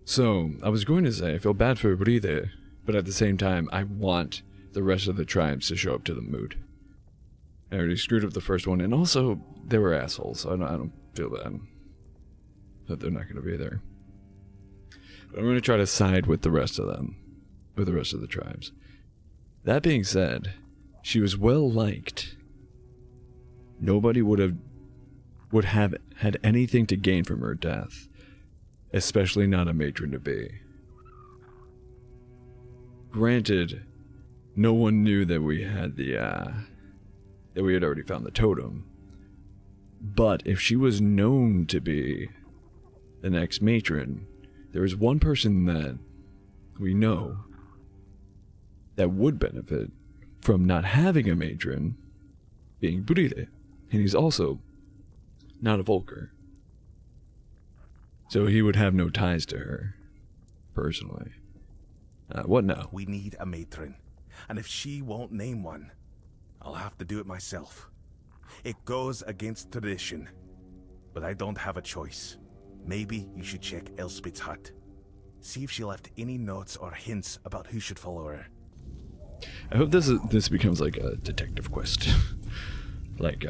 [SPEAKER 1] So, I was going to say, I feel bad for Bride, but at the same time, I want the rest of the tribes to show up to the mood. I already screwed up the first one, and also, they were assholes, so I don't feel bad that they're not going to be there. But I'm going to try to side with the rest of them, with the rest of the tribes. That being said, she was well liked. Nobody would have had anything to gain from her death, especially not a matron-to-be. Granted, no one knew that we had that we had already found the totem. But if she was known to be the next matron, there is one person that we know that would benefit from not having a matron, being Bride, and he's also not a Volker. So he would have no ties to her, personally. What now?
[SPEAKER 13] We need a matron, and if she won't name one, I'll have to do it myself. It goes against tradition, but I don't have a choice. Maybe you should check Elspeth's hut. See if she left any notes or hints about who should follow her.
[SPEAKER 1] I hope this becomes like a detective quest. Like,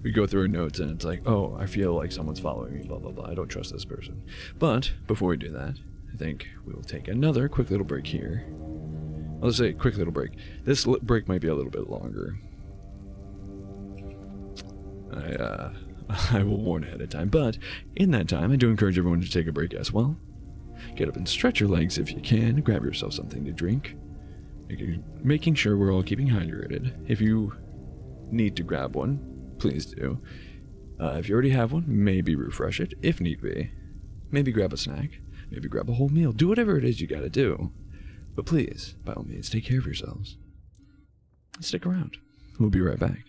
[SPEAKER 1] we go through our notes and it's like, oh, I feel like someone's following me, blah, blah, blah. I don't trust this person. But before we do that, I think we will take another quick little break here. I'll just say quick little break. This break might be a little bit longer. I will warn ahead of time. But in that time, I do encourage everyone to take a break as well. Get up and stretch your legs if you can. Grab yourself something to drink. Making sure we're all keeping hydrated. If you need to grab one, please do. If you already have one, maybe refresh it, if need be. Maybe grab a snack. Maybe grab a whole meal. Do whatever it is you gotta do. But please, by all means, take care of yourselves. Stick around. We'll be right back.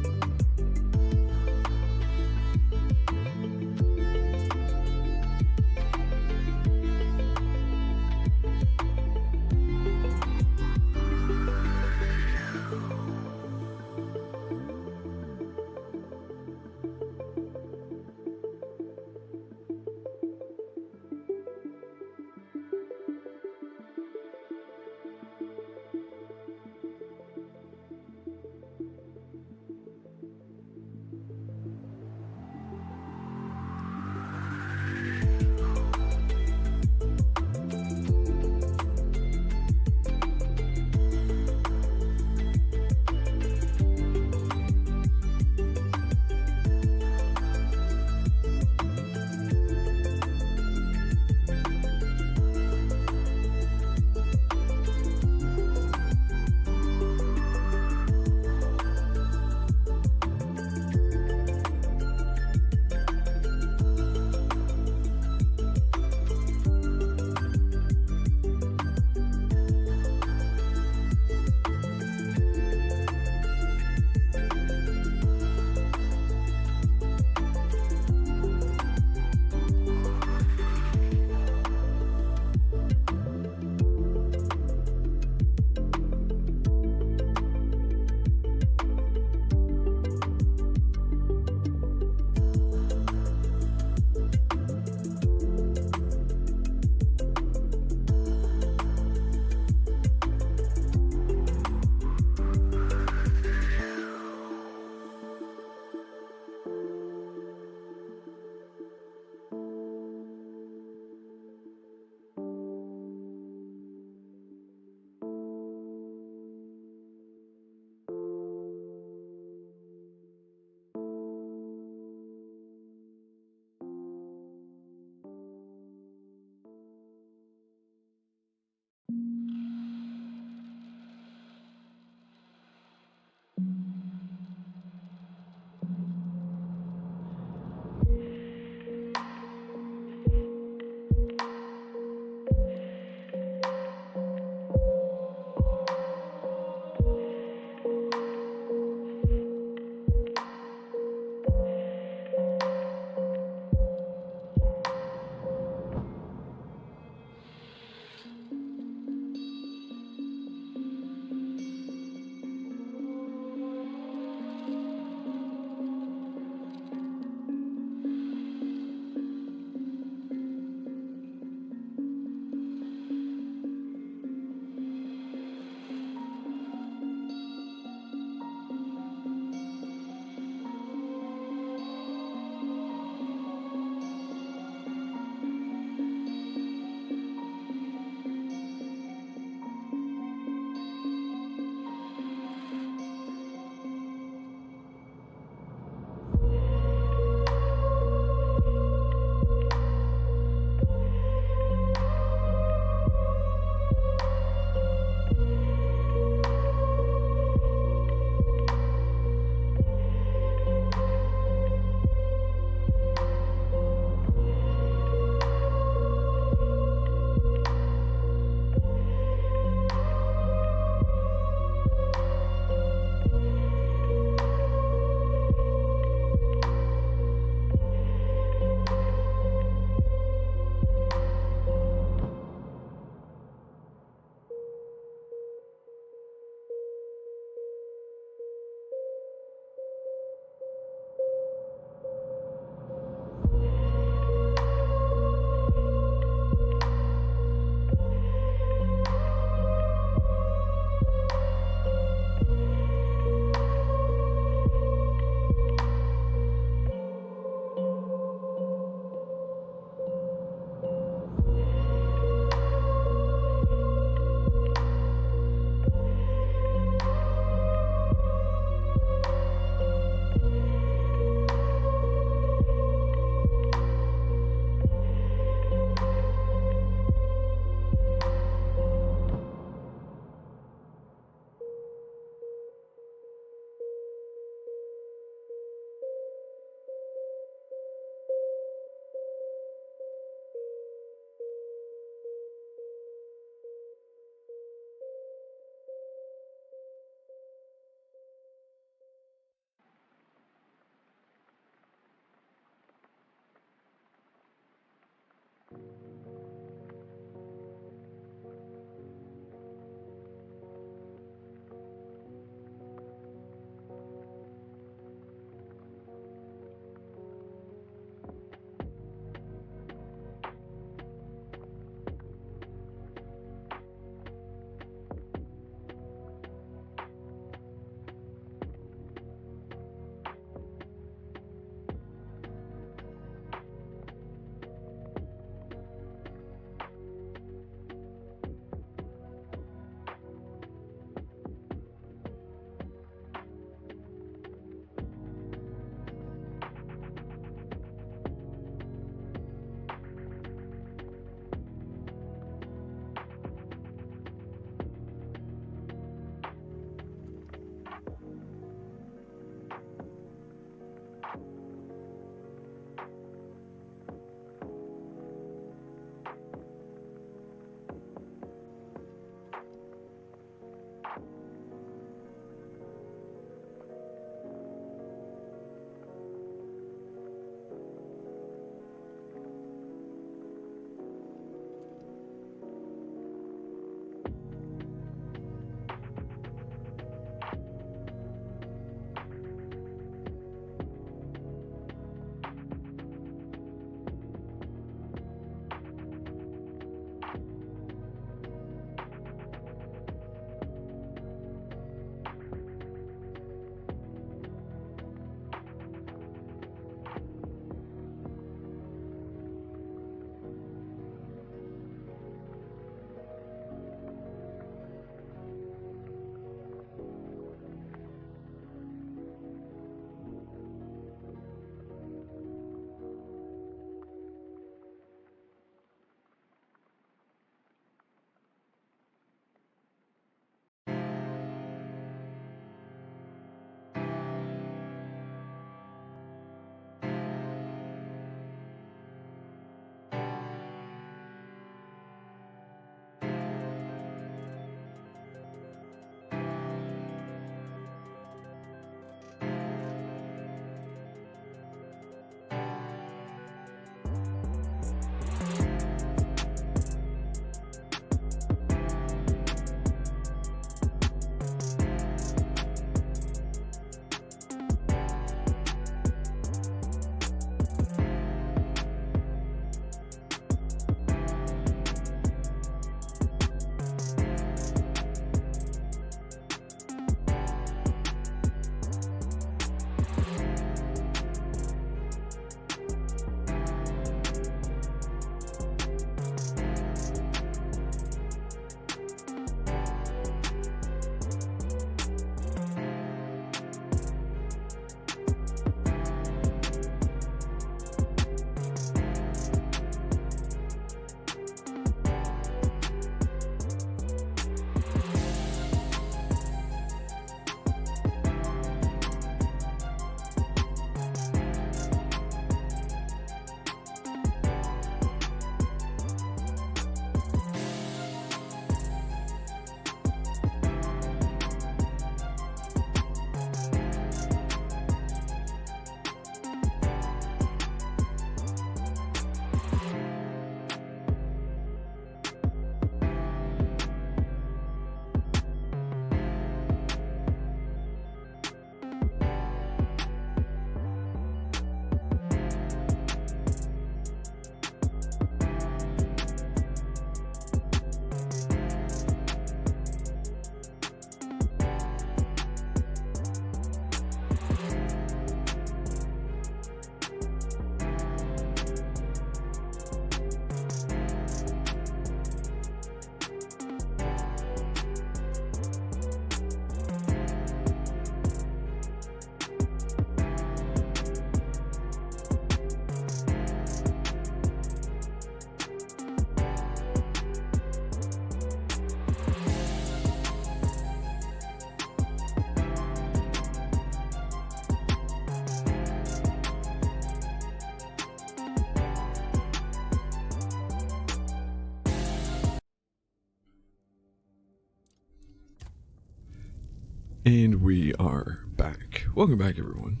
[SPEAKER 1] And we are back. Welcome back, everyone.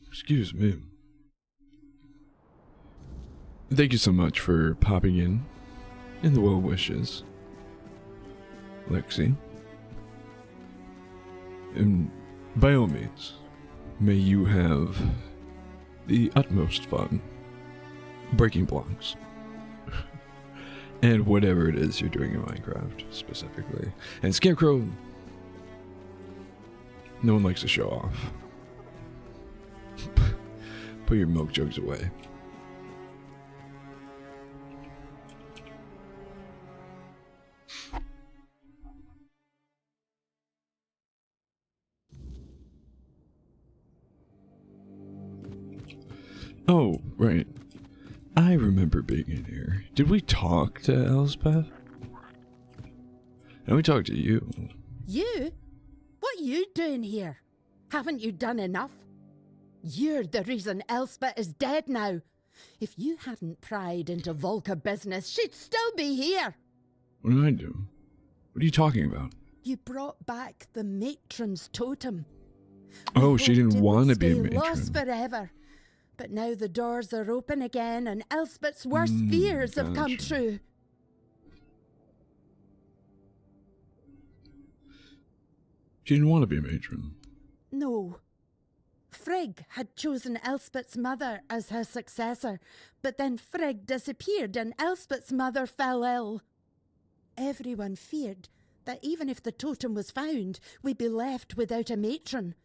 [SPEAKER 1] Excuse me. Thank you so much for popping in and the well wishes, Lexi. And by all means, may you have the utmost fun breaking blocks. And whatever it is you're doing in Minecraft, specifically. And Scarecrow, no one likes to show off. Put your milk jugs away. Oh, right. I remember being in here. Did we talk to Elspeth? And we talked to you.
[SPEAKER 9] You? What are you doing here? Haven't you done enough? You're the reason Elspeth is dead now. If you hadn't pried into Volker business, she'd still be here.
[SPEAKER 1] What did I do? What are you talking about?
[SPEAKER 9] You brought back the matron's totem.
[SPEAKER 1] Oh, she didn't want to be a
[SPEAKER 9] Stay
[SPEAKER 1] matron.
[SPEAKER 9] lost forever. But now the doors are open again and Elspeth's worst fears have come true.
[SPEAKER 1] She didn't want to be a matron.
[SPEAKER 9] No. Frigg had chosen Elspeth's mother as her successor, but then Frigg disappeared and Elspeth's mother fell ill. Everyone feared that even if the totem was found, we'd be left without a matron.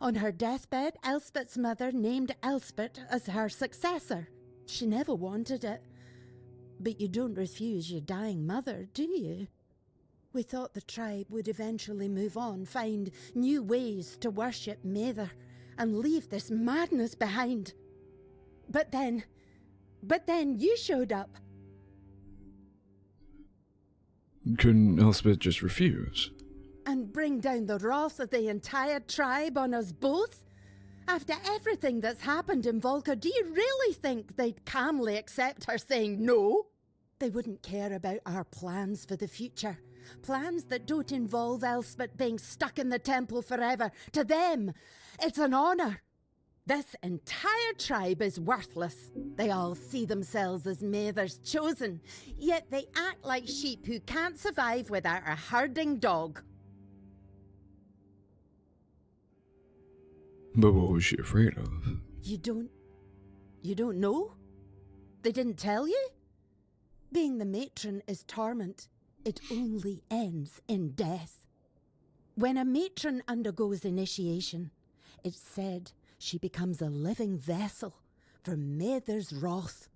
[SPEAKER 9] On her deathbed, Elspeth's mother named Elspeth as her successor. She never wanted it. But you don't refuse your dying mother, do you? We thought the tribe would eventually move on, find new ways to worship Mather, and leave this madness behind. But then you showed up.
[SPEAKER 1] Couldn't Elspeth just refuse?
[SPEAKER 9] And bring down the wrath of the entire tribe on us both? After everything that's happened in Volker, do you really think they'd calmly accept her saying no? They wouldn't care about our plans for the future. Plans that don't involve Elspeth being stuck in the temple forever. To them, it's an honour. This entire tribe is worthless. They all see themselves as Mather's chosen, yet they act like sheep who can't survive without a herding dog.
[SPEAKER 1] But what was she afraid of?
[SPEAKER 9] You don't know? They didn't tell you? Being the matron is torment. It only ends in death. When a matron undergoes initiation, it's said she becomes a living vessel for Mather's wrath.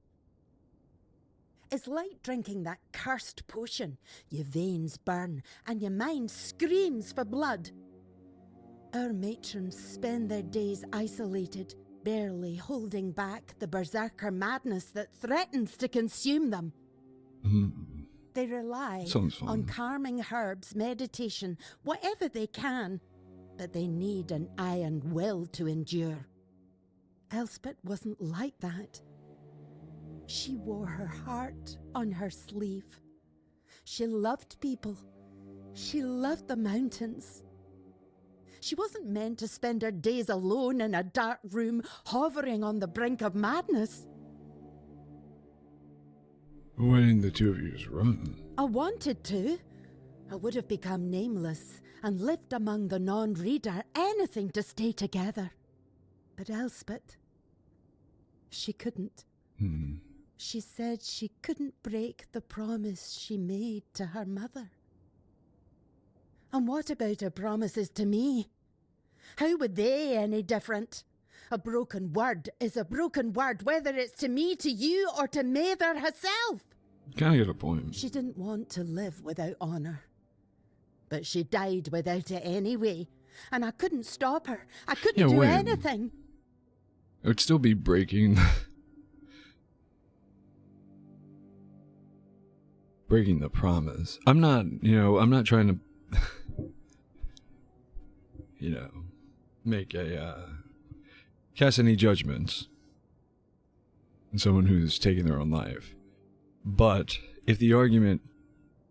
[SPEAKER 9] It's like drinking that cursed potion. Your veins burn and your mind screams for blood. Our matrons spend their days isolated, barely holding back the berserker madness that threatens to consume them. They rely on calming herbs, meditation, whatever they can, but they need an iron will to endure. Elspeth wasn't like that. She wore her heart on her sleeve. She loved people. She loved the mountains. She wasn't meant to spend her days alone in a dark room, hovering on the brink of madness.
[SPEAKER 1] Why didn't the two of you just run?
[SPEAKER 9] I wanted to. I would have become nameless and lived among the non-reader, anything to stay together. But Elspeth, she couldn't. She said she couldn't break the promise she made to her mother. And what about her promises to me? How would they any different? A broken word is a broken word, whether it's to me, to you, or to Mather herself.
[SPEAKER 1] Kind of get a point.
[SPEAKER 9] She didn't want to live without honour. But she died without it anyway. And I couldn't stop her. I couldn't do anything.
[SPEAKER 1] It would still be breaking the promise. I'm not trying to make cast any judgments on someone who's taking their own life. But if the argument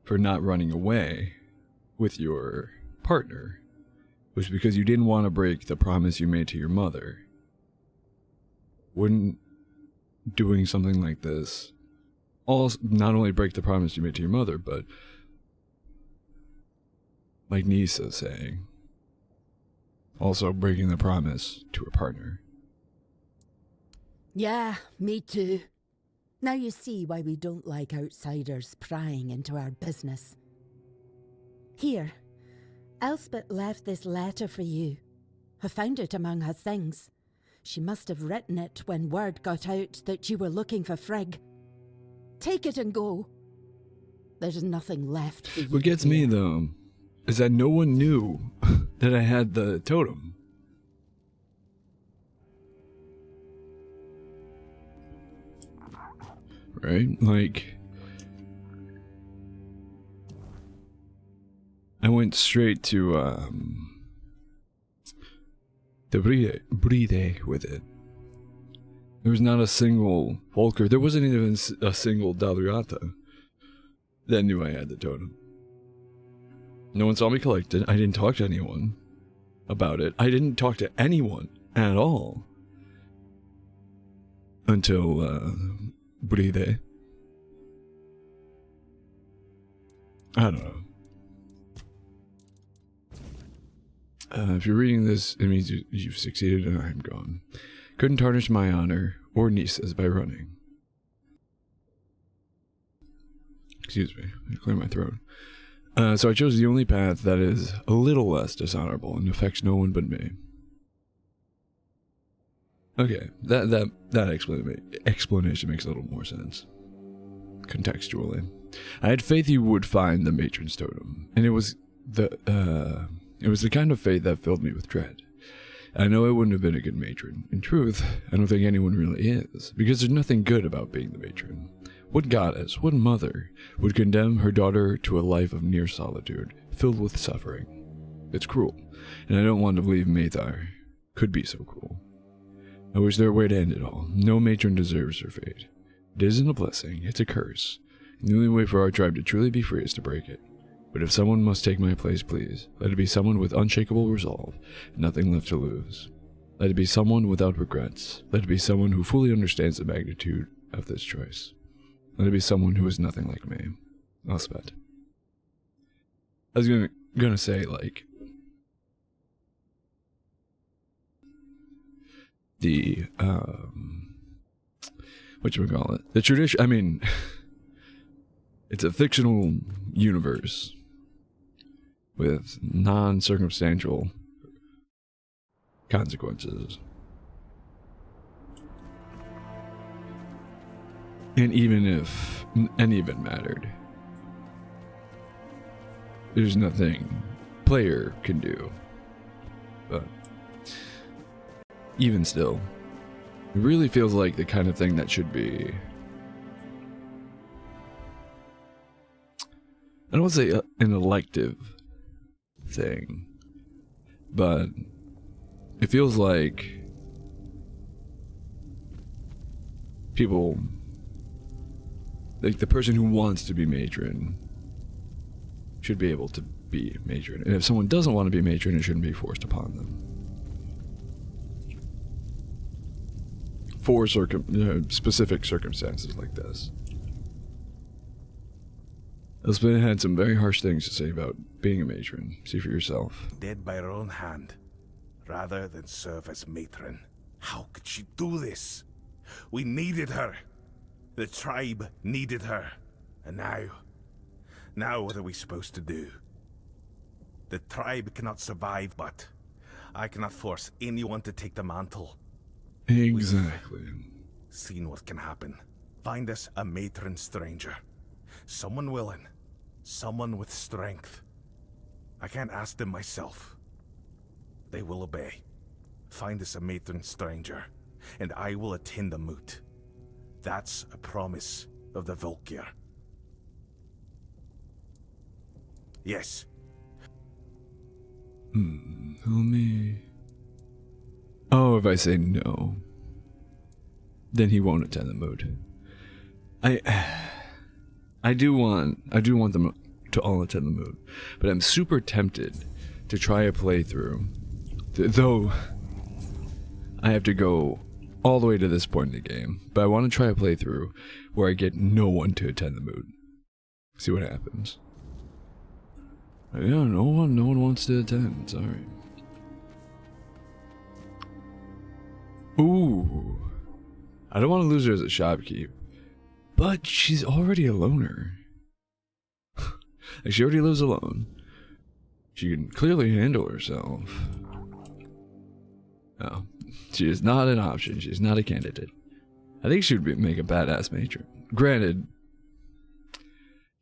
[SPEAKER 1] for not running away with your partner was because you didn't want to break the promise you made to your mother, wouldn't doing something like this also not only break the promise you made to your mother, but like Nisa saying, also breaking the promise to her partner?
[SPEAKER 9] Yeah, me too. Now you see why we don't like outsiders prying into our business. Here, Elspeth left this letter for you. I found it among her things. She must have written it when word got out that you were looking for Frigg. Take it and go. There's nothing left for you.
[SPEAKER 1] What gets me, though, is that no one knew that I had the totem. Right? Like, I went straight to Bride with it. There was not a single Volker. There wasn't even a single Dál Riat-nah that knew I had the totem. No one saw me collect it. I didn't talk to anyone about it. I didn't talk to anyone at all until Bride. I don't know. If you're reading this, it means you've succeeded and I'm gone. Couldn't tarnish my honor or Nisa's by running. Excuse me, I clear my throat. So I chose the only path that is a little less dishonorable and affects no one but me. Okay, that explanation makes a little more sense. Contextually. I had faith you would find the matron's totem, and it was the kind of faith that filled me with dread. I know I wouldn't have been a good matron. In truth, I don't think anyone really is, because there's nothing good about being the matron. What goddess, what mother, would condemn her daughter to a life of near solitude, filled with suffering? It's cruel, and I don't want to believe Maethar could be so cruel. I wish there were a way to end it all. No matron deserves her fate. It isn't a blessing, it's a curse. And the only way for our tribe to truly be free is to break it. But if someone must take my place, please, let it be someone with unshakable resolve, and nothing left to lose. Let it be someone without regrets. Let it be someone who fully understands the magnitude of this choice. Let it be someone who is nothing like me. Elspeth. I was gonna say, like, the, whatchamacallit? The tradition, I mean, it's a fictional universe with non-circumstantial consequences. And even if any of it mattered, there's nothing player can do. But even still, it really feels like the kind of thing that should be, I don't want to say an elective thing, but it feels like people, like the person who wants to be matron should be able to be matron. And if someone doesn't want to be matron, it shouldn't be forced upon them. For specific circumstances like this. Elspeth had some very harsh things to say about being a matron. See for yourself.
[SPEAKER 13] Dead by her own hand, rather than serve as matron. How could she do this? We needed her. The tribe needed her. And now what are we supposed to do? The tribe cannot survive, but I cannot force anyone to take the mantle.
[SPEAKER 1] Exactly.
[SPEAKER 13] We've seen what can happen. Find us a matron stranger. Someone willing. Someone with strength. I can't ask them myself. They will obey. Find us a matron stranger, and I will attend the moot. That's a promise of the Volkir. Yes.
[SPEAKER 1] Tell me. Oh, if I say no, then he won't attend the moot. I do want them to all attend the moon. But I'm super tempted to try a playthrough, though I have to go all the way to this point in the game. But I want to try a playthrough where I get no one to attend the moon. See what happens. Yeah, no one wants to attend. Sorry. Ooh. I don't want to lose her as a shopkeep, but she's already a loner. Like, she already lives alone. She can clearly handle herself. No, she is not an option. She's not a candidate. I think she would make a badass matron. Granted,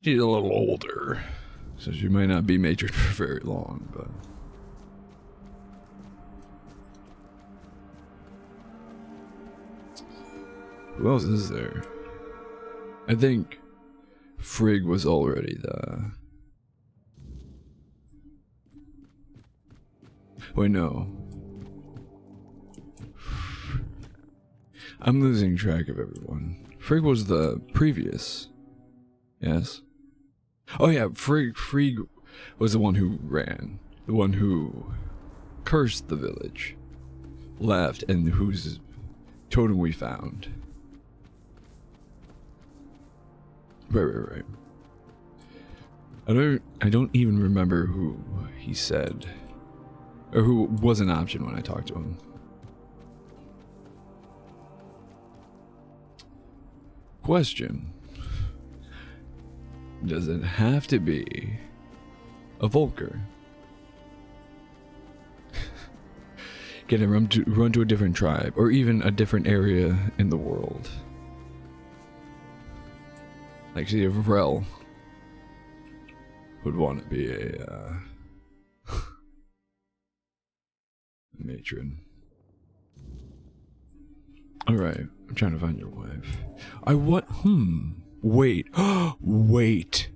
[SPEAKER 1] she's a little older, so she might not be matron for very long, but... Who else is there? I think Frigg was already the... Wait, no. I'm losing track of everyone. Frigg was the previous. Yes? Oh yeah, Frigg was the one who ran. The one who cursed the village. Left, and whose totem we found. Right. I don't even remember who he said, or who was an option when I talked to him. Question: does it have to be a Volker? Can I run to a different tribe, or even a different area in the world? Like, see, if Rel would want to be a matron. Alright, I'm trying to find your wife. Wait. Wait.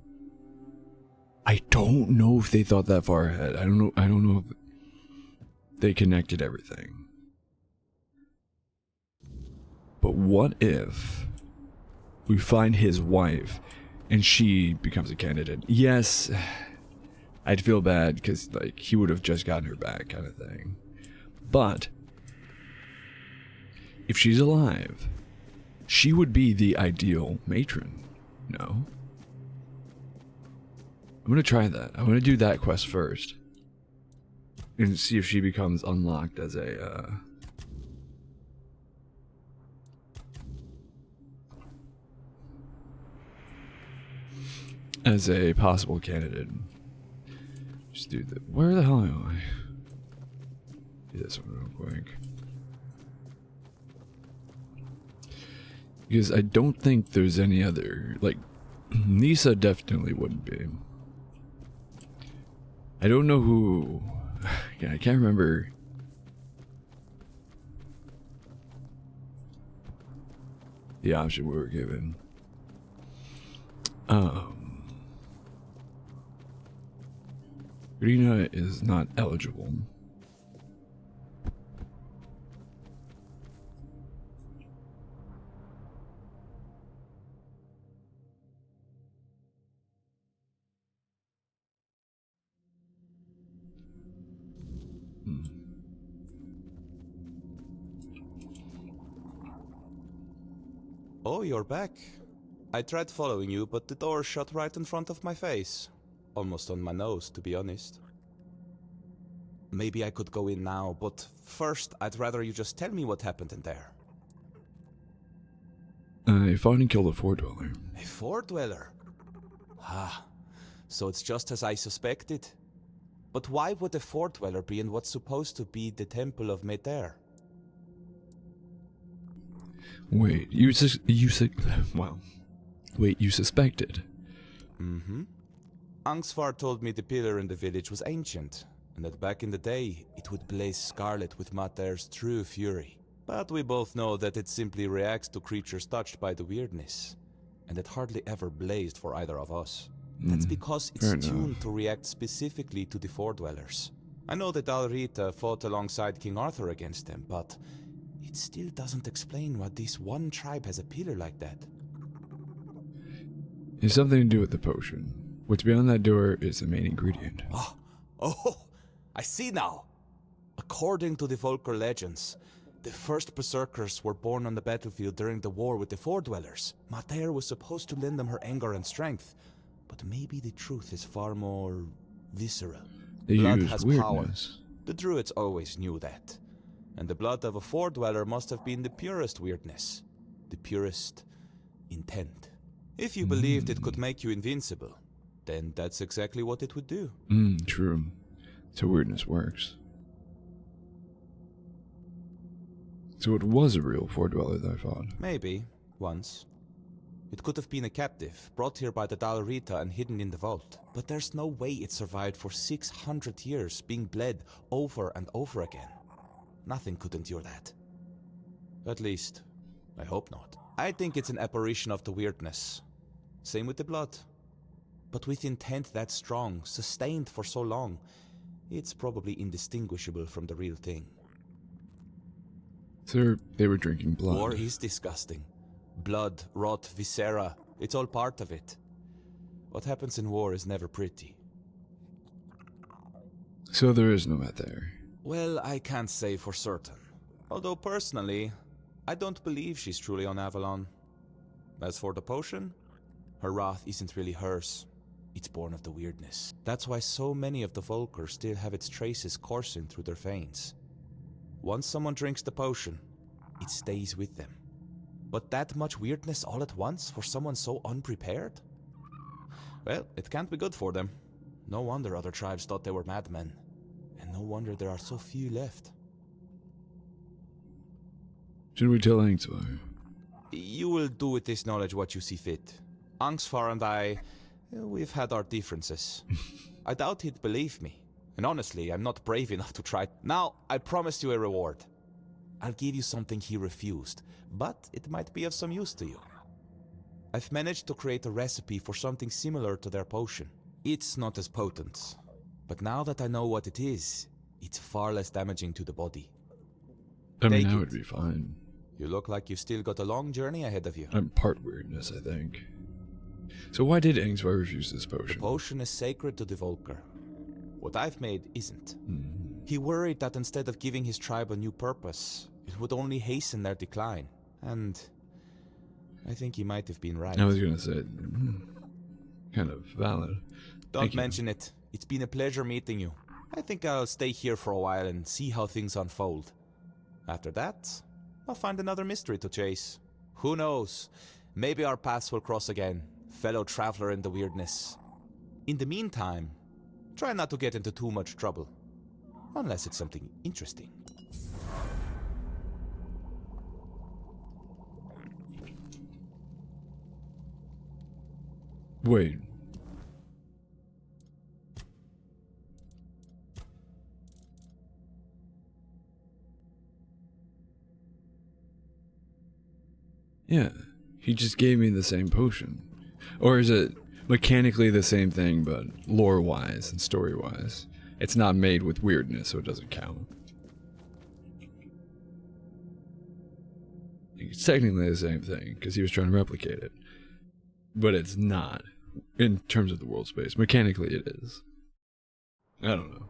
[SPEAKER 1] I don't know if they thought that far ahead. I don't know if they connected everything. But what if we find his wife and she becomes a candidate? Yes, I'd feel bad because, like, he would have just gotten her back, kind of thing. But if she's alive, she would be the ideal matron. No? I'm gonna try that. I'm gonna do that quest first and see if she becomes unlocked as a possible candidate. Just do that. Where the hell am I? Do this one real quick. Because I don't think there's any other, like, Nisa definitely wouldn't be. I don't know who. Yeah, I can't remember. The option we were given. Rina is not eligible.
[SPEAKER 12] Oh, you're back. I tried following you, but the door shut right in front of my face. Almost on my nose, to be honest. Maybe I could go in now, but first I'd rather you just tell me what happened in there.
[SPEAKER 1] I fought and killed a Fort Dweller.
[SPEAKER 12] A Fort Dweller? Ah, so it's just as I suspected. But why would a Fort Dweller be in what's supposed to be the Temple of Meter?
[SPEAKER 1] Wait, you suspected?
[SPEAKER 12] Mm-hmm. Angsvar told me the pillar in the village was ancient, and that back in the day, it would blaze scarlet with Mater's true fury. But we both know that it simply reacts to creatures touched by the weirdness, and it hardly ever blazed for either of us. That's because it's tuned to react specifically to the Fort Dwellers. I know that Dál Riat-nah fought alongside King Arthur against them, but it still doesn't explain why this one tribe has a pillar like that.
[SPEAKER 1] It's something to do with the potion. What's beyond that door is the main ingredient.
[SPEAKER 12] Oh, I see now. According to the Volker legends, the first berserkers were born on the battlefield during the war with the Four-Dwellers. Mater was supposed to lend them her anger and strength, but maybe the truth is far more visceral.
[SPEAKER 1] They
[SPEAKER 12] Blood
[SPEAKER 1] used
[SPEAKER 12] has
[SPEAKER 1] weirdness.
[SPEAKER 12] power. The Druids always knew that. And the blood of a Four-Dweller must have been the purest weirdness. The purest intent. If you believed it could make you invincible, then that's exactly what it would do.
[SPEAKER 1] True. So weirdness works. So it was a real Four-Dweller that I fought.
[SPEAKER 12] Maybe, once. It could have been a captive, brought here by the Dál Riat-nah and hidden in the vault. But there's no way it survived for 600 years, being bled over and over again. Nothing could endure that. At least, I hope not. I think it's an apparition of the weirdness. Same with the blood. But with intent that strong, sustained for so long, it's probably indistinguishable from the real thing.
[SPEAKER 1] So they were drinking blood.
[SPEAKER 12] War is disgusting. Blood, rot, viscera, it's all part of it. What happens in war is never pretty.
[SPEAKER 1] So there is no Mater.
[SPEAKER 12] Well, I can't say for certain. Although personally, I don't believe she's truly on Avalon. As for the potion, her wrath isn't really hers. It's born of the weirdness. That's why so many of the Volker still have its traces coursing through their veins. Once someone drinks the potion, it stays with them. But that much weirdness all at once for someone so unprepared? Well, it can't be good for them. No wonder other tribes thought they were madmen. And no wonder there are so few left.
[SPEAKER 1] Should we tell Angsvar?
[SPEAKER 12] You will do with this knowledge what you see fit. Angsvar and I, we've had our differences. I doubt he'd believe me. And honestly, I'm not brave enough to try. Now, I promised you a reward. I'll give you something he refused, but it might be of some use to you. I've managed to create a recipe for something similar to their potion. It's not as potent, but now that I know what it is, it's far less damaging to the body.
[SPEAKER 1] I mean,
[SPEAKER 12] Take
[SPEAKER 1] I
[SPEAKER 12] it.
[SPEAKER 1] would be fine.
[SPEAKER 12] You look like you've still got a long journey ahead of you.
[SPEAKER 1] I'm part weirdness, I think. So why did Angsvar refuse this
[SPEAKER 12] The
[SPEAKER 1] potion?
[SPEAKER 12] potion is sacred to the Volker. What I've made isn't. He worried that instead of giving his tribe a new purpose, it would only hasten their decline. And I think he might have been right.
[SPEAKER 1] I was gonna say, kind of valid.
[SPEAKER 12] Don't mention it. It's been a pleasure meeting you. I think I'll stay here for a while and see how things unfold. After that, I'll find another mystery to chase. Who knows? Maybe our paths will cross again, fellow traveler in the weirdness. In the meantime, try not to get into too much trouble. Unless it's something interesting.
[SPEAKER 1] Wait. Yeah, he just gave me the same potion. Or is it mechanically the same thing, but lore-wise and story-wise? It's not made with weirdness, so it doesn't count. It's technically the same thing, because he was trying to replicate it. But it's not, in terms of the world space. Mechanically, it is. I don't know.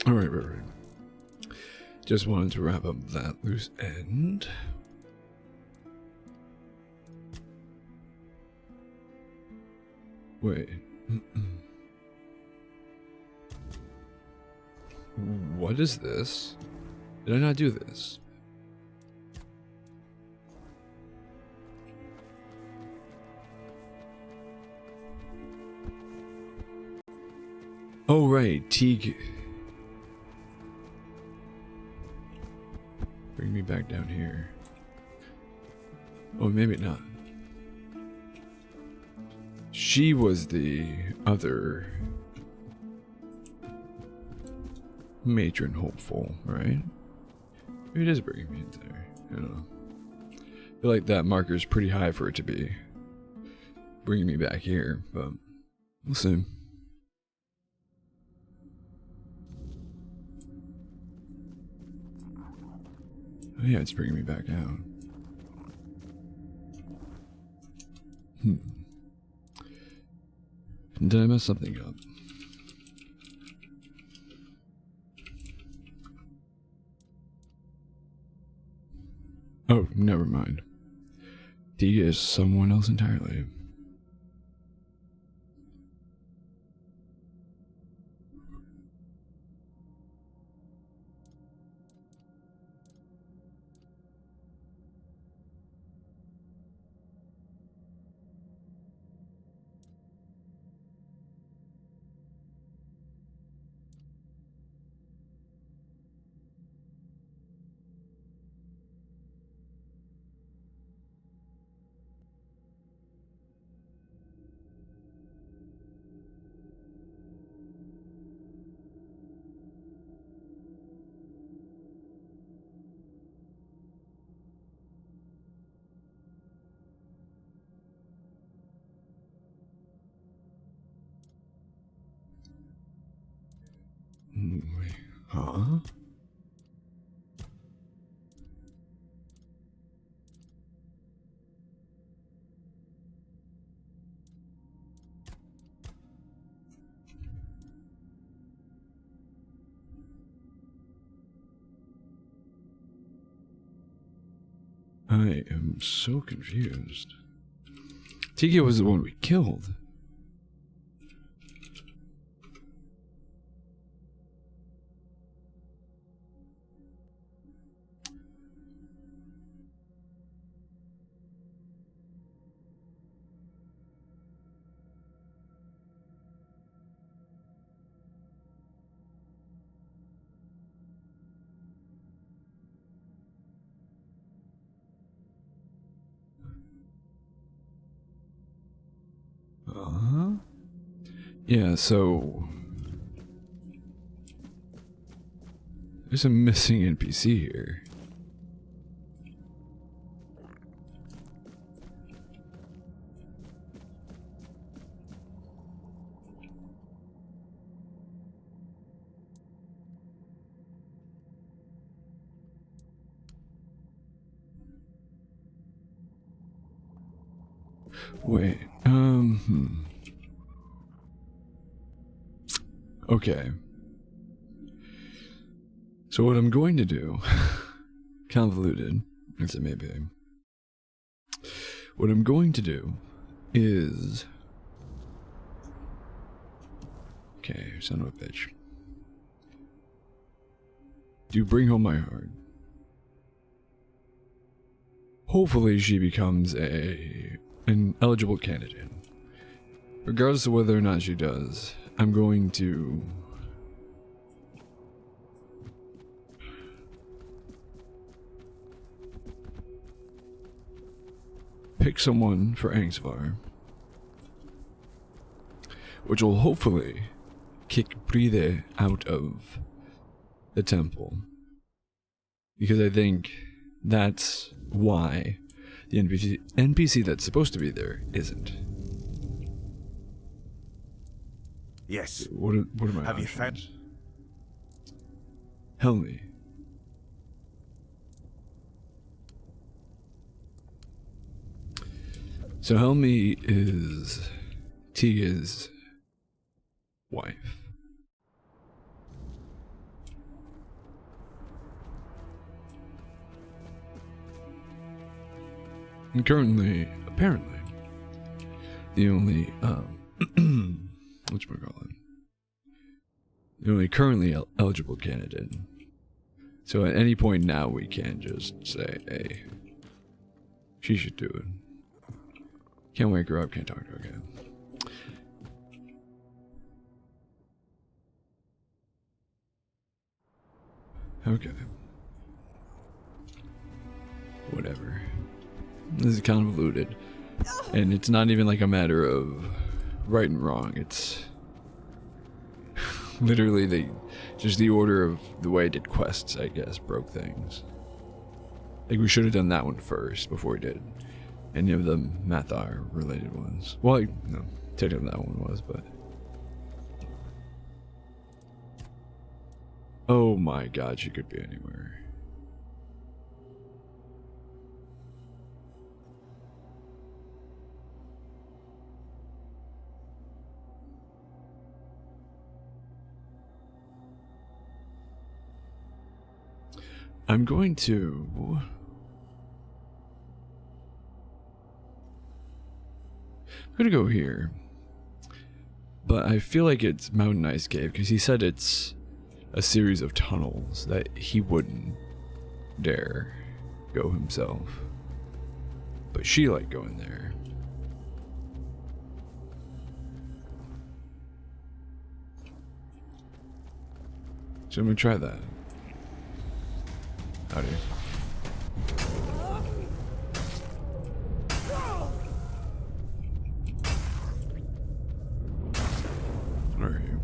[SPEAKER 1] Alright, right. Just wanted to wrap up that loose end. Wait. What is this? Did I not do this? Oh, right. Teague. Bring me back down here. Oh, maybe not. She was the other matron hopeful, right? Maybe it is bringing me into there. I don't know. I feel like that marker is pretty high for it to be. bringing me back here, but we'll see. Oh yeah, it's bringing me back out. Did I mess something up? Oh, never mind. D is someone else entirely. Wait, huh? I am so confused. Tika was the one we killed. Yeah, so there's a missing NPC here. Wait, Okay. So what I'm going to do, convoluted as it may be, what I'm going to do is, okay, son of a bitch, do bring home my heart. Hopefully she becomes an eligible candidate. Regardless of whether or not she does, I'm going to pick someone for Angsvar, which will hopefully kick Bride out of the temple. Because I think that's why the NPC that's supposed to be there isn't.
[SPEAKER 13] Yes.
[SPEAKER 1] What are my
[SPEAKER 13] Have
[SPEAKER 1] options?
[SPEAKER 13] you found?
[SPEAKER 1] Helmi. So Helmi is Tia's wife. And currently, apparently, the only, whatchamacallit, the only currently eligible candidate. So at any point now we can just say, hey, she should do it. Can't wake her up, can't talk to her again. Okay. Whatever. This is convoluted. And it's not even like a matter of right and wrong. It's literally just the order of the way I did quests, I guess, broke things. Like we should have done that one first before we did any of the Mathar related ones. Well, no, technically that one was, but. Oh my god, she could be anywhere. I'm going to... I'm gonna go here. But I feel like it's Mountain Ice Cave, because he said it's a series of tunnels that he wouldn't dare go himself. But she liked going there. So I'm gonna try that. Howdy. Where are you?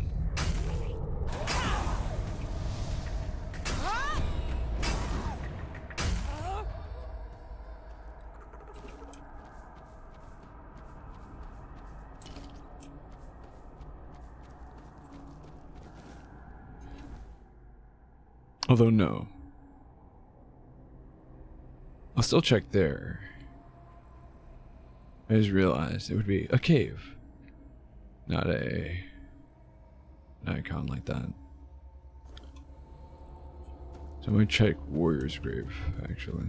[SPEAKER 1] Although no. I'll still check there. I just realized it would be a cave. Not an icon like that. So I'm gonna check Warrior's Grave, actually.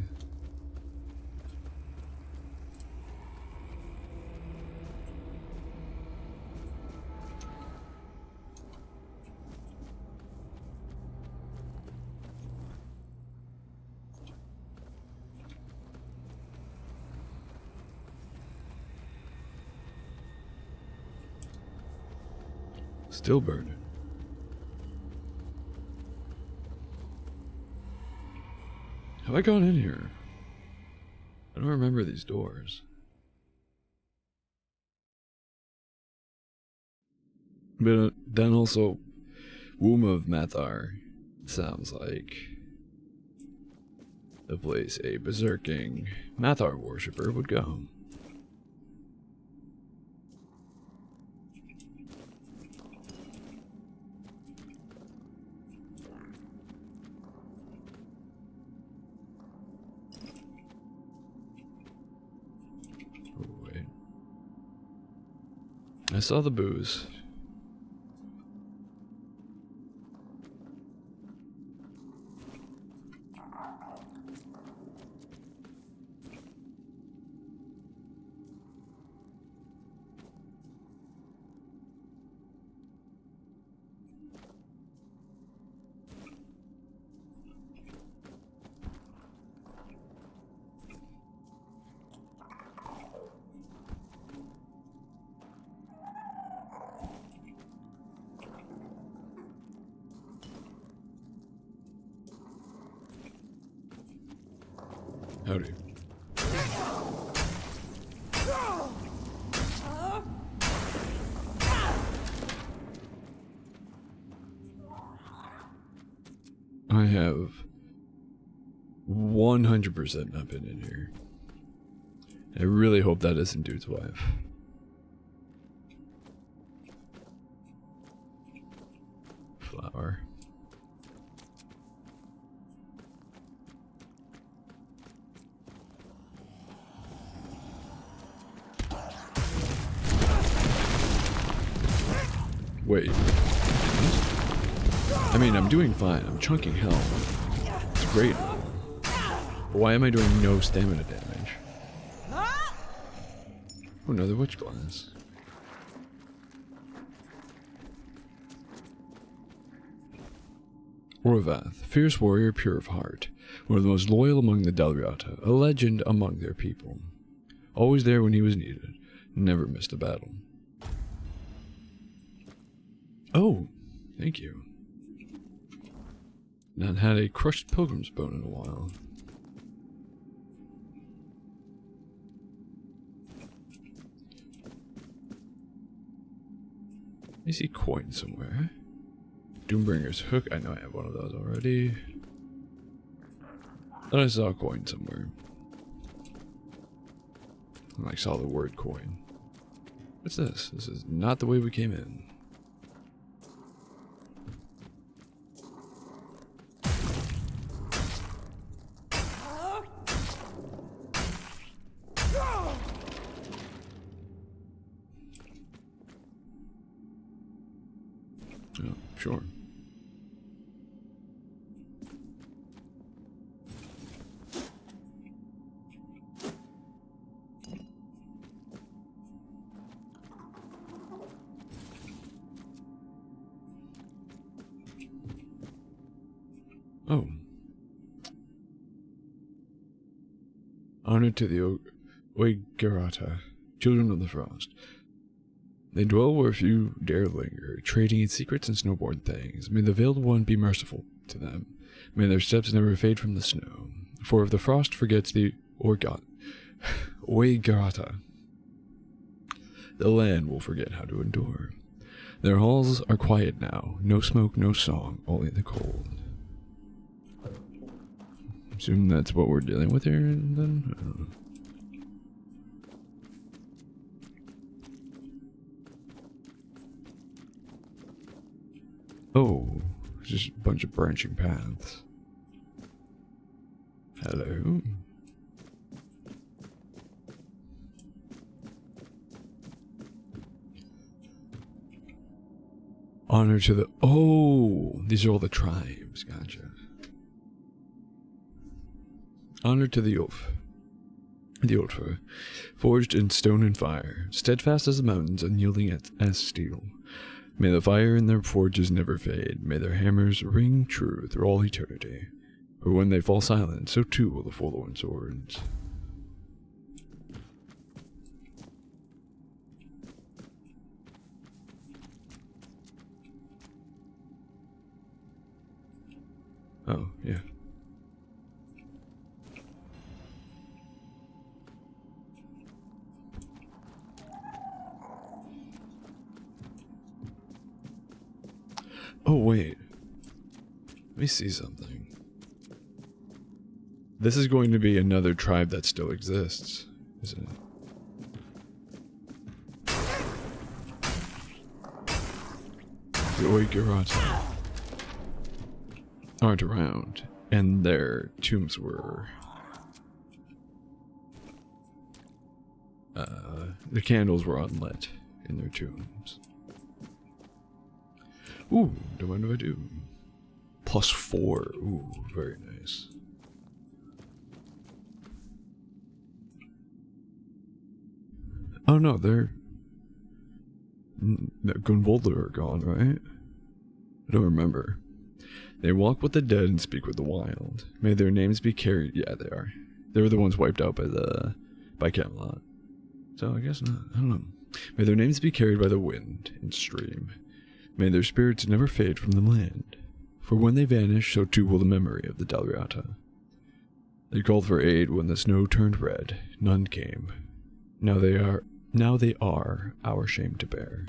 [SPEAKER 1] Still burning. Have I gone in here? I don't remember these doors. But then also, Womb of Mathar sounds like the place a berserking Mathar worshipper would go. I saw the booze. Howdy. I have 100% not been in here. I really hope that isn't Dude's wife. Flower. Wait. I mean, I'm doing fine. I'm chunking hell. It's great. But why am I doing no stamina damage? Oh, another witch glass. Orvath, fierce warrior, pure of heart. One of the most loyal among the Dál Riat-nah, a legend among their people. Always there when he was needed. Never missed a battle. Oh, thank you. Not had a crushed pilgrim's bone in a while. I see coin somewhere. Doombringer's hook. I know I have one of those already. Thought I saw a coin somewhere. I saw the word coin. What's this? This is not the way we came in. Oh, sure. Oh. Honor to the Oigarata, children of the frost. They dwell where few dare linger, trading in secrets and snowborn things. May the Veiled One be merciful to them. May their steps never fade from the snow. For if the frost forgets the Oigarata, the land will forget how to endure. Their halls are quiet now. No smoke, no song, only the cold. Assume that's what we're dealing with here, then? I don't know. Oh, just a bunch of branching paths. Hello? Honor to the... Oh, these are all the tribes. Gotcha. Honor to the Ulf. The Ulfer, forged in stone and fire, steadfast as the mountains, unyielding as steel. May the fire in their forges never fade. May their hammers ring true through all eternity. For when they fall silent, so too will the forlorn swords. Oh, yeah. Oh, wait. Let me see something. This is going to be another tribe that still exists, isn't it? The Oigarata aren't around, and their tombs were... the candles were unlit in their tombs. Ooh, don't mind if I do. +4. Ooh, very nice. Oh no, they're... Gunvolder are gone, right? I don't remember. They walk with the dead and speak with the wild. May their names be carried... Yeah, they are. They were the ones wiped out by Camelot. So I guess not. I don't know. May their names be carried by the wind and stream. May their spirits never fade from the land. For when they vanish, so too will the memory of the Dál Riat-nah. They called for aid when the snow turned red. None came. Now they are our shame to bear.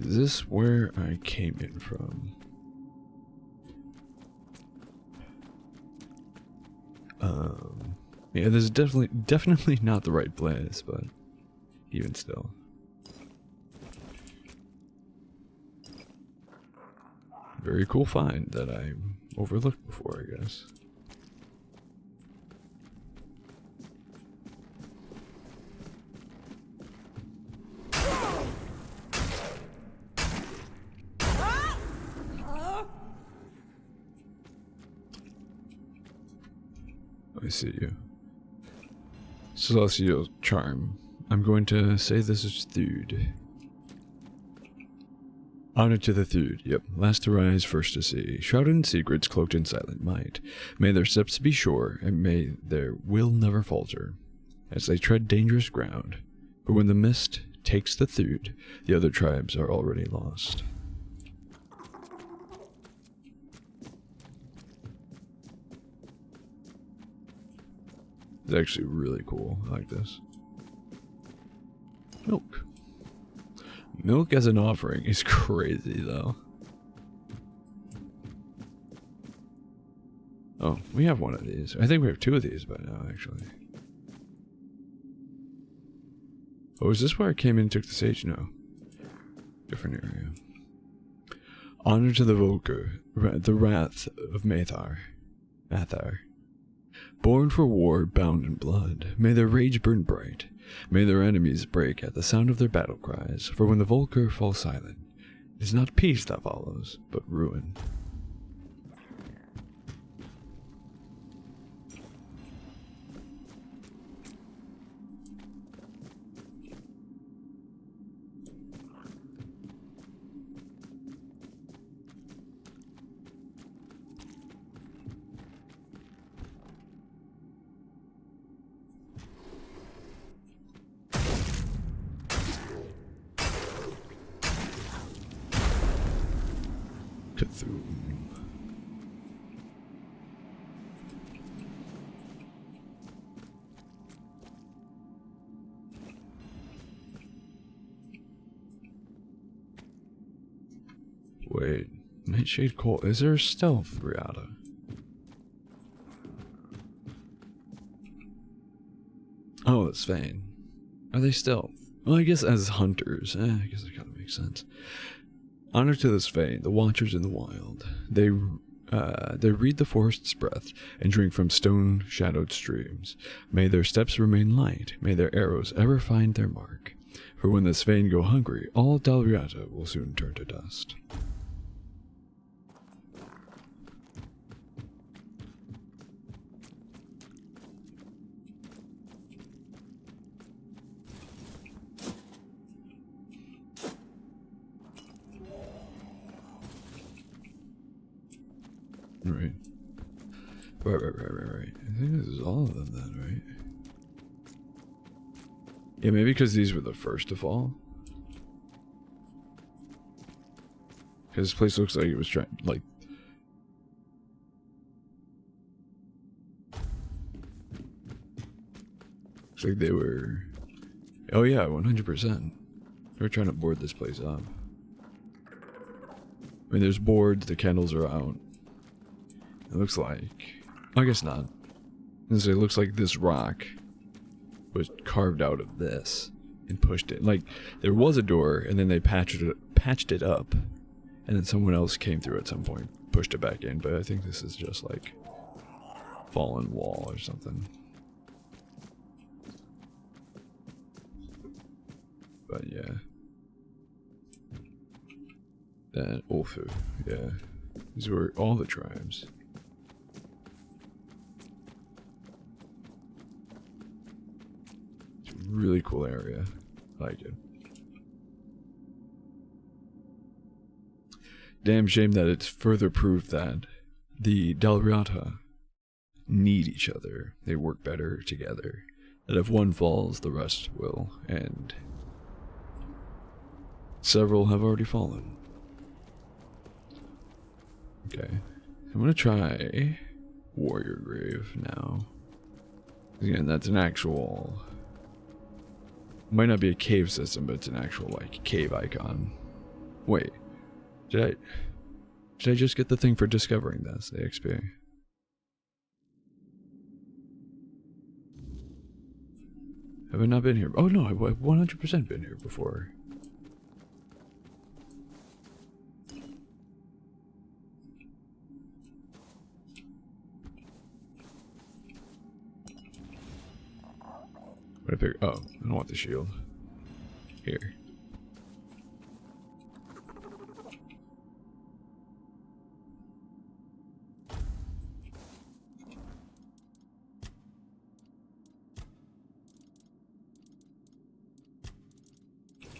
[SPEAKER 1] Is this where I came in from? Yeah, this is definitely not the right place, but even still. Very cool find that I overlooked before, I guess. I see you. Celestial Charm. I'm going to say this is Thude. Honor to the Thude, yep. Last to rise, first to see. Shrouded in secrets, cloaked in silent might. May their steps be sure, and may their will never falter, as they tread dangerous ground. For when the mist takes the Thude, the other tribes are already lost. It's actually really cool. I like this. Milk. Milk as an offering is crazy, though. Oh, we have one of these. I think we have two of these by now, actually. Oh, is this where I came in and took the sage? No. Different area. Honor to the Volker, the wrath of Mathar. Born for war, bound in blood, may their rage burn bright. May their enemies break at the sound of their battle cries, for when the Volker fall silent, it is not peace that follows, but ruin. Cthulhu. Wait, Nightshade Coal. Is there stealth, Riata? Oh, that's Fane. Are they stealth? Well, I guess as hunters. I guess that kind of makes sense. Honor to this Fane, the Watchers in the Wild. They read the forest's breath and drink from stone-shadowed streams. May their steps remain light. May their arrows ever find their mark. For when this Fane go hungry, all Dál Riat-nah will soon turn to dust. Right. Right. I think this is all of them then, right? Yeah, maybe because these were the first to fall. Because this place looks like it was trying, like... Looks like they were... Oh yeah, 100%. They were trying to board this place up. I mean, there's boards, the candles are out. It looks like... I guess not. It looks like this rock was carved out of this and pushed it. Like, there was a door, and then they patched it up, and then someone else came through at some point, pushed it back in, but I think this is just like fallen wall or something. But yeah. Then Ulfu, yeah. These were all the tribes. It's a really cool area. I like it. Damn shame that it's further proof that the Dál Riat-nah need each other. They work better together. That if one falls, the rest will, and several have already fallen. Okay, I'm gonna try Warrior Grave now. Again, that's an actual... Might not be a cave system, but it's an actual, like, cave icon. Wait, did I just get the thing for discovering this, the XP? Have I not been here? Oh no, I've 100% been here before. What I pick? Oh, I don't want the shield. Here.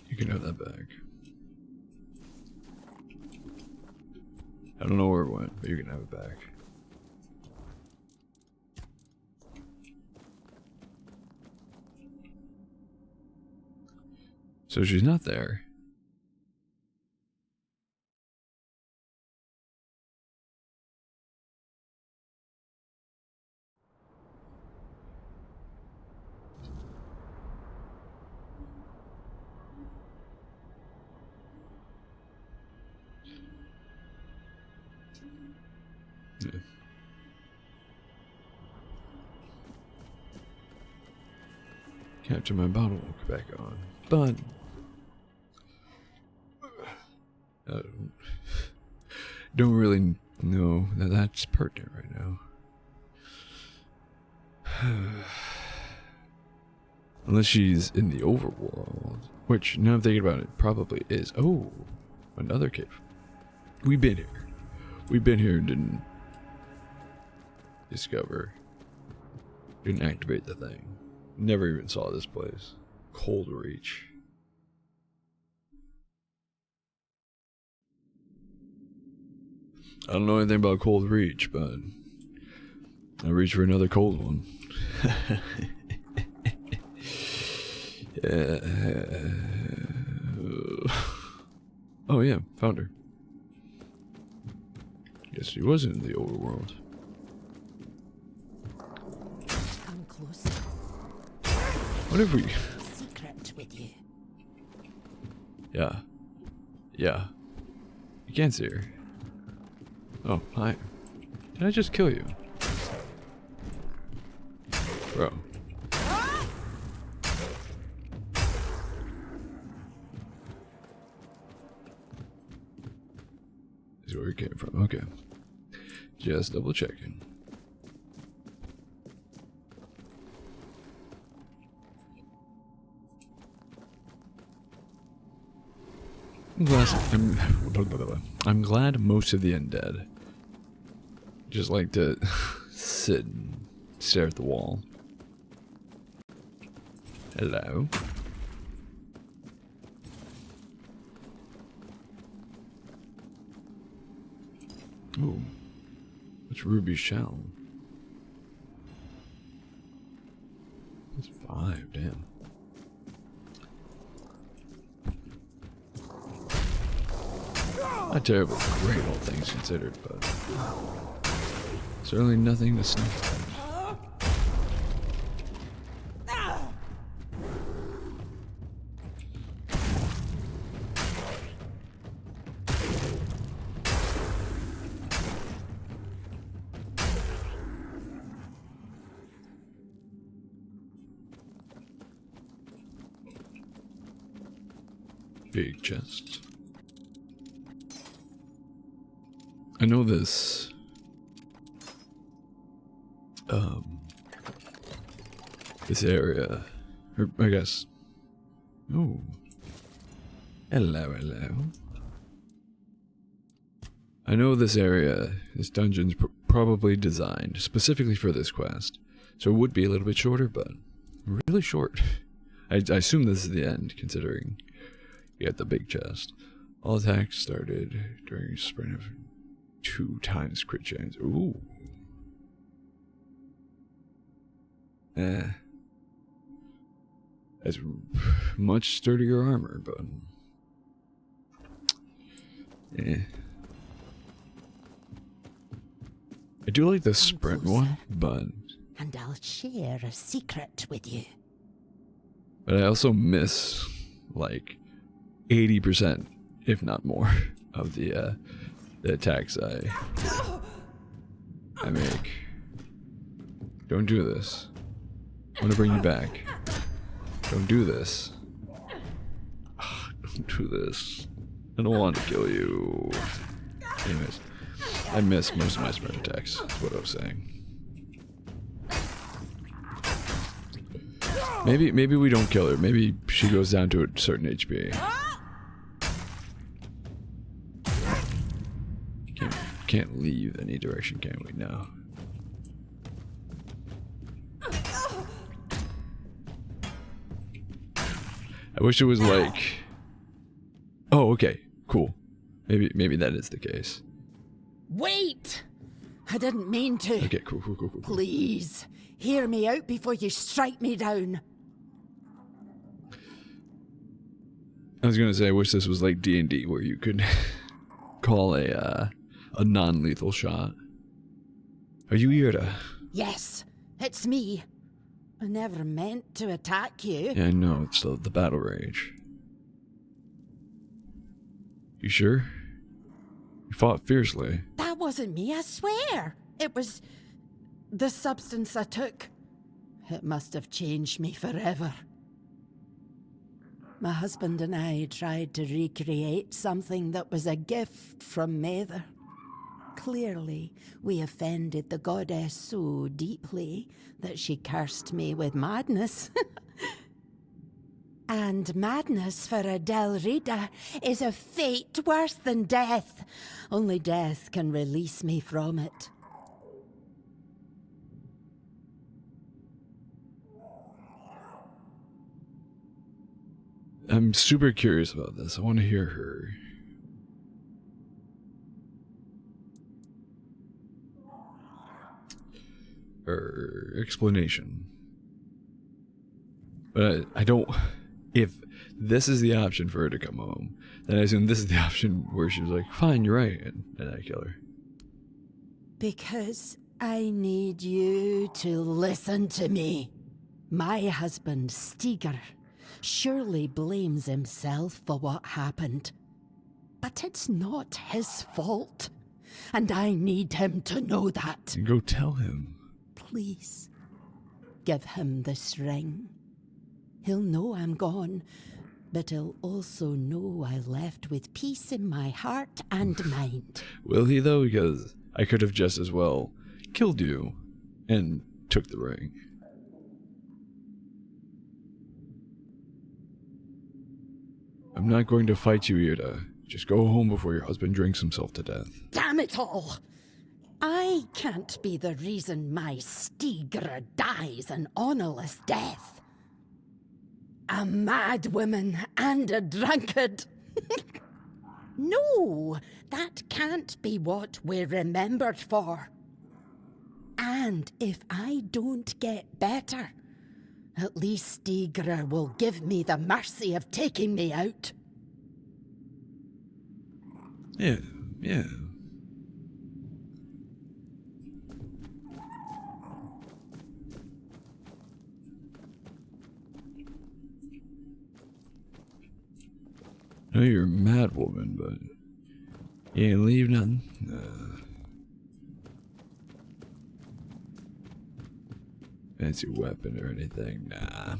[SPEAKER 1] You can have that back. I don't know where it went, but you can have it back. So she's not there. Yeah. Capture my bottle, back on. But don't really know that that's pertinent right now. Unless she's in the overworld, which, now I'm thinking about it, probably is. Oh, another cave. We've been here. We've been here and didn't discover. Didn't activate the thing. Never even saw this place. Cold Reach. I don't know anything about Cold Reach, but I reach for another cold one. Oh yeah, found her. Guess she wasn't in the overworld.
[SPEAKER 9] Come closer.
[SPEAKER 1] What if we...
[SPEAKER 9] Secret with you.
[SPEAKER 1] Yeah. Yeah. You can't see her. Oh, hi. Did I just kill you? Bro. This is where you came from. Okay. Just double checking. I'm glad most of the undead just like to sit and stare at the wall. Hello. Ooh. What's ruby shell? That's 5, damn. Not terrible, great, all things considered, but certainly nothing to sniff at. Big chest. I know this. This area, or I guess. Oh, hello, hello. I know this area, this dungeon's probably designed specifically for this quest, so it would be a little bit shorter, but really short. I assume this is the end, considering you got the big chest. All attacks started during a sprint of 2 times crit chance. Ooh. That's much sturdier armor, but I do like the sprint one, but
[SPEAKER 9] And I'll share a secret with you.
[SPEAKER 1] But I also miss like 80%, if not more, of the attacks I make. Don't do this. I want to bring you back. Don't do this. Don't do this. I don't want to kill you. Anyways, I miss most of my sprint attacks, is what I was saying. Maybe we don't kill her. Maybe she goes down to a certain HP. Can't leave any direction, can we? No. I wish it was like... Oh, okay. Cool. Maybe that is the case.
[SPEAKER 9] Wait! I didn't mean to.
[SPEAKER 1] Okay, cool.
[SPEAKER 9] Please, hear me out before you strike me down.
[SPEAKER 1] I was gonna say, I wish this was like D&D, where you could call a non-lethal shot. Are you Ira?
[SPEAKER 9] Yes, it's me. I never meant to attack you.
[SPEAKER 1] Yeah, I know, it's the battle rage. You sure? You fought fiercely.
[SPEAKER 9] That wasn't me, I swear. It was the substance I took. It must have changed me forever. My husband and I tried to recreate something that was a gift from Mather. Clearly, we offended the goddess so deeply that she cursed me with madness. And madness for a Dál Riat-nah is a fate worse than death. Only death can release me from it.
[SPEAKER 1] I'm super curious about this. I want to hear her explanation. But I don't. If this is the option for her to come home, then I assume this is the option where she was like, "Fine, you're right," and I kill her.
[SPEAKER 9] Because I need you to listen to me. My husband, Stígar, surely blames himself for what happened. But it's not his fault. And I need him to know that.
[SPEAKER 1] Go tell him.
[SPEAKER 9] Please, give him this ring. He'll know I'm gone, but he'll also know I left with peace in my heart and mind.
[SPEAKER 1] Will he, though? Because I could have just as well killed you and took the ring. I'm not going to fight you, Ida. Just go home before your husband drinks himself to death.
[SPEAKER 9] Damn it all! I can't be the reason my Stígar dies an honourless death. A mad woman and a drunkard. No, that can't be what we're remembered for. And if I don't get better, at least Stígar will give me the mercy of taking me out.
[SPEAKER 1] Yeah. I know you're a mad woman, but you ain't leave nothing. Fancy weapon or anything? Nah.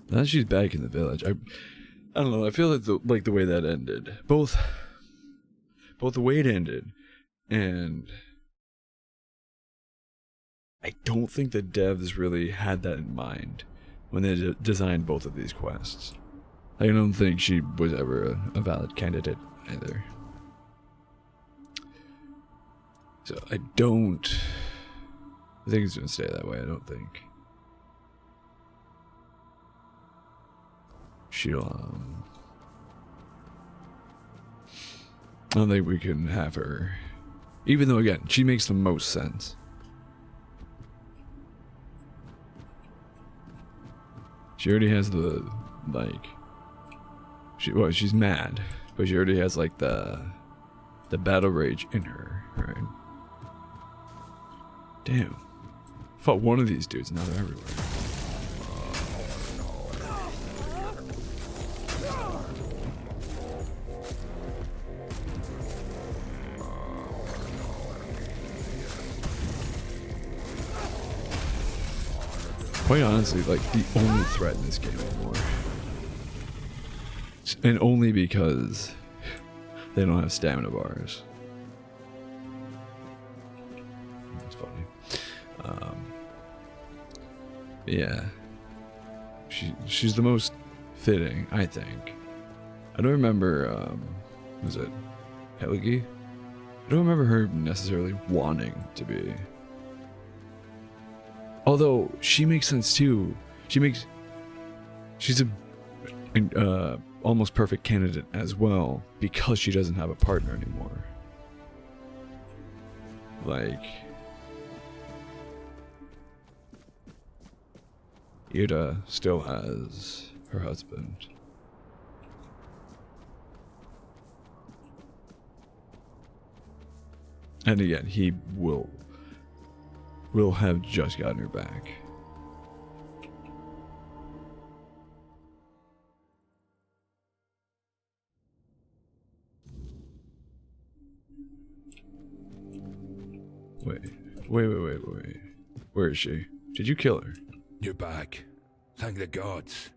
[SPEAKER 1] Now she's back in the village. I don't know. I feel like the way that ended, both the way it ended, and I don't think the devs really had that in mind when they designed both of these quests. I don't think she was ever a valid candidate either. So I think it's gonna stay that way. I don't think she'll I don't think we can have her, even though again she makes the most sense. She already has the she's mad, but she already has like the battle rage in her, right? Damn. Fought one of these dudes, now they're everywhere. Quite honestly, like the only threat in this game anymore. And only because they don't have stamina bars. That's funny. Yeah. She's the most fitting, I think. I don't remember, was it Helgi? I don't remember her necessarily wanting to be. Although she makes sense too. She's a almost perfect candidate as well because she doesn't have a partner anymore. Like Ida still has her husband. And again, he will have just gotten her back. Wait. Where is she? Did you kill her?
[SPEAKER 10] You're back. Thank the gods.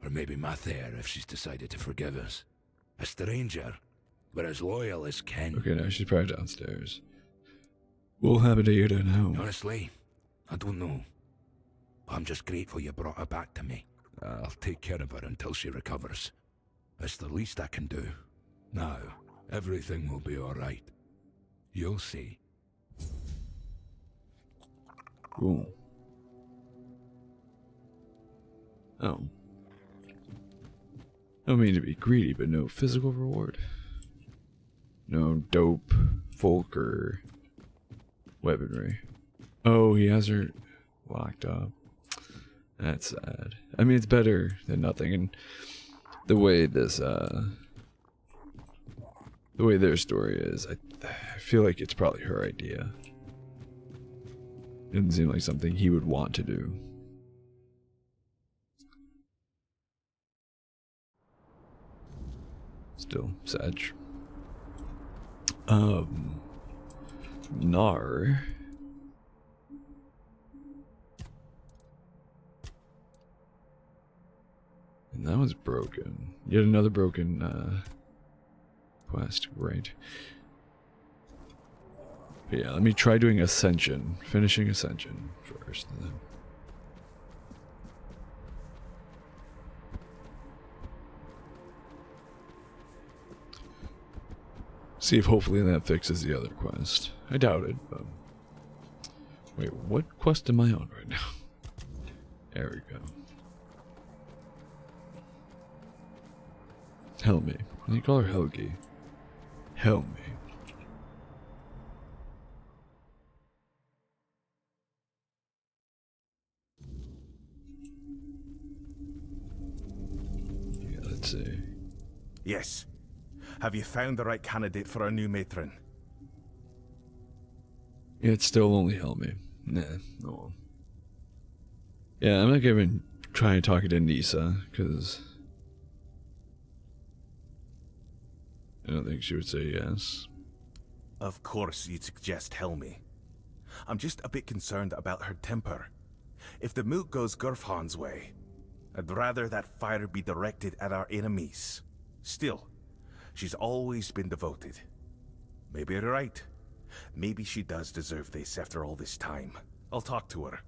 [SPEAKER 10] Or maybe Mather if she's decided to forgive us. A stranger, but as loyal as Ken.
[SPEAKER 1] Okay, now she's probably downstairs. We'll have it here now.
[SPEAKER 10] Honestly, I don't know. I'm just grateful you brought her back to me. I'll take care of her until she recovers. It's the least I can do. Now, everything will be alright. You'll see.
[SPEAKER 1] Cool. Oh. I don't mean to be greedy, but no physical reward. No dope, folk, or weaponry. Oh, he has her locked up. That's sad. I mean, it's better than nothing. And the way this, the way their story is, I feel like it's probably her idea. It doesn't seem like something he would want to do. Still, Sag. Nar. And that was broken. Yet another broken, quest, right. But yeah, let me try doing Ascension. Finishing Ascension first, and then... see if hopefully that fixes the other quest. I doubt it, but... wait, what quest am I on right now? There we go. Helmi. Can you call her Helgi? Helmi. Yeah, let's see.
[SPEAKER 13] Yes. Have you found the right candidate for our new matron?
[SPEAKER 1] Yeah, it's still only Helmi. Nah, no. Yeah, I'm not even trying to talk to Nisa, because I don't think she would say yes.
[SPEAKER 13] Of course you'd suggest Helmi. I'm just a bit concerned about her temper. If the moot goes Gurfhan's way, I'd rather that fire be directed at our enemies. Still, she's always been devoted. Maybe you're right. Maybe she does deserve this after all this time. I'll talk to her.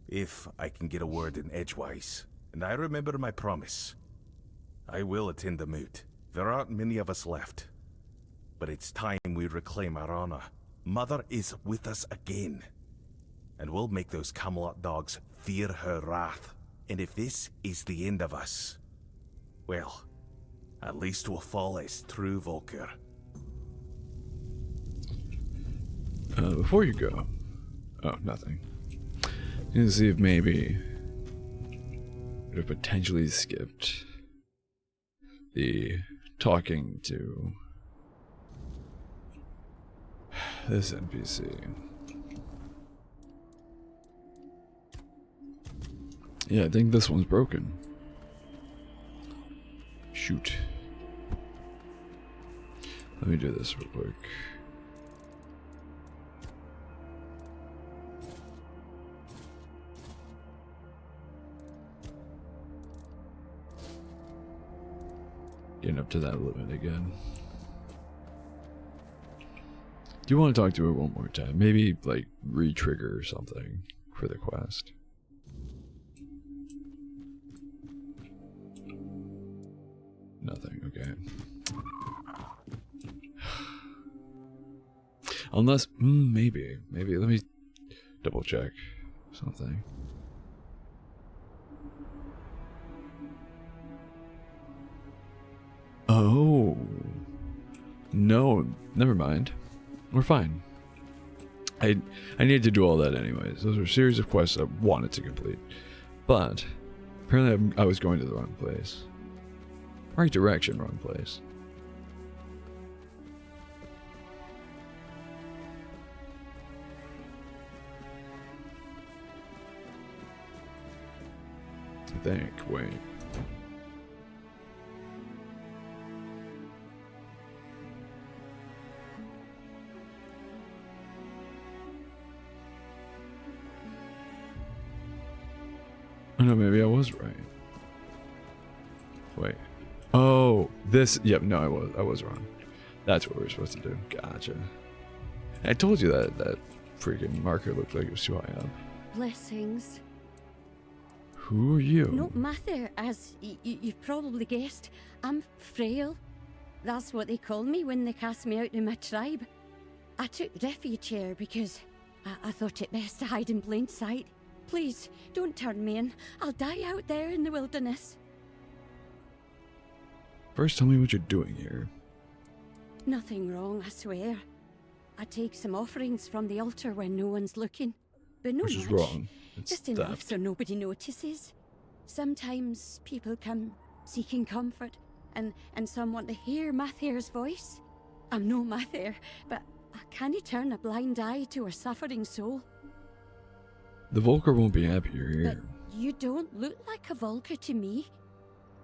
[SPEAKER 13] If I can get a word in edgewise. And I remember my promise. I will attend the moot. There aren't many of us left. But it's time we reclaim our honor. Mother is with us again. And we'll make those Camelot dogs fear her wrath. And if this is the end of us, well, at least we'll fall as true Volker.
[SPEAKER 1] Before you go... oh, nothing. You can see if maybe... would have potentially skipped the talking to this NPC. Yeah, I think this one's broken. Shoot. Let me do this real quick. Getting up to that limit again. Do you want to talk to her one more time? Maybe, like, re-trigger or something for the quest. Nothing, okay. Unless, maybe, let me double check something. Oh. No, never mind. We're fine. I needed to do all that anyways. Those were a series of quests I wanted to complete. But, apparently I was going to the wrong place. Right direction, wrong place. I think, wait. Wait. Oh, this. Yep. No, I was wrong. That's what we were supposed to do. Gotcha. I told you that freaking marker looked like it was too high up.
[SPEAKER 14] Blessings.
[SPEAKER 1] Who are you?
[SPEAKER 14] Not Mather, as you've probably guessed. I'm frail. That's what they call me when they cast me out of my tribe. I took refuge here because I thought it best to hide in plain sight. Please, don't turn me in. I'll die out there in the wilderness.
[SPEAKER 1] First, tell me what you're doing here.
[SPEAKER 14] Nothing wrong, I swear. I take some offerings from the altar when no one's looking. But no
[SPEAKER 1] Which is
[SPEAKER 14] much.
[SPEAKER 1] wrong. It's
[SPEAKER 14] Just enough
[SPEAKER 1] theft.
[SPEAKER 14] so nobody notices. Sometimes people come seeking comfort, and some want to hear Mather's voice. I'm no Mather, but I can't turn a blind eye to a suffering soul.
[SPEAKER 1] The Volker won't be happy you're here.
[SPEAKER 14] But you don't look like a Volker to me.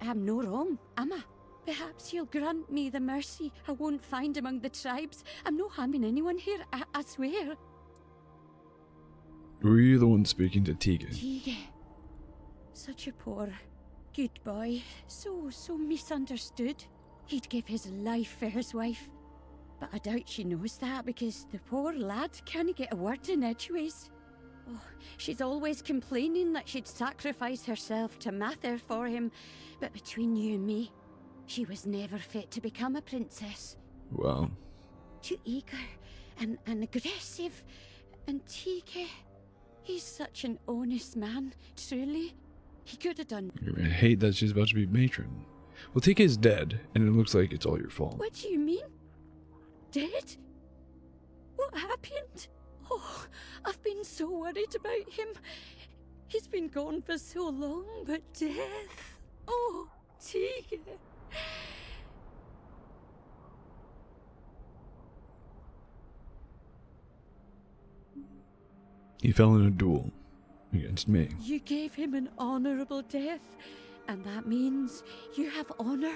[SPEAKER 14] I'm no wrong, am I? Perhaps you'll grant me the mercy I won't find among the tribes. I'm no harming anyone here, I swear.
[SPEAKER 1] Were you the one speaking to Tegan?
[SPEAKER 14] Tegan. Such a poor, good boy. So misunderstood. He'd give his life for his wife. But I doubt she knows that because the poor lad can't get a word in edgeways. Oh, she's always complaining that she'd sacrifice herself to Mather for him. But between you and me, she was never fit to become a princess.
[SPEAKER 1] Wow.
[SPEAKER 14] Too eager and aggressive. And Tegan, he's such an honest man, truly. He could have done...
[SPEAKER 1] You're gonna hate that she's about to be matron. Well, Tika is dead, and it looks like it's all your fault.
[SPEAKER 14] What do you mean? Dead? What happened? Oh, I've been so worried about him. He's been gone for so long, but death... Oh, Tegan...
[SPEAKER 1] He fell in a duel against me.
[SPEAKER 14] You gave him an honourable death, and that means you have honour.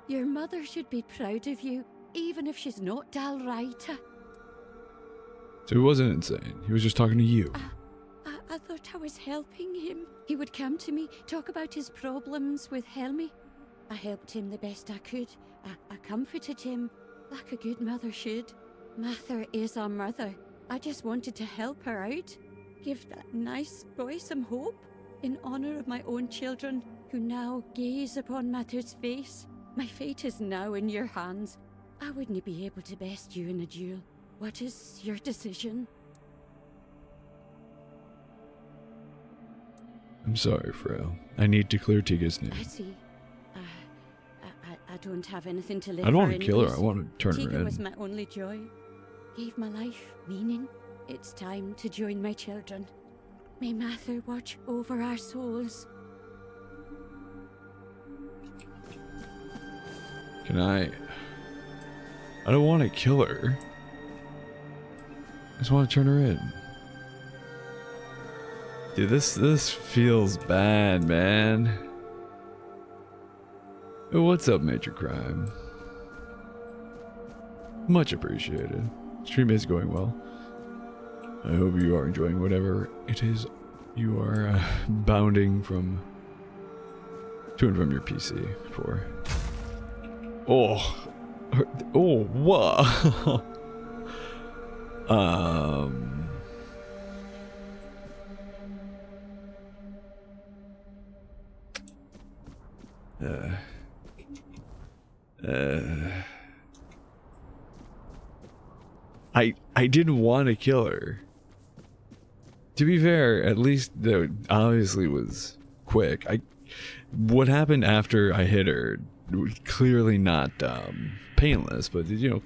[SPEAKER 14] Your mother should be proud of you, even if she's not Dál Riat-nah.
[SPEAKER 1] So he wasn't insane. He was just talking to you.
[SPEAKER 14] I thought I was helping him. He would come to me, talk about his problems with Helmi. I helped him the best I could. I comforted him, like a good mother should. Mather is our mother. I just wanted to help her out. Give that nice boy some hope. In honour of my own children, who now gaze upon Mather's face. My fate is now in your hands. I wouldn't be able to best you in a duel. What is your decision?
[SPEAKER 1] I'm sorry, Frail. I need to clear Tiga's name.
[SPEAKER 14] I see. I don't have anything to live
[SPEAKER 1] I don't
[SPEAKER 14] for
[SPEAKER 1] want to kill her.
[SPEAKER 14] anyways.
[SPEAKER 1] I want to turn her
[SPEAKER 14] Tiga
[SPEAKER 1] in.
[SPEAKER 14] was my only joy. Gave my life meaning. It's time to join my children. May Mather watch over our souls.
[SPEAKER 1] Can I don't want to kill her. I just want to turn her in. Dude, this feels bad, man. Oh, what's up, Major Crime? Much appreciated. Stream is going well. I hope you are enjoying whatever it is you are bounding from to and from your PC for. Oh, whoa. I didn't want to kill her. To be fair, at least that obviously was quick. What happened after I hit her was clearly not painless, but you know,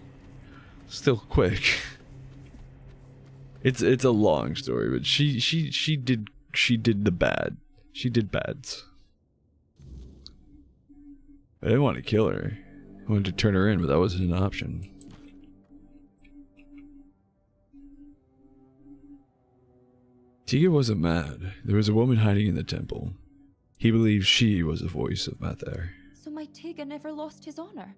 [SPEAKER 1] still quick. It's a long story, but she did the bad. She did bads. I didn't want to kill her. I wanted to turn her in, but that wasn't an option. Tiga wasn't mad. There was a woman hiding in the temple. He believed she was the voice of Mather.
[SPEAKER 15] So my Tiga never lost his honor.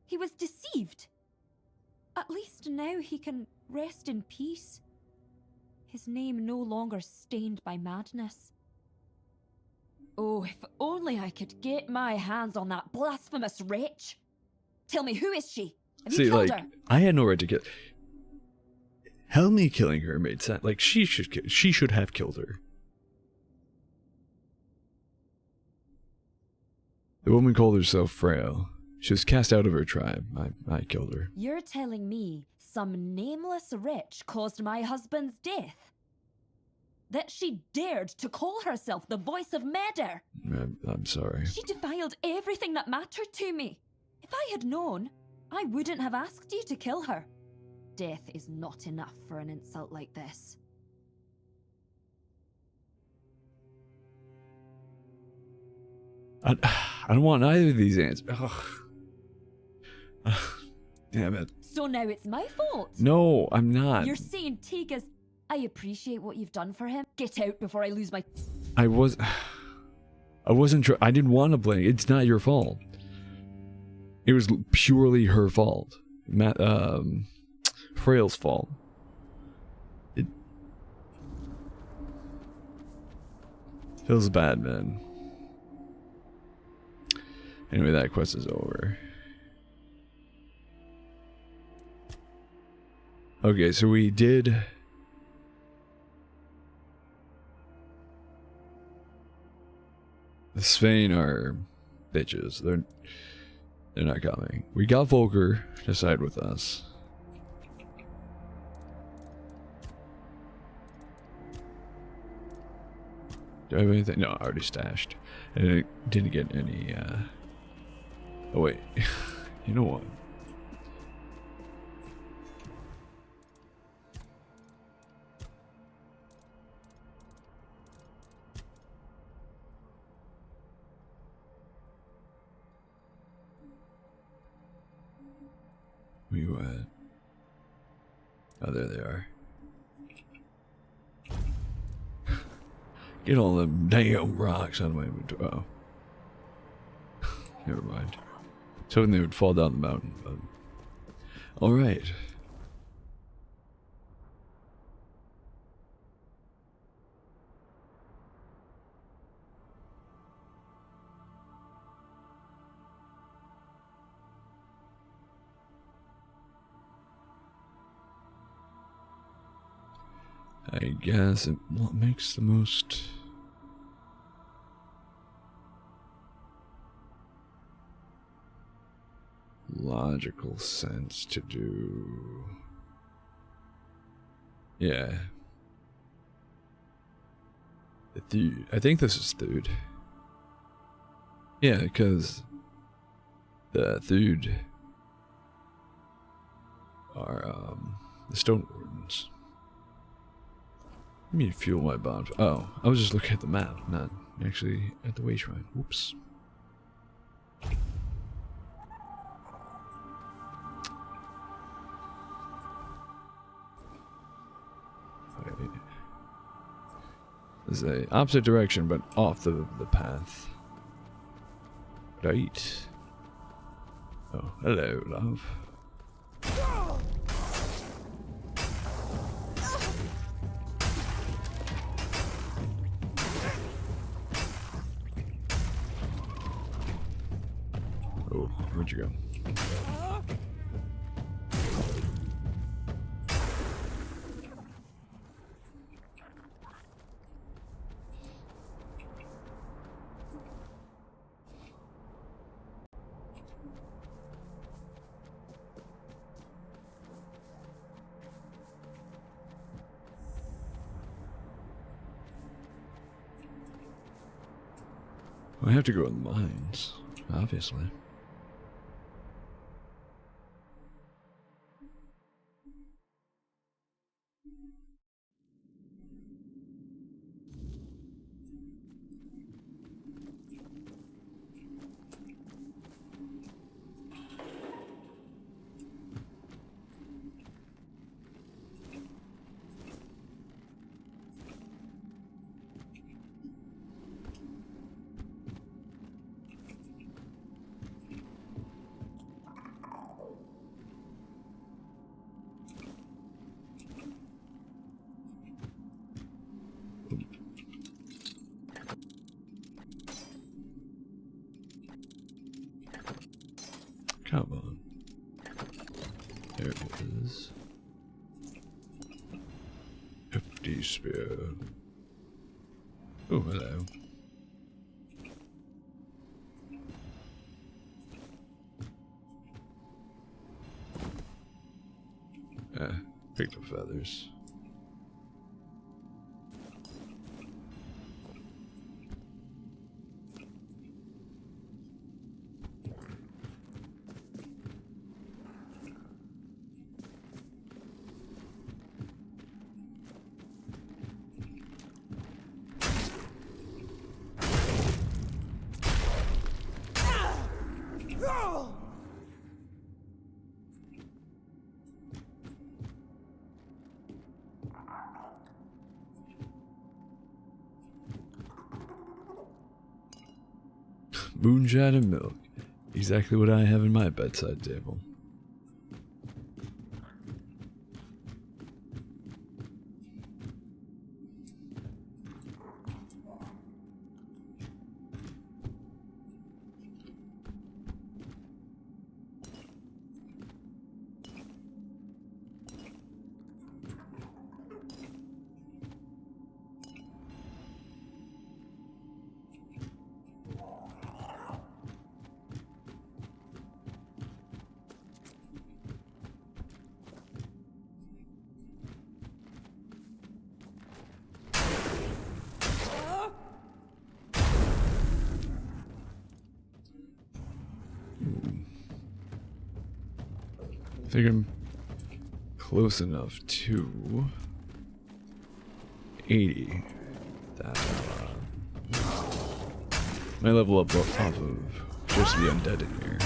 [SPEAKER 15] He was deceived. At least now he can rest in peace. His name no longer stained by madness. Oh, if only I could get my hands on that blasphemous wretch. Tell me, who is she? Have you
[SPEAKER 1] See,
[SPEAKER 15] killed
[SPEAKER 1] like,
[SPEAKER 15] her?
[SPEAKER 1] I had no right to kill. Helmy killing her made sense. Like, she should have killed her. The woman called herself frail. She was cast out of her tribe. I killed her.
[SPEAKER 15] You're telling me some nameless wretch caused my husband's death? That she dared to call herself the voice of Meder?
[SPEAKER 1] I'm sorry.
[SPEAKER 15] She defiled everything that mattered to me. If I had known, I wouldn't have asked you to kill her. Death is not enough for an insult like this.
[SPEAKER 1] I don't want either of these answers. Damn it.
[SPEAKER 15] So now it's my fault?
[SPEAKER 1] No, I'm not.
[SPEAKER 15] You're saying Tega's... I appreciate what you've done for him. Get out before I lose my...
[SPEAKER 1] I wasn't I didn't want to blame. It's not your fault. It was purely her fault. Frail's fault. It feels bad, man. Anyway, that quest is over. Okay, so we did... The Svein are bitches. They're not coming. We got Volker to side with us. Do I have anything? No, I already stashed. And I didn't get any, Oh wait. You know what? We went. Oh, there they are. Get all them damn rocks out of my inventory. Oh. Never mind. I was hoping they would fall down the mountain, but... Alright. I guess what makes the most logical sense to do. Yeah. The Thud. I think this is Thud. Yeah, because the Thud are the Stone Wardens. Let me fuel my bond. Oh, I was just looking at the map, not actually at the way shrine. Whoops. Wait. This is the opposite direction, but off the path. Right. Oh, hello, love. Oh, where'd you go? I have to go in the mines, obviously. Come on. There it is. 50 spear. Oh, hello. Picked up feathers. Moonshine and milk. Exactly what I have in my bedside table. I think I'm close enough to 80 that my level up off of just the undead in here.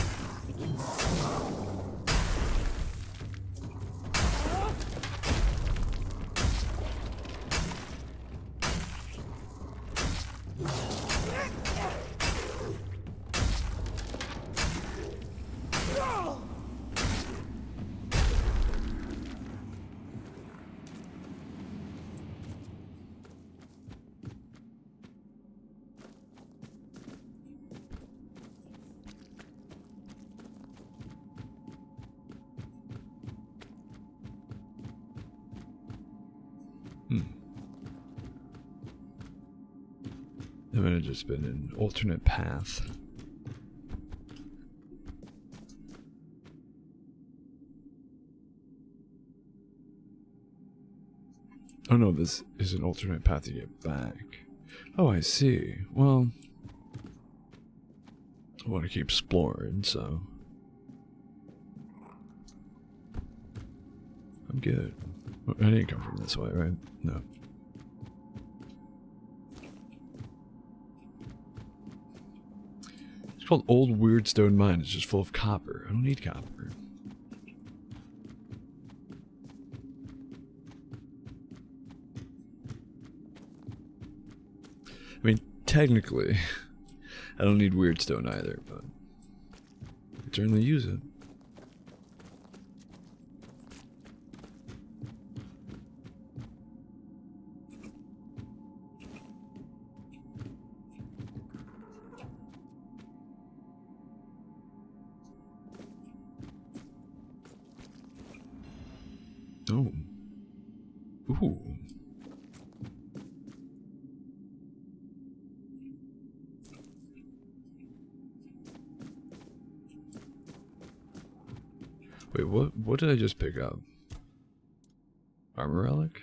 [SPEAKER 1] That might have just been an alternate path. Oh no, this is an alternate path to get back. Oh, I see. Well, I want to keep exploring, so I'm good. I didn't come from this way, right? No. It's called Old Weirdstone Mine. It's just full of copper. I don't need copper. I mean, technically, I don't need Weirdstone either, but I certainly use it. Oh. Ooh. Wait, what did I just pick up? Armor relic?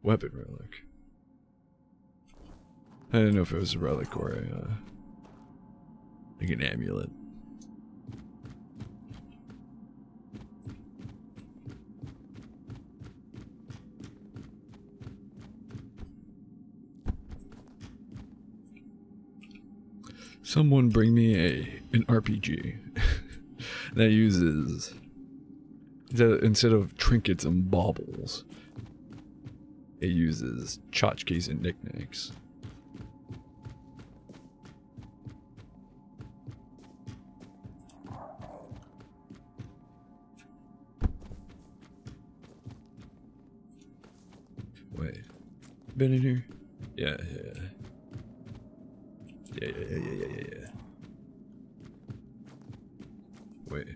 [SPEAKER 1] Weapon relic. I didn't know if it was a relic or a like an amulet. Someone bring me an RPG that uses, instead of trinkets and baubles, it uses tchotchkes and knickknacks. Wait, been in here? Yeah. Yeah. Wait.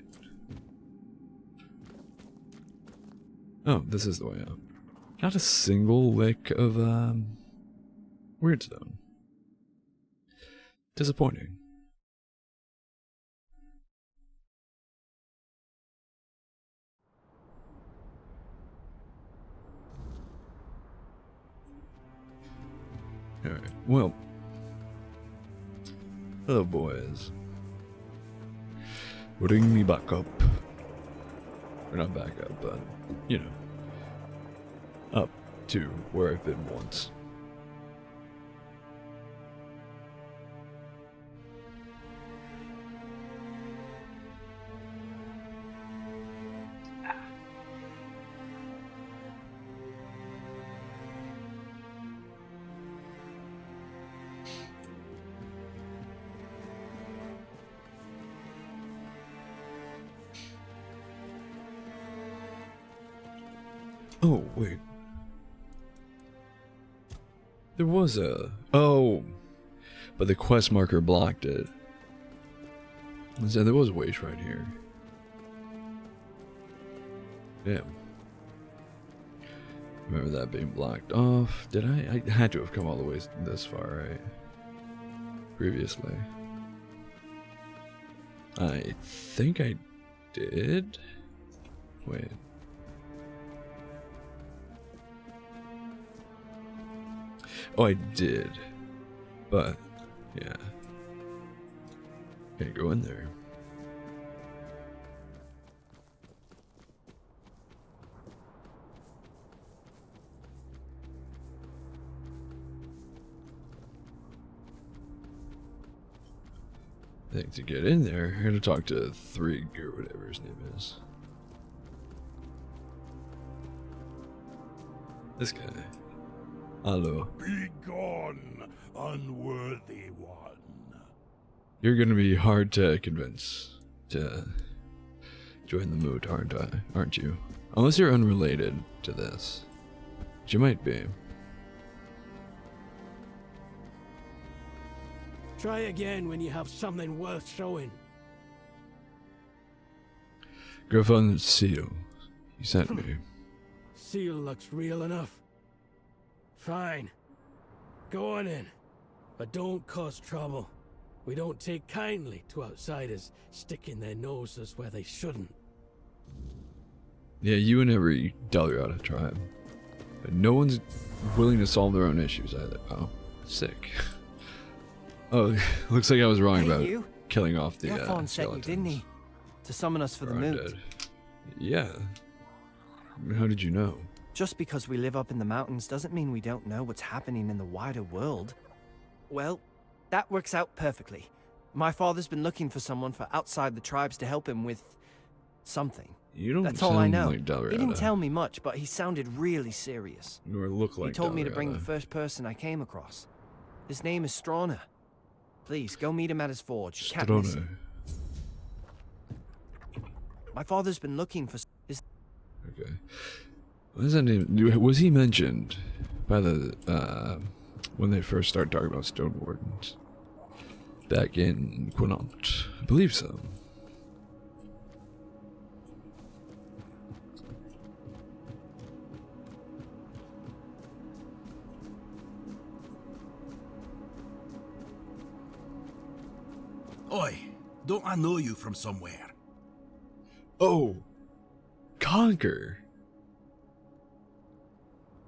[SPEAKER 1] Oh, this is the way out. Not a single lick of, weird stone. Disappointing. Alright, well. Hello, boys. Bring me back up. Or not back up, but, you know. Up to where I've been once. Oh, wait. There was a... Oh! But the quest marker blocked it. So there was a waste right here. Yeah. Remember that being blocked off. Did I? I had to have come all the way this far, right? Previously. I think I did? Wait. Oh, I did. But, yeah. Can't go in there. I think to get in there, I gotta talk to Thrig or whatever his name is. This guy. Hello.
[SPEAKER 16] Be gone, unworthy one.
[SPEAKER 1] You're gonna be hard to convince to join the moot, aren't you? Unless you're unrelated to this. Which you might be.
[SPEAKER 7] Try again when you have something worth showing.
[SPEAKER 1] Griffon seal. You sent me.
[SPEAKER 7] Seal looks real enough. Fine. Go on in. But don't cause trouble. We don't take kindly to outsiders sticking their noses where they shouldn't.
[SPEAKER 1] Yeah, you and every Dál Riat-nah tribe. But no one's willing to solve their own issues either. Oh, sick. Oh, looks like I was wrong about killing off the
[SPEAKER 17] Griffon sent you, didn't he? To summon us for the moot.
[SPEAKER 1] Yeah. How did you know?
[SPEAKER 17] Just because we live up in the mountains doesn't mean we don't know what's happening in the wider world. Well, that works out perfectly. My father's been looking for someone for outside the tribes to help him with something.
[SPEAKER 1] You don't
[SPEAKER 17] That's
[SPEAKER 1] sound
[SPEAKER 17] all I know.
[SPEAKER 1] like Dál Riat-nah.
[SPEAKER 17] He didn't tell me much, but he sounded really serious.
[SPEAKER 1] Nor look like
[SPEAKER 17] He told
[SPEAKER 1] Dál
[SPEAKER 17] me to bring the
[SPEAKER 1] Riat-nah.
[SPEAKER 17] first person I came across. His name is Strona. Please, go meet him at his forge. Can't miss
[SPEAKER 1] Strona.
[SPEAKER 17] him. My father's been looking for his...
[SPEAKER 1] Okay. What is that name? Was he mentioned by the, when they first started talking about Stone Wardens? Back in Quinault? I believe so.
[SPEAKER 16] Oi, don't I know you from somewhere?
[SPEAKER 1] Oh! Conquer!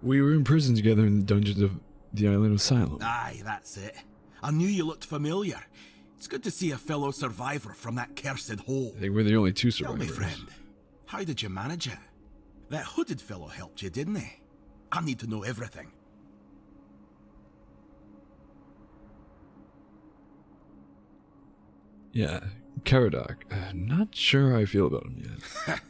[SPEAKER 1] We were in prison together in the dungeons of the island of Silum.
[SPEAKER 16] Aye, that's it. I knew you looked familiar. It's good to see a fellow survivor from that cursed hole.
[SPEAKER 1] I think we're the only two
[SPEAKER 16] Tell
[SPEAKER 1] survivors.
[SPEAKER 16] me, friend, how did you manage it? That hooded fellow helped you, didn't he? I need to know everything.
[SPEAKER 1] Yeah, Caradoc. Not sure how I feel about him yet.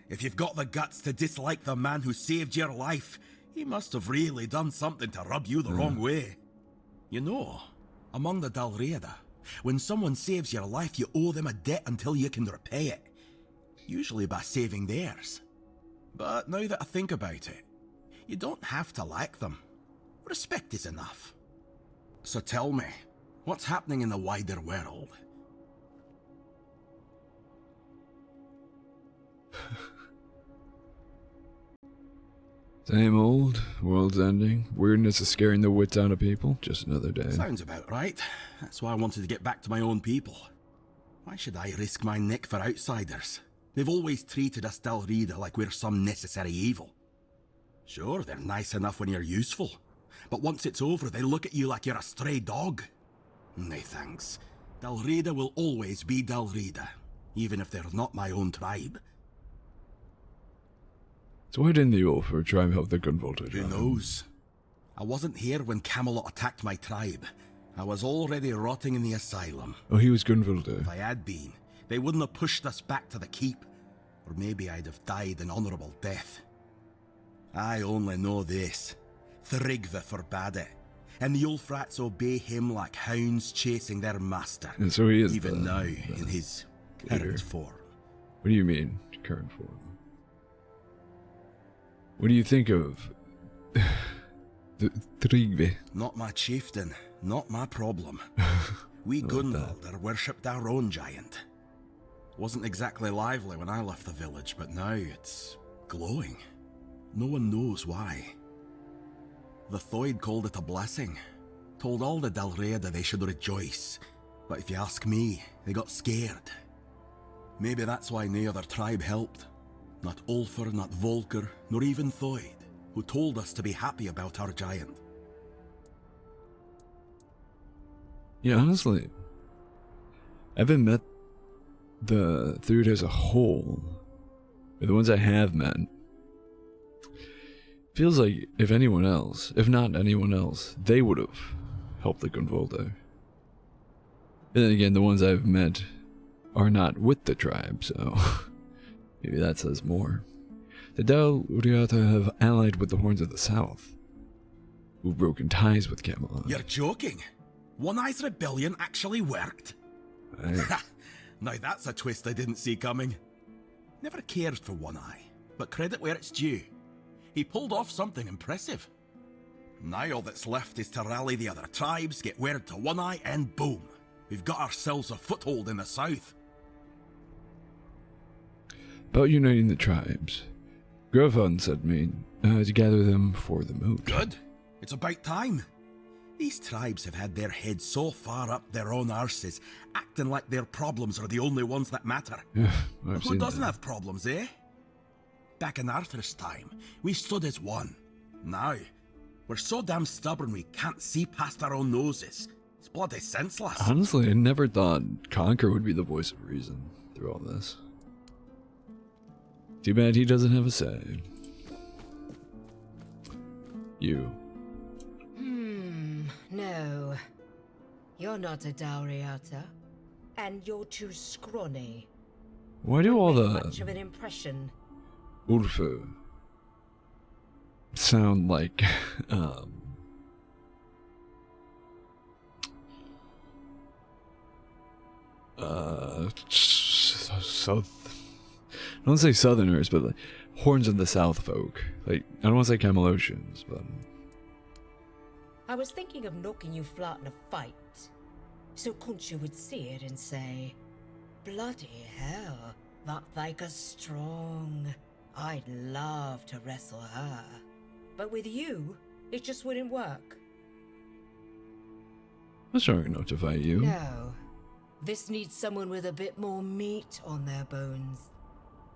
[SPEAKER 16] If you've got the guts to dislike the man who saved your life, he must have really done something to rub you the wrong way. You know, among the Dál Riat-nah, when someone saves your life, you owe them a debt until you can repay it. Usually by saving theirs. But now that I think about it, you don't have to like them. Respect is enough. So tell me, What's happening in the wider world?
[SPEAKER 1] Same old, world's ending. Weirdness is scaring the wits out of people. Just another day.
[SPEAKER 16] Sounds about right. That's why I wanted to get back to my own people. Why should I risk my neck for outsiders? They've always treated us Dál Riat-nah like we're some necessary evil. Sure, they're nice enough when you're useful, but once it's over, they look at you like you're a stray dog. Nay, thanks. Dál Riat-nah will always be Dál Riat-nah, even if they're not my own tribe.
[SPEAKER 1] So why didn't the Ulfr try and help the Gunvalda?
[SPEAKER 16] Who knows? I wasn't here when Camelot attacked my tribe. I was already rotting in the asylum.
[SPEAKER 1] Oh, he was Gunvalda.
[SPEAKER 16] If I had been, they wouldn't have pushed us back to the keep. Or maybe I'd have died an honourable death. I only know this. Thrygve forbade it. And the Ulfrats obey him like hounds chasing their master.
[SPEAKER 1] And so he is
[SPEAKER 16] even now, in his current form.
[SPEAKER 1] What do you mean, current form? What do you think of Thrygve?
[SPEAKER 16] Not my chieftain, not my problem. We Gunvalda worshipped our own giant. Wasn't exactly lively when I left the village, but now it's glowing. No one knows why. The Thoid called it a blessing. Told all the Dál Riat-nah they should rejoice. But if you ask me, they got scared. Maybe that's why no other tribe helped. Not Ulfr, not Volker, nor even Thoid, who told us to be happy about our giant.
[SPEAKER 1] Yeah, honestly, I haven't met the Thrud as a whole. But the ones I have met, feels like if anyone else, if not anyone else, they would have helped the Gunvalda. And then again, the ones I've met are not with the tribe, so maybe that says more. The Dál Riat-nah have allied with the Horns of the South, who've broken ties with Camelot.
[SPEAKER 16] You're joking? One Eye's rebellion actually worked? Now that's a twist I didn't see coming. Never cared for One Eye, but credit where it's due. He pulled off something impressive. Now all that's left is to rally the other tribes, get word to One Eye, and boom, we've got ourselves a foothold in the south.
[SPEAKER 1] About uniting the tribes, Grofon sent me to gather them for the moot.
[SPEAKER 16] Good. It's about time. These tribes have had their heads so far up their own arses, acting like their problems are the only ones that matter.
[SPEAKER 1] Yeah,
[SPEAKER 16] Who doesn't have problems, eh? Back in Arthur's time, we stood as one. Now, we're so damn stubborn we can't see past our own noses. It's bloody senseless.
[SPEAKER 1] Honestly, I never thought Conquer would be the voice of reason through all this. Too bad he doesn't have a say. You.
[SPEAKER 18] No. You're not a Dál Riat-nah. And you're too scrawny.
[SPEAKER 1] Why do all
[SPEAKER 18] Much of
[SPEAKER 1] the
[SPEAKER 18] an impression.
[SPEAKER 1] Ulfr sound like south, I don't say Southerners, but like Horns of the South folk. Like, I don't want to say Camelocians, but
[SPEAKER 18] I was thinking of knocking you flat in a fight, so Concha would see it and say, "Bloody hell, that Thyka's strong. I'd love to wrestle her. But with you, it just wouldn't work."
[SPEAKER 1] I'm strong enough to fight you.
[SPEAKER 18] No. This needs someone with a bit more meat on their bones.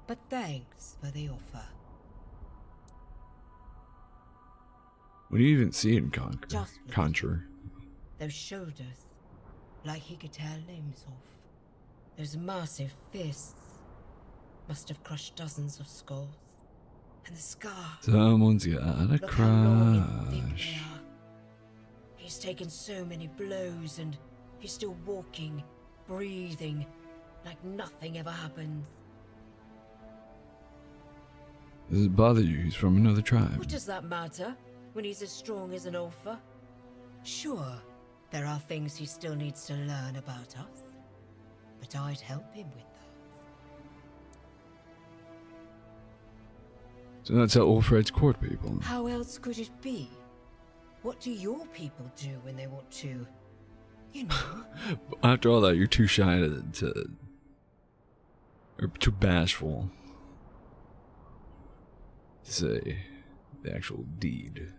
[SPEAKER 18] But thanks for the offer.
[SPEAKER 1] What do you even see in Conquer?
[SPEAKER 18] Just look.
[SPEAKER 1] Contra.
[SPEAKER 18] Those shoulders, like he could tear limbs off. Those massive fists must have crushed dozens of skulls. And the scar.
[SPEAKER 1] Someone's got a
[SPEAKER 18] Look how long and thick
[SPEAKER 1] crush.
[SPEAKER 18] they are. He's taken so many blows and he's still walking, breathing, like nothing ever happened.
[SPEAKER 1] Does it bother you? He's from another tribe.
[SPEAKER 18] What does that matter when he's as strong as an Ulfr? Sure, there are things he still needs to learn about us, but I'd help him with that.
[SPEAKER 1] So that's how Ulfred's court people.
[SPEAKER 18] How else could it be? What do your people do when they want to You know.
[SPEAKER 1] After all that, you're too shy or too bashful to say the actual deed.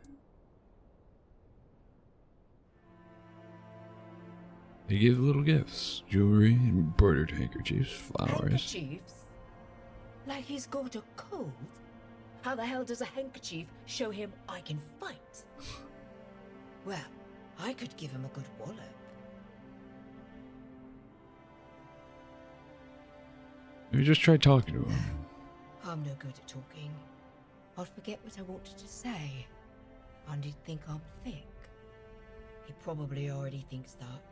[SPEAKER 1] They give little gifts, jewelry, embroidered handkerchiefs, flowers.
[SPEAKER 18] Handkerchiefs? Like he's got a cold? How the hell does a handkerchief show him I can fight? Well, I could give him a good wallop.
[SPEAKER 1] Maybe just try talking to him.
[SPEAKER 18] I'm no good at talking. I'll forget what I wanted to say. And he'd think I'm thick. He probably already thinks that,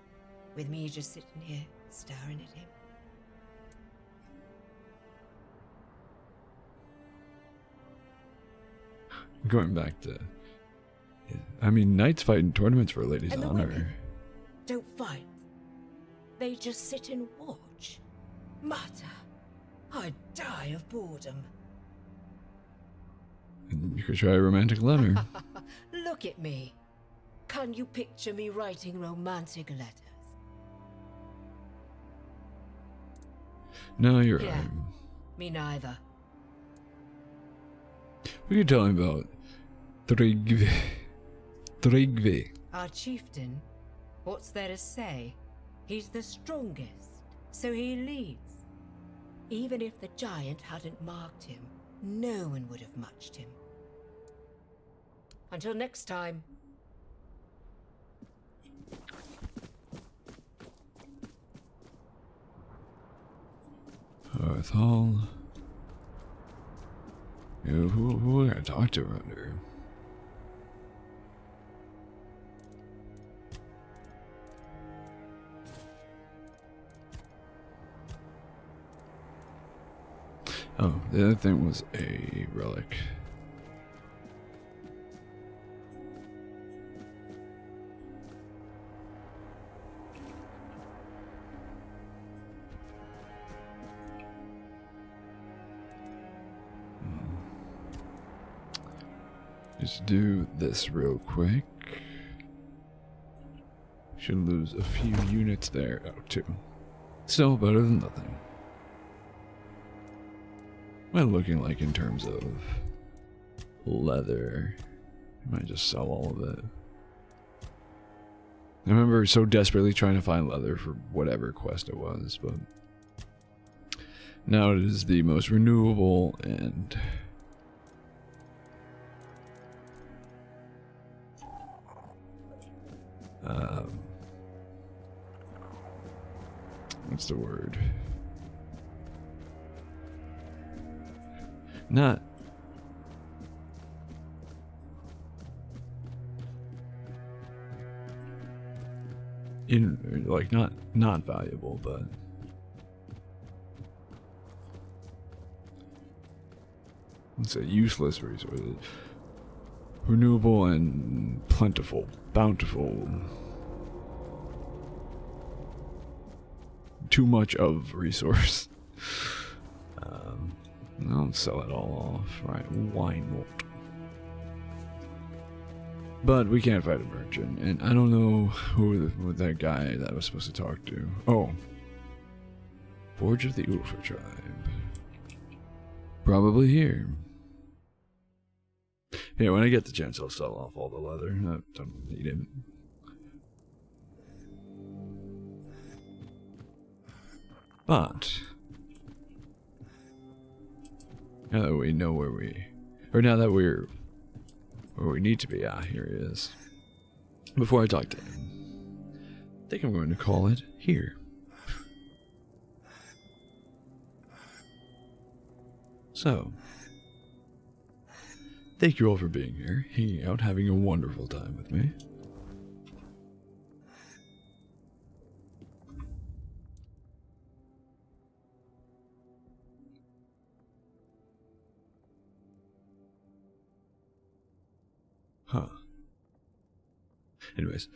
[SPEAKER 18] with me just sitting here, staring at him.
[SPEAKER 1] Going back to... I mean, knights fight in tournaments for a lady's
[SPEAKER 18] And the
[SPEAKER 1] honor.
[SPEAKER 18] women don't fight. They just sit and watch. Mata, I'd die of boredom.
[SPEAKER 1] And you could try a romantic letter.
[SPEAKER 18] Look at me. Can you picture me writing romantic letters?
[SPEAKER 1] No, you're
[SPEAKER 18] Yeah.
[SPEAKER 1] right.
[SPEAKER 18] Me neither.
[SPEAKER 1] We could tell him about Tryggve. Tryggve.
[SPEAKER 18] Our chieftain, what's there to say? He's the strongest, so he leads. Even if the giant hadn't marked him, no one would have matched him. Until next time.
[SPEAKER 1] Earth Hall. Yeah, who are we gonna talk to around here? Oh, the other thing was a relic. Just do this real quick. Should lose a few units there. Oh, two. Still better than nothing. What am I looking like in terms of leather? I might just sell all of it. I remember so desperately trying to find leather for whatever quest it was, but now it is the most renewable and what's the word? Not in like not valuable, but it's a useless resource. Renewable and plentiful, bountiful. Too much of resource. I'll sell it all off. Right, why not? But we can't fight a merchant, and I don't know who that guy that I was supposed to talk to. Oh. Forge of the Ulfa tribe. Probably here. Yeah, when I get the chance, I'll sell off all the leather. I don't need it. But now that we know where now that we're where we need to be, here he is. Before I talk to him, I think I'm going to call it here. So, thank you all for being here, hanging out, having a wonderful time with me. Huh. Anyways,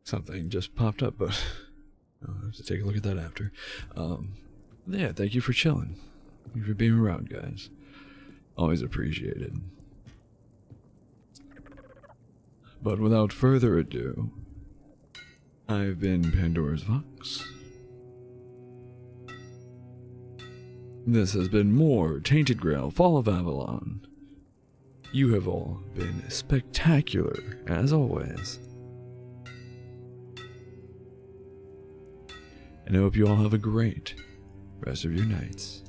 [SPEAKER 1] something just popped up, but I'll have to take a look at that after. Yeah, thank you for chilling. Thank you for being around, guys. Always appreciated. But without further ado, I've been Pandora's Vox. This has been more Tainted Grail, Fall of Avalon. You have all been spectacular, as always. And I hope you all have a great rest of your nights.